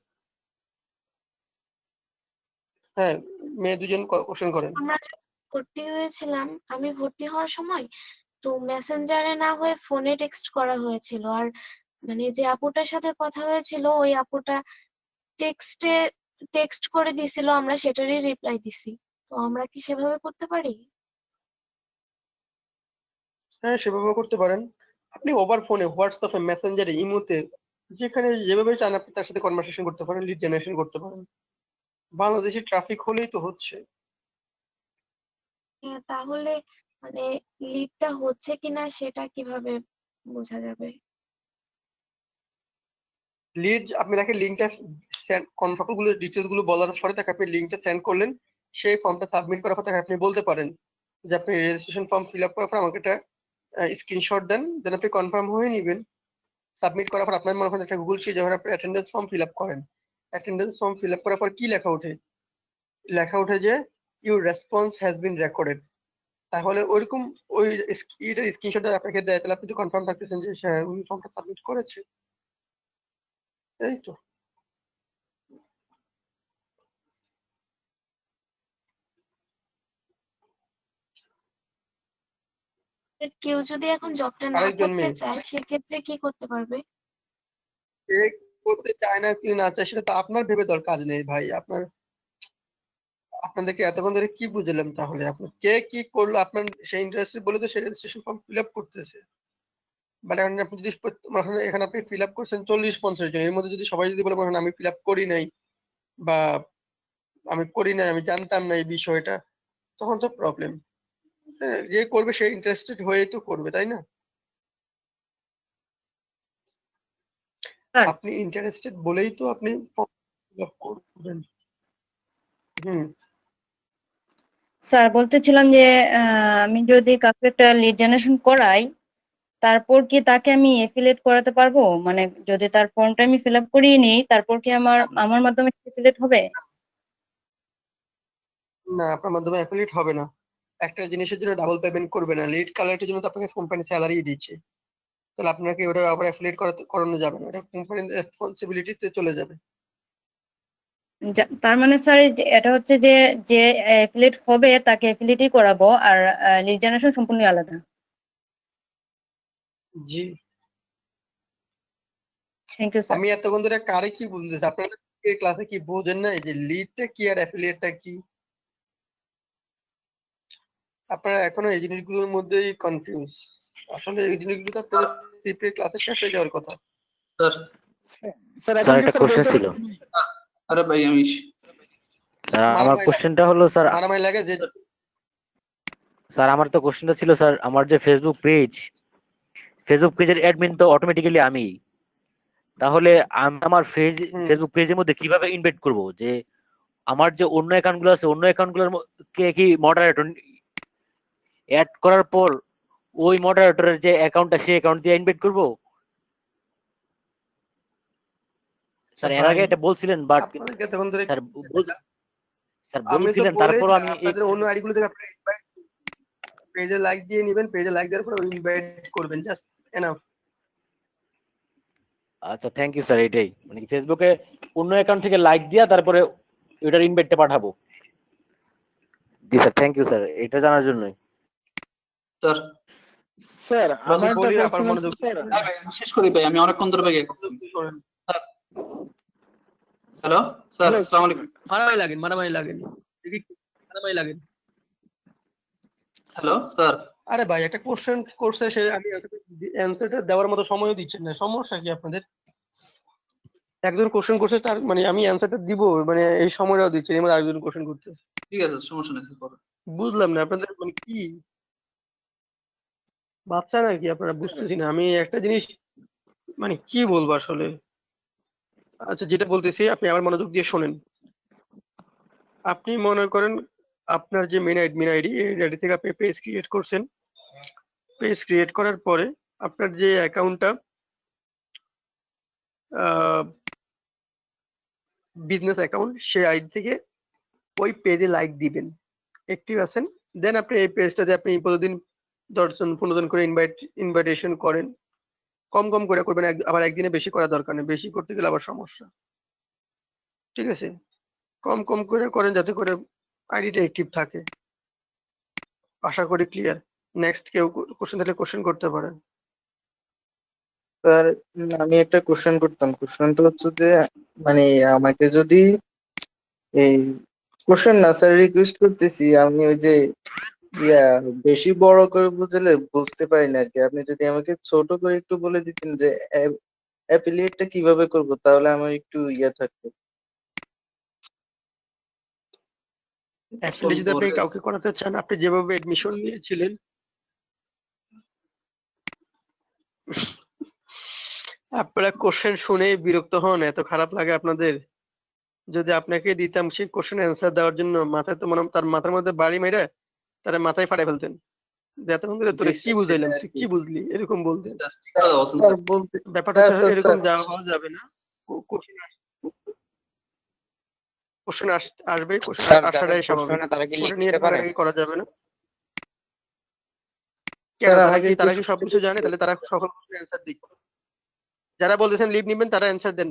হ্যাঁ, মেয়ে 2জন কোশ্চেন করেন। আমরা যখন ভর্তি হয়েছিলাম, আমি ভর্তি হওয়ার সময় তো মেসেঞ্জারে না হয়ে ফোনে টেক্সট করা হয়েছিল, আর মানে যে আপুটার সাথে কথা হয়েছিল ওই আপুটা টেক্সটে টেক্সট করে দিছিল, আমরা সেটারই রিপ্লাই দিছি। তো আমরা কি সেভাবে করতে পারি? হ্যাঁ সেভাবে করতে পারেন। আপনি ওভার ফোনে, হোয়াটসঅ্যাপে, মেসেঞ্জারে, ইমোতে, যেখানে যেভাবে চান আপনি তার সাথে কনভারসেশন করতে পারেন, লিড জেনারেশন করতে পারেন। বাংলাদেশি ট্রাফিক হলেই তো হচ্ছে। হ্যাঁ, তাহলে মানে লিডটা হচ্ছে কিনা সেটা কিভাবে বোঝা যাবে? লিড আপনি তাকে লিঙ্কটা সেন্ড, সকলগুলো ডিটেলস গুলো বলার পরে তাকে আপনি লিঙ্কটা সেন্ড করলেন, সেই ফর্মটা সাবমিট করার পর তাকে আপনি বলতে পারেন যে আপনি রেজিস্ট্রেশন ফর্ম ফিল আপ করার পর আমাকে একটা স্ক্রিনশট দেন, দেন আপনি কনফার্ম হয়ে নেবেন। সাবমিট করার পর আপনার মনে করেন একটা গুগল শিট, যখন আপনি অ্যাটেন্ডেন্স ফর্ম ফিল আপ করেন, অ্যাটেন্ডেন্স ফর্ম ফিল আপ করার পর কি লেখা ওঠে? লেখা ওঠে যে your response has been recorded. তাহলে ওইরকম ওই এটার স্ক্রিনশটটা আপনাকে দেয়, তাহলে আপনি তো কনফার্ম থাকতেছেন যে হ্যাঁ উনি ফর্মটা সাবমিট করেছে। এই তো কেউ যদি এখন জবটা না আরেকজন করতে মেয়ে চায় সেক্ষেত্রে কি করতে পারবে? সে করতে চায় না কি না চায় সেটা তো আপনার ভেবে দরকার কাজ নেই ভাই। আপনাদেরকে এতক্ষণ ধরে কি বুঝলাম তাহলে? আপনার কে কি করলো, আপনার সেই ইন্টারেস্টেড বলে তো সেই রেজিস্ট্রেশন ফর্ম ফিল আপ করতেছে। বাট এখন আপনি যদি এখানে আপনি ফিল আপ করছেন 40-50 জন, এর মধ্যে যদি সবাই যদি বলে বলেন আমি ফিল আপ করি নাই বা আমি জানতাম না এই বিষয়টা, তখন তো প্রবলেম। যে করবে সে ইন্টারেস্টেড হয়ে তো করবে, তাই না? আপনি ইন্টারেস্টেড বলেই তো আপনি ফিল আপ করবেন। হুম। স্যার বলতেছিলাম যে আমি যদি কাউকে একটা লিড জেনারেশন করাই, তারপর কি তাকে আমি এফিলিয়েট করাতে পারবো? মানে যদি তার ফর্মটা আমি ফিল আপ করিয়ে নিই, তারপর কি আমার মাধ্যমে এফিলিয়েট হবে? না, আপনার মাধ্যমে অ্যাফিলিয়েট হবে না। একটা জিনিসের জন্য ডাবল পেমেন্ট করবে না। লিড কালারটার জন্য তো আপনাকে কোম্পানি স্যালারি দিচ্ছে, তাহলে আপনাকে ওটা আবার অ্যাফিলিয়েট করানো যাবে না, ওটা কোম্পানির রেসপন্সিবিলিটিতে চলে যাবে। তার মানে স্যার এটা হচ্ছে যে যে এফিলিয়েট হবে তাকে এফিলিয়েটই করাবো, আর লিড জেনারেশন সম্পূর্ণ আলাদা। জি। Thank you sir. আমি এতক্ষণ ধরে কারে কি বলতেছি, আপনারা ক্লাসে কি বোঝেন না এই যে লিডটা কি আর অ্যাফিলিয়েটটা কি? আপনারা এখনো এই জিনিসগুলোর মধ্যেই কনফিউজ। আসলে এই জিনিসগুলো তো আপনাদের সিপিএ ক্লাসে শেষ হয়ে যাওয়ার কথা। স্যার স্যার স্যার একটা কোশ্চেন ছিল। আরে ভাই আমি স্যার আমার কোশ্চেনটা হলো স্যার, মারামারি লাগে যে স্যার আমার তো কোশ্চেনটা ছিল স্যার, আমার যে ফেসবুক পেজের অ্যাডমিন তো অটোমেটিক্যালি আমি, তাহলে আমি আমার ফেসবুক পেজের মধ্যে কিভাবে ইনভাইট করব? যে আমার যে অন্য অ্যাকাউন্টগুলো আছে, অন্য অ্যাকাউন্টগুলোর কে কি মডারেটর অ্যাড করার পর ওই মডারেটরের যে অ্যাকাউন্টটা সেই অ্যাকাউন্ট দিয়ে ইনভাইট করব? স্যার এর আগে এটা বলছিলেন, বাট আপনাদেরকে এতক্ষণ ধরে স্যার আমি তো বলছিলেন, বলেই তারপর দিলাম, আমি আপনাদের অন্য আইডি গুলো থেকে আপনি পেজে লাইক দিয়ে নেবেন, পেজে লাইক দেওয়ার পর ইনভাইট করবেন, জাস্ট এনাফ। আচ্ছা থ্যাংক ইউ স্যার। এটাই মানে ফেসবুকে অন্য অ্যাকাউন্ট থেকে লাইক দিয়া তারপরে ওইটার ইনভাইটটা পাঠাবো। জি স্যার, থ্যাংক ইউ স্যার, এটা জানার জন্যই। স্যার স্যার আমার একটা বলি আবার কোশ্চেন মনোযোগ স্যার। শেষ করি ভাই, আমি অনেকক্ষণ ধরে ভাই হ্যালো স্যার, আসসালামু আলাইকুম। মারামারি লাগেন। Hello sir. আরে ভাই একটা কোশ্চেন করছে সে, আমি অ্যানসারটা দেওয়ার মতো সময়ও দিচ্ছেন না, সমস্যা কি আপনাদের? একজন কোশ্চেন করছে তার মানে আমি অ্যানসারটা দিব, মানে এই সময়টাও দিচ্ছেন, এবার আরেকজন কোশ্চেন করছে। ঠিক আছে, সমস্যা নেই স্যার। বুঝলাম না আপনাদের মানে কি বাচ্চা নাকি আপনারা, বুঝতেছি না আমি একটা জিনিস, মানে কি বলবো আসলে। আচ্ছা যেটা বলতেছি আপনি আবার মনোযোগ দিয়ে শোনেন। আপনি মনে করেন আপনার যে মেন আইডি, এই আইডি থেকে আপনি পেজ ক্রিয়েট করছেন। পেজ ক্রিয়েট করার পরে আপনার যে অ্যাকাউন্টটা বিজনেস অ্যাকাউন্ট, সেই আইডি থেকে ওই পেজে লাইক দিবেন, অ্যাক্টিভ আছেন। দেন আপনি এই পেজটাতে আপনি প্রতিদিন 10 জন 15 জন করে ইনভাইটেশন করেন। কম কম করে করবেন, আবার একদিনে বেশি করা দরকার নেই, বেশি করতে গেলে আবার সমস্যা। ঠিক আছে, কম কম করে করেন যাতে করে আইডিটা অ্যাক্টিভ থাকে। আশা করি ক্লিয়ার। নেক্সট কেউ কোশ্চেন থাকলে কোশ্চেন করতে পারেন। স্যার আমি একটা কোশ্চেন করতাম। কোশ্চেনটা হচ্ছে যে মানে আমাকে যদি এই কোশ্চেন না স্যার, রিকোয়েস্ট করতেছি, আমি ওই যে বেশি বড় করে বুঝলে বুঝতে পারি না আর কি। আপনি যদি আমাকে ছোট করে একটু বলে দিতেন যে অ্যাফিলিয়েটটা কিভাবে করব, তাহলে আমার একটু থাকতো। অ্যাকচুয়ালি যদি আপনি কাউকে করাতে চান, আপনি যেভাবে এডমিশন নিয়েছিলেন, আপনারা কোশ্চেন শুনে বিরক্ত হন, এত খারাপ লাগে আপনাদের। যদি আপনাকে দিতাম সেই কোশ্চেন অ্যান্সার দেওয়ার জন্য, মাথায় তো মনে তার মাথার মধ্যে বাড়ি মেরে তার মাথায় ফাটাই ফেলতেন। এতক্ষণ ধরে তোরে কি বুঝাইলাম, তুই কি বুঝলি, এরকম বলতেন। ব্যাপারটা এরকম যাওয়া যাবে না। কোশ্চেন আসবে, কোশ্চেন আসাটাই স্বাভাবিক, করা যাবে না। কেন তারা কি সবকিছু জানে? তাহলে তারা সকল অ্যান্সার দিক। যারা বলতেছেন লিভ নিবেন তারা অ্যান্সার দেন,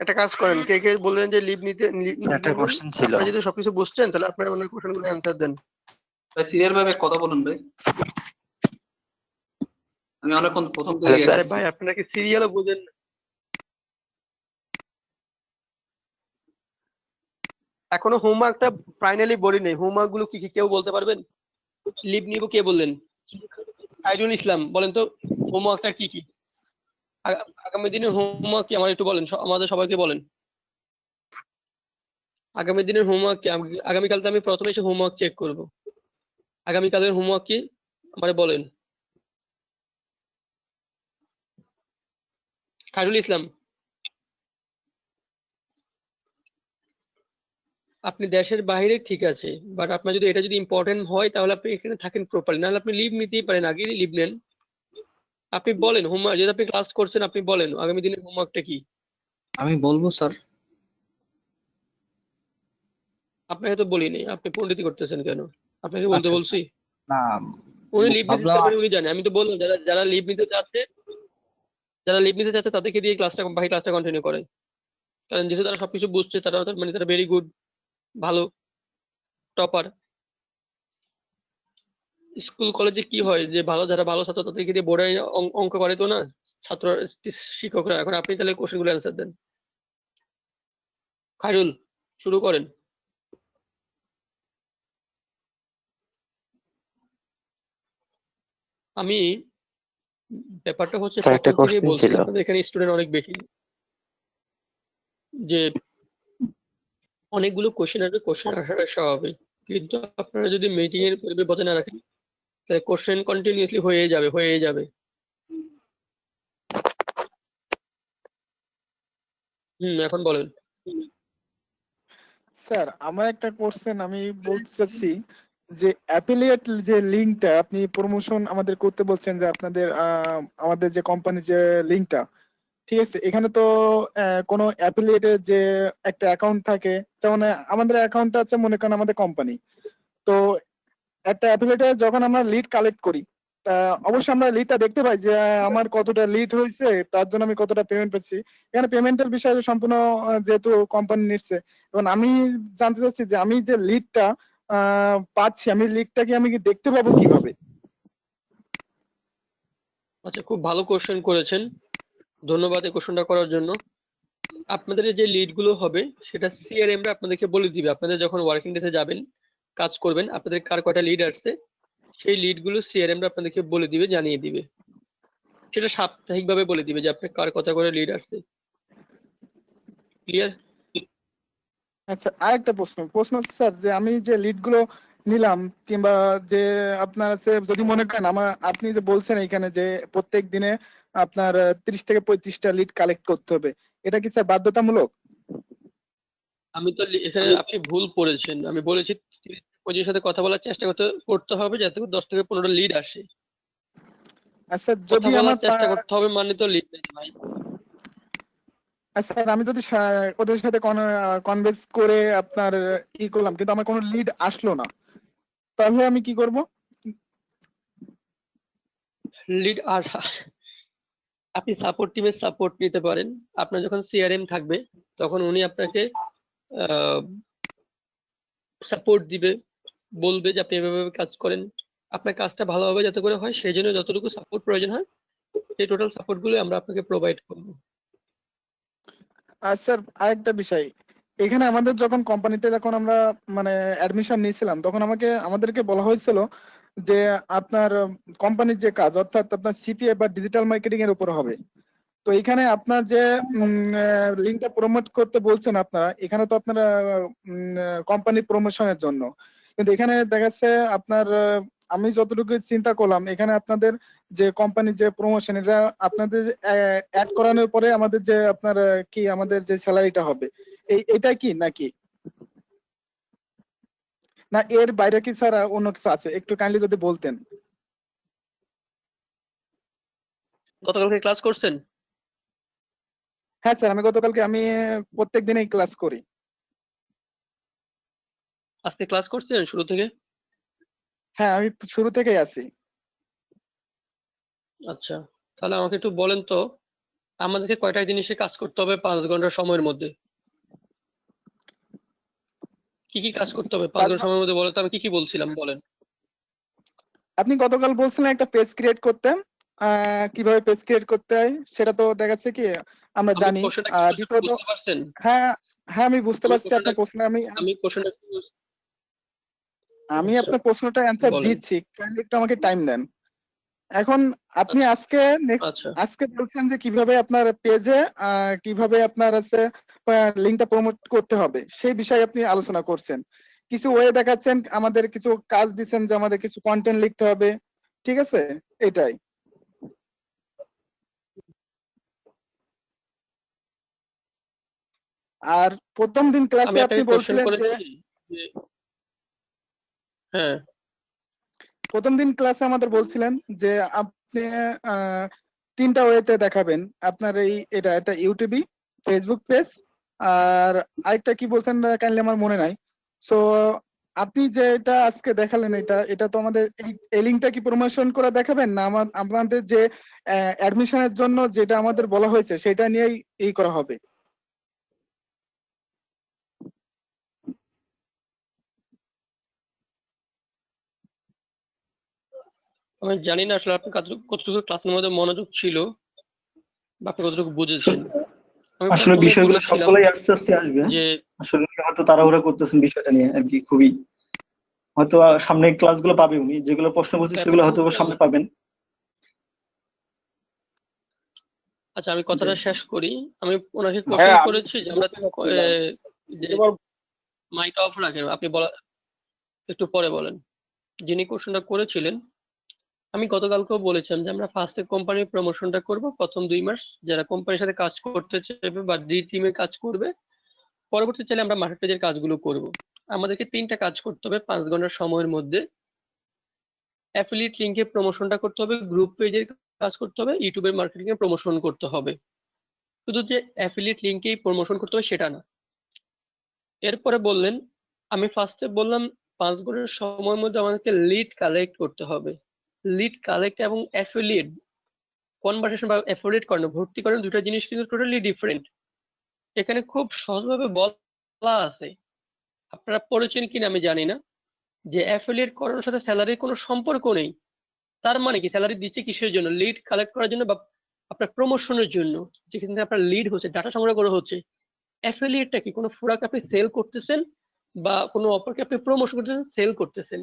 একটা কাজ করেন, কে কে বললেন যে লিভ নিতে একটা নেবেন, কোশ্চেন ছিল। আপনারা যদি সবকিছু বুঝছেন তাহলে আপনারা অন্য কোশ্চেনগুলো অ্যান্সার দেন। ভাই সিরিয়াল ভাবে কথা বলুন ভাই, আমি অনেকক্ষণ প্রথম থেকে হ্যালো স্যার। আরে ভাই আপনারা কি সিরিয়ালও বুঝেন না? এখনো হোমওয়ার্কটা ফাইনালি বলি নেই, হোমওয়ার্ক গুলো কি কি কেউ বলতে পারবেন? লিভ নিব কে বললেন? খায়রুল ইসলাম বলেন তো হোমওয়ার্কটা কি কি? আগামী দিনের হোমওয়ার্ক কি আমার একটু বলেন, আমাদের সবাইকে বলেন। আগামী দিনের হোমওয়ার্ক কি? আগামীকাল তো আমি প্রথমে এসে হোমওয়ার্ক চেক করব। আগামীকালের হোমওয়ার্ক কি আমারে বলেন। খায়রুল ইসলাম, আপনি দেশের বাইরে ঠিক আছে, বাট আপনার যদি এটা যদি ইম্পর্টেন্ট হয় তাহলে আপনি এখানে থাকেন প্রপারলি, নাহলে আপনি লিভ নিতেই পারেন, আগেই লিভ নেন। আপনি বলেন হোমওয়ার্ক, যেটা আপনি ক্লাস করছেন আপনি বলেন আগামী দিনের হোমওয়ার্কটা কি। আমি বলবো স্যার। আপনাকে তো বলিনি, আপনি পণ্ডিতি করতেছেন কেন? আপনাকে বলতে আচ্ছা বলছি? না, উনি লিভ নিতে ভাবলাম চাচ্ছেন, উনি জানে। আমি তো বললাম যারা যারা লিভ নিতে চাচ্ছে, যারা লিভ নিতে চাচ্ছে তাদেরকে দিয়ে বাকি ক্লাসটা কন্টিনিউ করে, কারণ যেহেতু তারা সবকিছু বুঝছে, তারা মানে তারা ভেরি গুড, ভালো, টপার। স্কুল কলেজে কি হয় যে যারা ভালো ছাত্র তাদেরকে দিয়ে বোর্ডে অঙ্ক করে তো না ছাত্র শিক্ষকরা। এখন আপনি তাহলে কোশ্চেনগুলো অ্যান্সার দেন। খায়রুল শুরু করেন। আমি ব্যাপারটা হচ্ছে স্যার একটা প্রথম থেকেই কোশ্চেন বলছি ছিল। আপনাদের এখানে স্টুডেন্ট অনেক বেশি, যে অনেকগুলো কোশ্চেন আসবে, কোশ্চেন আসাটা স্বাভাবিক, কিন্তু আপনারা যদি মিটিং এর পরিবেশ বজায় না রাখেন তাহলে কোশ্চেন কন্টিনিউয়াসলি হয়ে যাবে। এখন বলেন। স্যার আমার একটা কোশ্চেন আমি বলতে চাচ্ছি যে অ্যাফিলিয়েট যে লিংকটা আপনি প্রমোশন আমাদের করতে বলছেন, যে আপনাদের আমাদের যে কোম্পানি যে লিংকটা, ঠিক আছে, এখানে তো কোনো অ্যাফিলিয়েটের যে একটা অ্যাকাউন্ট থাকে, যেমন আমাদের অ্যাকাউন্ট আছে মনে করেন আমাদের কোম্পানি, তো একটা অ্যাফিলিয়েটে যখন আমরা লিড কালেক্ট করি, তা অবশ্যই আমরা লিডটা দেখতে পাই যে আমার কতটা লিড হয়েছে, তার জন্য আমি কতটা পেমেন্ট পাচ্ছি। এখানে পেমেন্টের বিষয়ে সম্পূর্ণ যেহেতু কোম্পানি নিচ্ছে, এবং আমি জানতে চাচ্ছি যে আমি যে লিডটা পাচ্ছি, আমি লিডটাকে আমি কি দেখতে পাবো কিভাবে? আচ্ছা, খুব ভালো কোশ্চেন করেছেন, ধন্যবাদ এই কোশ্চেনটা করার জন্য। আপনাদের যে লিড গুলো হবে সেটা সিআরএম রা আপনাদেরকে বলে দিবে। আপনাদের যখন ওয়ার্কিং ডেতে যাবেন, কাজ করবেন, আপনাদের কার কয়টা লিড আসছে সেই লিড গুলো সিআরএম রা আপনাদেরকে বলে দিবে, জানিয়ে দিবে। সেটা সাপ্তাহিকভাবে বলে দিবে যে আপনার কার কত করে লিড আসছে। ক্লিয়ার? আচ্ছা, আরেকটা প্রশ্ন হচ্ছে স্যার, যে আমি যে লিড গুলো নিলাম, কিংবা যে আপনার আছে, যদি মনে করেন আপনি যে বলছেন এখানে যে প্রত্যেক দিনে আপনার 30 থেকে 35টা লিড কালেক্ট করতে হবে, এটা কি স্যার বাধ্যতামূলক? আমি তো এখানে আপনি ভুল পড়েছেন, আমি বলেছি 30-35 সাথে কথা বলার চেষ্টা করতে হবে যাতে করে 10 থেকে 15টা লিড আসে। আচ্ছা, কথা যদি আমার বলার চেষ্টা করতে হবে মানে তো লিড নেই ভাই। আচ্ছা, আমি যদি ওদের সাথে কনভেন্স করে আপনার করলাম, কিন্তু আমার কোনো লিড আসলো না, তাহলে আমি কি করব? লিড আর আপনি সাপোর্ট টিমের সাপোর্ট নিতে পারেন। আপনার যখন সিআরএম থাকবে তখন উনি আপনাকে সাপোর্ট দিবে, বলবে যে আপনি এভাবে কাজ করেন, আপনার কাজটা ভালোভাবে যাতে করে হয় সেই জন্য যতটুকু সাপোর্ট প্রয়োজন হয় সেই টোটাল সাপোর্ট গুলো আমরা আপনাকে প্রোভাইড করব। আর স্যার আরেকটা বিষয়, এখানে আমাদের যখন কোম্পানিতে যখন আমরা মানে অ্যাডমিশন নিয়েছিলাম, তখন আমাদেরকে বলা হয়েছিল যে আপনার কোম্পানির যে কাজ, অর্থাৎ আপনার সিপিএ বা ডিজিটাল মার্কেটিং এর উপর হবে। তো এখানে আপনার যে লিঙ্কটা প্রমোট করতে বলছেন আপনারা, এখানে তো আপনারা কোম্পানি প্রমোশনের জন্য, কিন্তু এখানে দেখা যাচ্ছে আপনার আমি যতটুকু চিন্তা করলাম, এখানে আপনাদের যে কোম্পানির যে প্রমোশন, এটা আপনাদের অ্যাড করানোর পরে আমাদের যে আপনার কি আমাদের যে স্যালারিটা হবে, এইটাই কি নাকি, না এর বাইরে কি স্যার অন্য কিছু আছে? একটু কাইন্ডলি যদি বলতেন। গতকালকে ক্লাস করছেন? হ্যাঁ স্যার, আমি প্রত্যেক দিনই ক্লাস করি। আজকে ক্লাস করছেন শুরু থেকে? হ্যাঁ, আমি শুরু থেকেই আছি। আচ্ছা, তাহলে আমাকে একটু বলেন তো আমাদেরকে কয়টা জিনিসে কাজ করতে হবে 5 ঘন্টার সময়ের মধ্যে? কি কি কাজ করতে হবে 5 ঘন্টার সময়ের মধ্যে? বলো তো, আমি কি কি বলছিলাম বলেন। আপনি গতকাল বলছিলেন একটা পেজ ক্রিয়েট করতে, কিভাবে পেজ ক্রিয়েট করতে হয় সেটা তো দেখাচ্ছে কি আমরা আমি জানি। কোশ্চেনটা দ্বিতীয়ত, বুঝতে পারছেন? হ্যাঁ হ্যাঁ আমি বুঝতে আমি পারছি কোশ্চেনটা আপনার প্রশ্ন। আমি কোশ্চেনটা আমি আচ্ছা আপনার প্রশ্নটা অ্যান্সার বলেন। দিচ্ছি, কাইন্ডলি একটু আমাকে টাইম দেন। এখন আপনি আজকে আচ্ছা আজকে বলছেন যে কিভাবে আপনার পেজে কিভাবে আপনার আছে লিঙ্কটা প্রমোট করতে হবে সেই বিষয়ে আপনি আলোচনা করছেন। কিছু ওয়ে দেখাচ্ছেন, আমাদের কিছু কাজ দিচ্ছেন যে আমাদের কিছু কন্টেন্ট লিখতে হবে, ঠিক আছে? এটাই। আর প্রথম দিন আমি ক্লাসে আপনি আপনাকে কোশ্চেন বলছিলেন যে করেছি যে হ্যাঁ প্রথম দিন ক্লাসে আমাদের বলছিলেন যে আপনি 3টা ওয়েতে দেখাবেন আপনার এটা একটা ইউটিউবে, ফেসবুক পেজ, আর আরেকটা কি বলছেন কাইন্ডলি আমার মনে নাই। সো আপনি যে এটা আজকে দেখালেন, এটা তো আমাদের এই লিঙ্কটা কি প্রমোশন করে দেখাবেন, না আপনাদের যে অ্যাডমিশনের জন্য যেটা আমাদের বলা হয়েছে সেটা নিয়েই করা হবে? আমি জানি না আসলে আপনি কতটুকু ক্লাসের মধ্যে মনোযোগ ছিল বা আপনি কতটুকু বুঝেছেন। আমি আসলে প্রথমে বিষয়গুলো বলেছিলাম সবগুলোই আস্তে আস্তে আসবে। যে আসলে উনি হয়তো তাড়াহুড়া করতেছেন বিষয়টা নিয়ে আর কি, খুবই হয়তো সামনে ক্লাসগুলো পাবে উনি, যেগুলো প্রশ্ন করছে সেগুলো ব্যাপারটা হয়তো হচ্ছে, সামনে পাবেন। আচ্ছা আমি কথাটা শেষ করি। আমি ওনাকে হ্যাঁ, কোশ্চেন আমি করেছি যে আমরা যে মাইকটা অফ রাখেন, আপনি বলা একটু পরে বলেন। যিনি কোশ্চেনটা করেছিলেন, আমি গতকালকেও বলেছিলাম যে আমরা ফার্স্টে কোম্পানির প্রমোশনটা করব প্রথম 2 মাস, যারা কোম্পানির সাথে কাজ করতে চাইবে বা ডি টিমে কাজ করবে, পরবর্তী চাইলে আমরা মার্কেট পেজের কাজগুলো করব। আমাদেরকে 3টা কাজ করতে হবে 5 ঘন্টার সময়ের মধ্যে। অ্যাফিলিয়েট লিংকে প্রমোশনটা করতে হবে, গ্রুপ পেজের কাজ করতে হবে, ইউটিউবের মার্কেটিং এ প্রমোশন করতে হবে। শুধু যে অ্যাফিলিয়েট লিংকেই প্রমোশন করতে হবে সেটা না। এরপরে বললেন, আমি ফার্স্টে বললাম 5 ঘন্টার সময়ের মধ্যে আমাদেরকে লিড কালেক্ট করতে হবে। লিড কালেক্ট এবং অ্যাফিলিয়েট কনভার্সেশন বা অ্যাফিলিয়েট করানো, ভর্তি করানো, দুটো জিনিস কিন্তু টোটালি ডিফারেন্ট। এখানে খুব সহজভাবে বলা আছে, আপনারা পড়েছেন কিনা আমি জানি না, যে অ্যাফিলিয়েট করানোর সাথে স্যালারির কোনো সম্পর্ক নেই। তার মানে কি, স্যালারি দিচ্ছে কিসের জন্য? লিড কালেক্ট করার জন্য বা আপনার প্রমোশনের জন্য, যেখান থেকে আপনার লিড হচ্ছে, ডাটা সংগ্রহ করা হচ্ছে। অ্যাফিলিয়েটটা কি, কোনো প্রোডাক্ট আপনি সেল করতেছেন বা কোনো অফারকে আপনি প্রমোশন করতেছেন, সেল করতেছেন।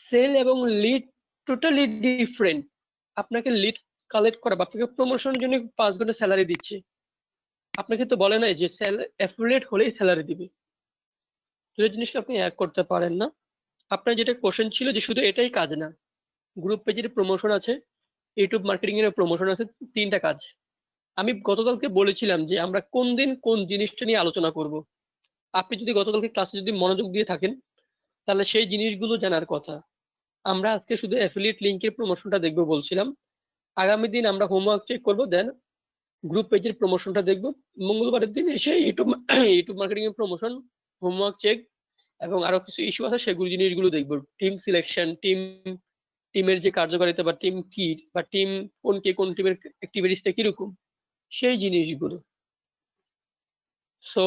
সেল এবং লিড টোটালি ডিফারেন্ট। আপনাকে লিড কালেক্ট করা বা আপনাকে প্রমোশনের জন্য 5 ঘন্টা স্যালারি দিচ্ছে, আপনাকে তো বলে নাই যে অ্যাফিলিয়েট হলেই স্যালারি দিবে। দুটো জিনিসকে আপনি এক করতে পারেন না। আপনার যেটা কোশ্চেন ছিল যে শুধু এটাই কাজ না, গ্রুপ পেজের প্রমোশন আছে, ইউটিউব মার্কেটিং এর প্রমোশন আছে, 3টা কাজ। আমি গতকালকে বলেছিলাম যে আমরা কোন দিন কোন জিনিসটা নিয়ে আলোচনা করব। আপনি যদি গতকালকে ক্লাসে যদি মনোযোগ দিয়ে থাকেন তাহলে সেই জিনিসগুলো জানার কথা। আমরা আজকে শুধু অ্যাফিলিয়েট লিংকের প্রমোশনটা দেখবো বলছিলাম, আগামী দিন আমরা হোমওয়ার্ক চেক করব, দেন গ্রুপ পেজের প্রমোশনটা দেখব। মঙ্গলবারের দিন এসে ইউটিউব মার্কেটিং এর প্রমোশন, হোমওয়ার্ক চেক এবং আরো কিছু ইস্যু আছে সেগুলো জিনিসগুলো দেখবো। টিম সিলেকশন, টিমের যে কার্যকারিতা বা টিম কি বা টিম কোন টিমের অ্যাক্টিভিটিসটা কিরকম, সেই জিনিসগুলো। সো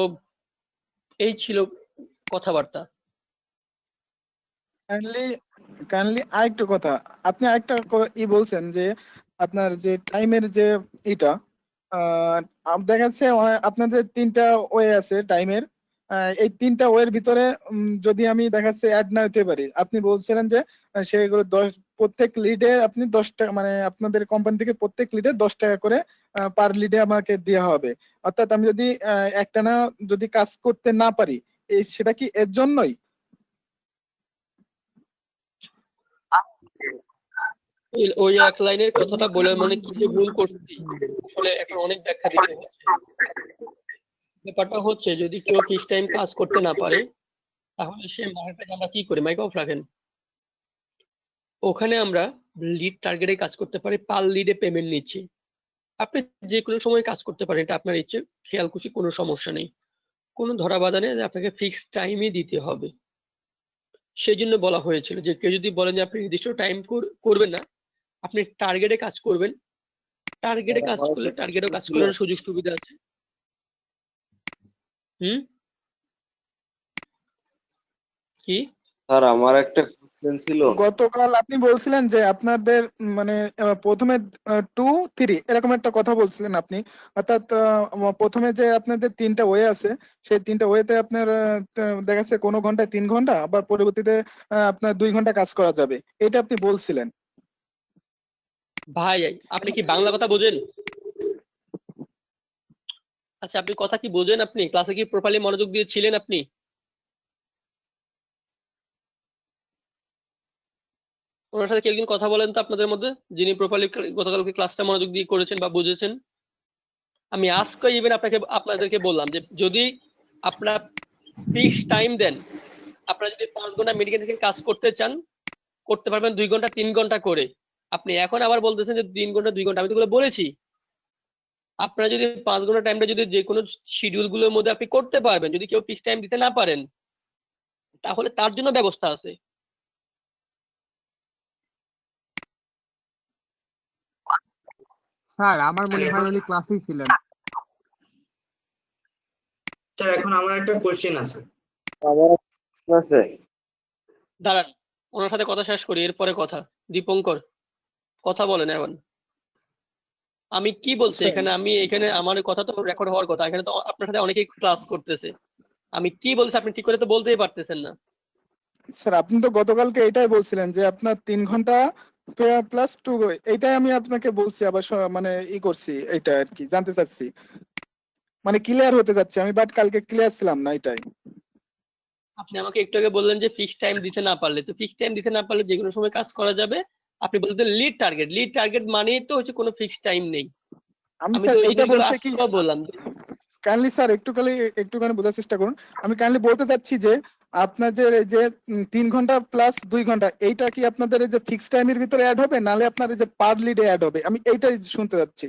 এই ছিল কথাবার্তা। কাইন্ডলি আরেকটু কথা, আপনি আরেকটা বলছেন যে আপনার যে টাইমের যে এটা দেখা যাচ্ছে আপনাদের 3টা ওয়ে আছে টাইমের। এই 3টা ওয়ের ভিতরে যদি আমি দেখাচ্ছে অ্যাড না হতে পারি, আপনি বলছিলেন যে সেগুলো প্রত্যেক লিডে আপনি 10 টাকা, মানে আপনাদের কোম্পানি থেকে প্রত্যেক লিডে 10 টাকা করে পার লিডে আমাকে দেওয়া হবে। অর্থাৎ আমি যদি একটানা যদি কাজ করতে না পারি, সেটা কি এর জন্যই? ওই এক লাইনের কথাটা বলে মানে কি যে ভুল করছি, আসলে এখন অনেক ব্যাখ্যা দিতে হচ্ছে। ব্যাপারটা হচ্ছে যদি কেউ ফিক্স টাইম কাজ করতে না পারে তাহলে সে মার্কেট আমরা কি করি, মাইক অফ রাখেন, ওখানে আমরা লিড টার্গেটে কাজ করতে পারি, পার লিডে পেমেন্ট নিচ্ছি। আপনি যে কোনো সময় কাজ করতে পারেন, এটা আপনার ইচ্ছে, খেয়াল করছি, কোনো সমস্যা নেই, কোনো ধরা বাধা নেই যে আপনাকে ফিক্সড টাইমই দিতে হবে। সেই জন্য বলা হয়েছিল যে কেউ যদি বলেন যে আপনি নির্দিষ্ট টাইম করবেন না, আপনি টার্গেটে কাজ করবেন, টার্গেটে কাজ করলে টার্গেটও কাজ করার সুযোগ সুবিধা আছে। কি স্যার আমার একটা কোশ্চেন ছিল। গতকাল আপনি বলছিলেন যে আপনাদের মানে প্রথমে 2 3 এরকম একটা কথা বলছিলেন আপনি, অর্থাৎ প্রথমে যে আপনাদের 3টা ওয়ে আছে, সেই 3টা ওয়েতে আপনার দেখা যাচ্ছে কোনো ঘন্টায় 3 ঘন্টা, আবার পরবর্তীতে আপনার 2 ঘন্টা কাজ করা যাবে, এটা আপনি বলছিলেন। ভাই আপনি কি বাংলা কথা বোঝেন? আচ্ছা আপনি কথা কি বোঝেন? আপনি ক্লাসে কি প্রপারলি মনোযোগ দিয়ে ছিলেন? আপনি ওনার সাথে কেউ কথা বলেন তো আপনাদের মধ্যে, যিনি প্রপারলি গতকালকে ক্লাসটা মনোযোগ দিয়ে করেছেন বা বুঝেছেন। আমি আজকে ইভেন আপনাদেরকে বললাম যে যদি আপনার ফিক্স টাইম দেন, আপনারা যদি 5 ঘন্টা মেডিকেল থেকে কাজ করতে চান করতে পারবেন 2 ঘন্টা 3 ঘন্টা করে। আপনি এখন আবার বলতেছেন যে 3 ঘন্টা 2 ঘন্টা, আমি তো বলেছি আপনারা যদি 5 ঘন্টা টাইমটা যদি যে কোনো শিডিউল গুলোর মধ্যে আপনি করতে পারবেন, যদি কেউ ফিক্স টাইম দিতে না পারেন তাহলে তার জন্য ব্যবস্থা আছে। স্যার আমার মনে হয় উনি ক্লাসেই ছিলেন। স্যার এখন আমার একটা কোশ্চেন আছে। দাঁড়ান ওনার সাথে কথা শেষ করি, এরপরে কথা। দীপঙ্কর কথা বলেন এখন। আমি কি বলছি এখানে? আমি এখানে আমার কথা তো রেকর্ড হওয়ার কথা, এখানে তো আপনার সাথে অনেকেই ক্লাস করতেছে। আমি কি বলছি আপনি ঠিক করে তো বলতেই পারতেছেন না। স্যার আপনি তো গতকালকে এটাই বলছিলেন যে আপনার 3 ঘন্টা প্লাস 2, এইটাই আমি আপনাকে বলছি, আবার মানে করছি, এইটা আর কি জানতে চাচ্ছি, মানে ক্লিয়ার হতে যাচ্ছে আমি, বাট কালকে ক্লিয়ার ছিলাম না এটাই। আপনি আমাকে একটু আগে বললেন যে ফিক্স টাইম দিতে না পারলে, তো ফিক্স টাইম দিতে না পারলে যে কোনো সময় কাজ করা যাবে। আপনি বলতে লিড টার্গেট মানে তো হচ্ছে কোনো ফিক্স টাইম নেই। আমি আমি স্যার তো এই এটা জিনিসগুলো বলছি কি, আজকেও বললাম। কাইন্ডলি স্যার একটুখানি বোঝার চেষ্টা করুন। আমি কাইন্ডলি বলতে চাচ্ছি যে আপনাদের এই যে 3 ঘন্টা প্লাস 2 ঘন্টা, এইটা কি আপনাদের এই যে ফিক্স টাইমের ভিতরে অ্যাড হবে, নালে আপনার এই যে পার লিডে অ্যাড হবে? আমি এইটাই শুনতে চাচ্ছি।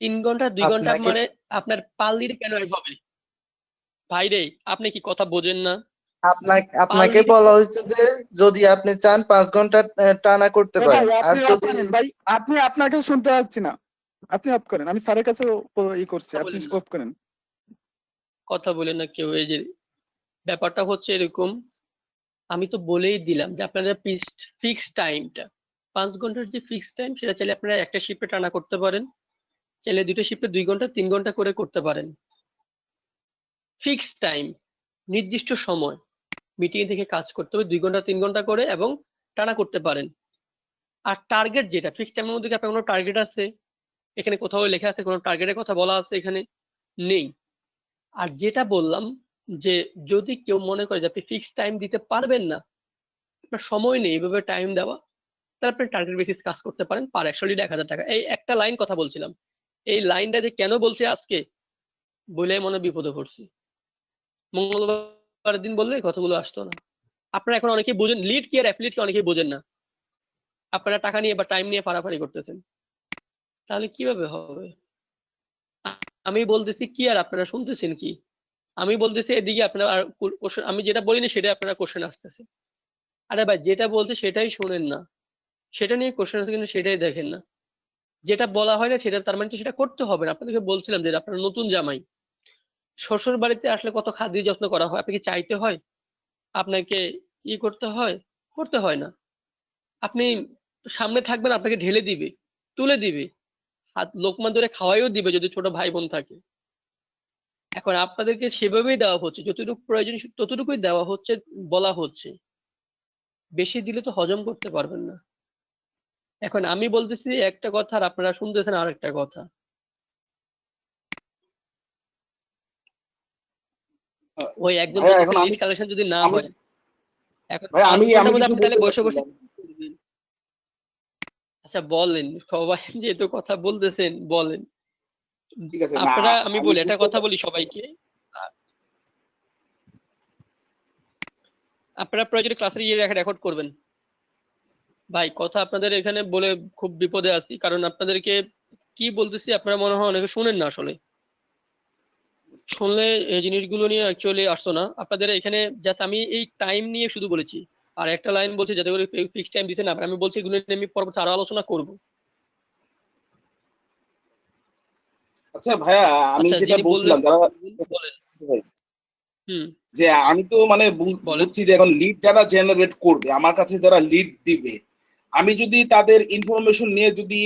3 ঘন্টা 2 ঘন্টা মানে আপনার পার লিডে কেন অ্যাড হবে? ভাই রে আপনি কি কথা বোঝেন না? আপনাকে বলা হয়েছে যে যদি আপনি চান 5 ঘন্টা টানা করতে পারেন, আর যদি ভাই আপনি আপনার কাছে শুনতে পাচ্ছি না, আপনি অফ করেন। আমি স্যারের কাছে করছি, আপনি অফ করেন। কথা বলেন না কেউ। এই যে ব্যাপারটা হচ্ছে এরকম, আমি তো বলেই দিলাম যে আপনারা ফিক্স টাইমটা 5 ঘন্টার যে ফিক্স টাইম, সেটা চাইলে আপনারা একটা শিফটে টানা করতে পারেন, চাইলে দুটো শিফটে 2 ঘন্টা 3 ঘন্টা করে করতে পারেন। ফিক্স টাইম নির্দিষ্ট সময় মিটিং থেকে কাজ করতে হবে 2 ঘন্টা 3 ঘন্টা করে এবং টানা করতে পারেন। আর টার্গেট যেটা ফিক্স টাইমের মধ্যে কি আপনার কোনো টার্গেট আছে? এখানে কোথাও লেখা আছে কোনো টার্গেটের কথা বলা আছে? এখানে নেই। আর যেটা বললাম যে যদি কেউ মনে করে যে আপনি ফিক্স টাইম দিতে পারবেন না, আপনার সময় নেই এভাবে টাইম দেওয়া, তাহলে আপনি টার্গেট বেসিস কাজ করতে পারেন, পার 100 লিড 1000 টাকা। এই একটা লাইন কথা বলছিলাম, এই লাইনটা যে কেন বলছি আজকে বলে মনে বিপদে পড়ছি। মঙ্গলবার দিন বললে এই কথাগুলো আসতো না। আপনারা এখন অনেকেই বোঝেন লিড কি আর অ্যাফিলিয়েট কি, অনেকেই বোঝেন না। আপনারা টাকা নিয়ে বা টাইম নিয়ে ফাড়াফাড়ি করতেছেন, তাহলে কিভাবে হবে? আমি বলতেছি কি আর আপনারা শুনতেছেন কি? আমি বলতেছি এদিকে আপনারা আর আমি যেটা বলিনি সেটা আপনারা কোশ্চেন আসতেছে। আরে ভাই যেটা বলছে সেটাই শুনেন না, সেটা নিয়ে কোশ্চেন আসছে কিন্তু সেটাই দেখেন না। যেটা বলা হয় না সেটা তার মানে তো সেটা করতে হবে না। আপনাদেরকে বলছিলাম যে আপনারা নতুন জামাই, শ্বশুর বাড়িতে আসলে কত খাদ্য যত্ন করা হয়, আপনাকে চাইতে হয়, আপনাকে করতে হয়? করতে হয় না। আপনি সামনে থাকবেন, আপনাকে ঢেলে দিবে, তুলে দিবে, হাত লোকমা ধরে খাওয়াইও দিবে যদি ছোট ভাই বোন থাকে। এখন আপনাদেরকে সেভাবেই দেওয়া হচ্ছে, যতটুকু প্রয়োজন ততটুকুই দেওয়া হচ্ছে, বলা হচ্ছে। বেশি দিলে তো হজম করতে পারবেন না। এখন আমি বলতেছি একটা কথা আর আপনারা শুনতেছেন আর একটা কথা। ওই একজন কালেকশন যদি না হয়, এখন আপনি তাহলে বসে বসে আচ্ছা বলেন, সবাই যেহেতু কথা বলতেছেন বলেন আপনারা। আমি বলি একটা কথা বলি সবাইকে, আপনারা প্রয়োজনে ক্লাসের রেকর্ড করবেন। ভাই কথা আপনাদের এখানে বলে খুব বিপদে আছি, কারণ আপনাদেরকে কি বলতেছি আপনারা মনে হয় অনেকে শুনেন না। আসলে শুনলে এই জিনিসগুলো নিয়ে অ্যাকচুয়ালি আসতো না আপনাদের এখানে। জাস্ট আমি এই টাইম নিয়ে শুধু বলেছি, আর একটা লাইন বলছি যাতে করে ফিক্স টাইম দিতে না পারে। আমি বলছি এগুলো নিয়ে আমি পরবর্তী আরো আলোচনা করব, আচ্ছা ভাইয়া, আমি আচ্ছা, যেটা যিনি বলছিলাম বললেন যারা বলেন। হুম, যে আমি তো মানে বুঝছি যে এখন লিড যারা জেনারেট করবে, আমার কাছে যারা লিড দিবে, আমি যদি তাদের ইনফরমেশন নিয়ে যদি